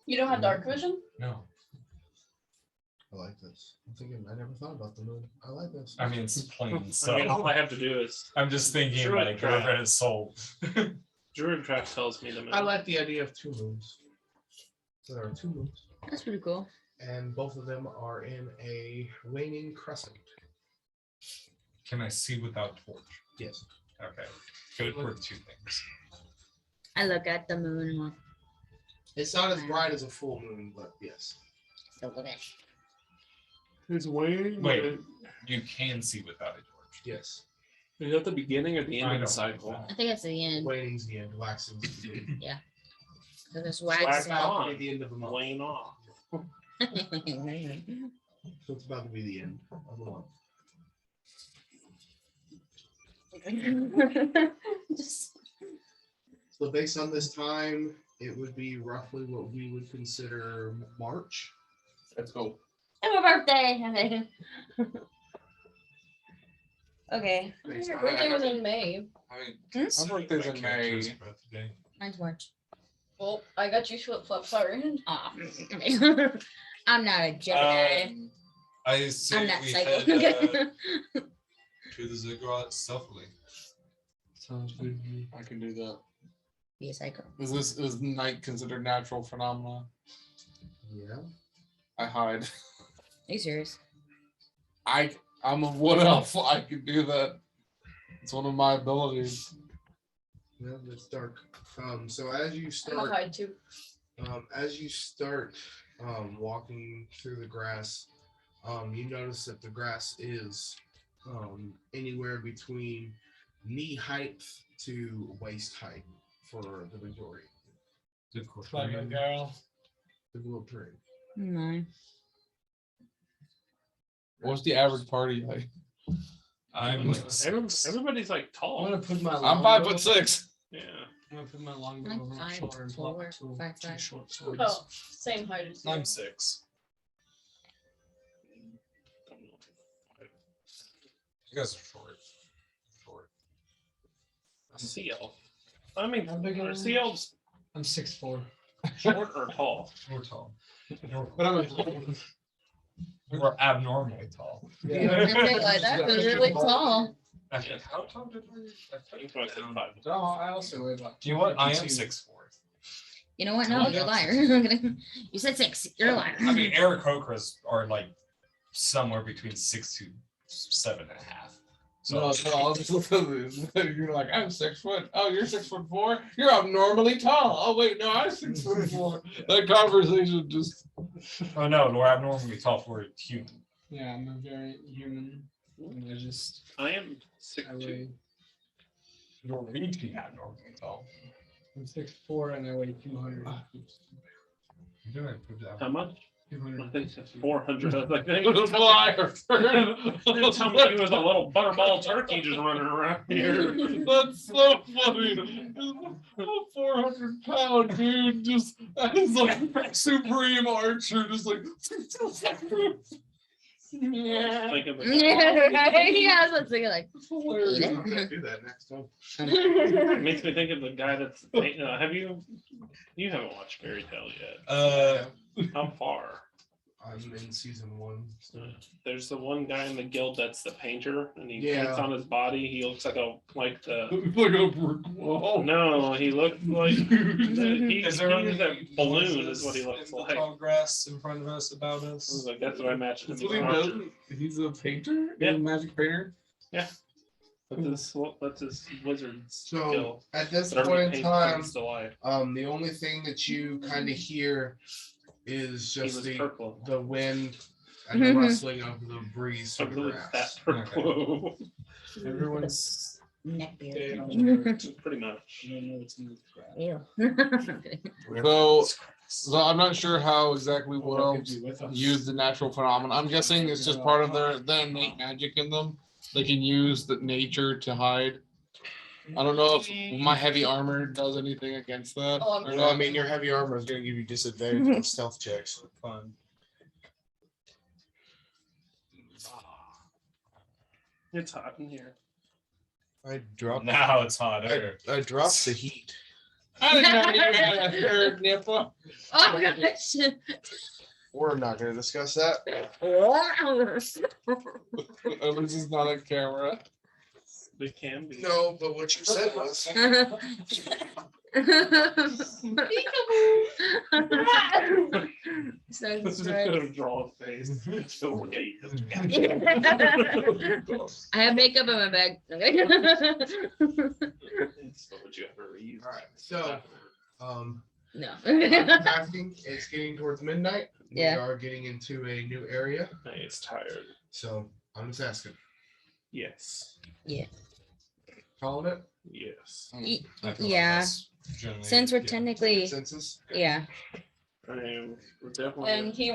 S5: You don't have dark vision?
S8: No.
S1: I like this. I'm thinking I never thought about the moon. I like this.
S8: I mean, it's plain.
S2: I
S8: So
S2: mean, all I have to do is
S8: I'm just thinking
S2: Druid
S8: like
S2: trap.
S8: river is sold.
S2: Druid Track tells me the moon.
S1: I like the idea of 2 moons. So there are 2 moons,
S4: That's pretty cool.
S1: and both of them are in a waning crescent.
S8: Can I see without torch?
S1: Yes.
S8: Okay. Good for 2 things.
S4: I look at the moon and like,
S1: It's not as bright as a full moon, but yes.
S4: so look at it.
S2: It's way.
S8: Wait, you can see without a torch.
S1: Yes.
S2: Is that the beginning or the end
S8: I
S2: of the
S8: don't
S2: cycle?
S8: know.
S4: I think that's the end.
S1: Waning's the end. Waxing's the beginning.
S4: Because it's
S2: Wax
S4: waxing.
S2: on.
S1: About to be the end of the month.
S2: Wane off.
S1: So it's about to be the end of the month.
S4: Just
S1: So based on this time, it would be roughly what we would consider March.
S7: Let's go.
S4: it's my birthday. Okay.
S5: Your birthday was in May.
S7: I mean, my birthday's in May.
S8: Birthday.
S4: Mine's March.
S5: Well, I got you flip flop. Sorry.
S4: Aw. I'm not a Gemini.
S8: I say
S4: I'm not
S8: we
S4: psycho.
S8: head to the ziggurat stealthily.
S6: Sounds good to me.
S7: I can do that.
S4: Be a psycho.
S7: Is night considered natural phenomena?
S1: Yeah.
S7: I hide.
S4: Are you serious?
S7: I'm a wood elf. I can do that. It's one of my abilities.
S1: Yeah, it's dark. So as you
S5: I'm a
S1: start
S5: hide too.
S1: Walking through the grass, you notice that the grass is anywhere between knee height to waist height for the majority.
S8: The
S6: Clever girl.
S1: The little tree.
S4: No.
S7: What's the average party like?
S8: I'm 6.
S2: Everybody's like
S6: I'm
S2: tall.
S6: gonna put my.
S7: I'm
S6: longbow-
S7: 5'6".
S2: Yeah.
S6: I'm gonna put my longbow
S4: Like
S6: over my
S4: 5'4",
S6: shoulder and plot
S4: 5'5".
S6: two short swords.
S5: Oh, same height as you.
S8: I'm 6. You guys are short. Short.
S2: Sea elf. I mean,
S6: How big
S2: are
S6: am I?
S2: sea elves
S6: I'm 6'4".
S2: short or tall?
S8: We're tall.
S6: But I'm a
S8: We're abnormally tall.
S6: yeah.
S4: That was really tall.
S8: How tall did we?
S2: That's why I said 5.
S6: No, I also weigh about.
S8: Do you know what? I am
S6: 52.
S8: 6'4".
S4: You know what? No, you're a liar. You said 6. You're a liar.
S8: I mean, Eric Hokras are like somewhere between 6 to 7.5. So
S7: No, I'll just look at it. You're like, I'm 6 foot. Oh, you're 6'4"? You're abnormally tall. Oh wait, no, I'm 6'4". That conversation just
S8: oh no, we're abnormally tall for a human.
S6: Yeah, I'm a very human. And I just
S2: I am
S6: I
S2: 6'2".
S6: weigh.
S8: You're really abnormally tall.
S6: I'm 6'4" and I weigh 200.
S8: You're doing a good job.
S2: How much?
S6: 200.
S2: I think it's 400. I was like, hey,
S7: was liar.
S2: didn't tell me he was a little butterball turkey just running around here.
S7: That's so funny. A 400-pound dude just as like supreme archer, just like.
S4: Yeah.
S2: Think of it.
S4: Yeah, I was thinking like.
S7: Hilarious.
S4: I'm gonna
S1: do that next time.
S2: It makes me think of the guy that's. Have you? You haven't watched Fairy Tale yet. How far?
S1: I'm in season 1.
S2: There's the one guy in the guild that's the painter, and he
S1: Yeah.
S2: paints on his body. He looks like the.
S7: Like a brick wall.
S2: No, he looked like he
S8: Is there
S2: was a balloon, is what he looks
S8: in the
S2: like.
S8: tall grass in front of us about
S2: I was
S8: us?
S2: like, that's what I imagined
S7: That's
S2: him
S7: what he
S2: as an
S7: does.
S2: archer.
S7: He's a painter.
S2: Yeah.
S7: He's a magic painter.
S2: That's his wizard's
S1: So
S2: skill.
S1: at this
S2: Whatever he
S1: point in
S2: paints
S1: time,
S2: comes to life.
S1: the only thing that you kind of hear is
S2: He
S1: just
S2: was
S1: the
S2: purple.
S1: wind and the rustling of the breeze
S2: A
S1: through the
S2: really fat
S1: grass.
S2: purple.
S6: Everyone's
S4: Neck
S6: dead
S4: beard.
S6: on there.
S2: Pretty much.
S6: I don't know what's in the crowd.
S4: Ew.
S7: So I'm not sure how exactly what else use the natural phenomenon. I'm guessing it's just part of their innate magic in them. They can use the nature to hide. I don't know if my heavy armor does anything against that.
S5: Oh,
S7: or
S1: No, I
S7: not.
S1: mean your heavy armor is going to give you disadvantage on stealth checks.
S8: Fun.
S2: It's hot in here.
S1: I dropped.
S8: Now it's hotter.
S1: I dropped the heat.
S7: I didn't know you had a third nipple.
S4: Oh gosh.
S1: We're not going to discuss that.
S7: At least it's not on camera.
S2: They can be.
S1: No, but what you said was.
S4: So
S2: This is
S4: gross.
S2: gonna draw a face. It's so gay.
S4: I have makeup in my bag.
S2: It's not what you ever use.
S1: All right, so
S4: No.
S1: casting is getting towards midnight.
S4: Yeah.
S1: We are getting into a new area,
S2: It's tired.
S1: so I'm just asking.
S2: Yes.
S1: Calling it
S2: Yes.
S8: I feel like
S4: Yeah.
S8: that's generally-
S4: Since we're
S8: yeah.
S4: technically,
S1: consensus.
S4: yeah.
S2: I am definitely.
S5: And he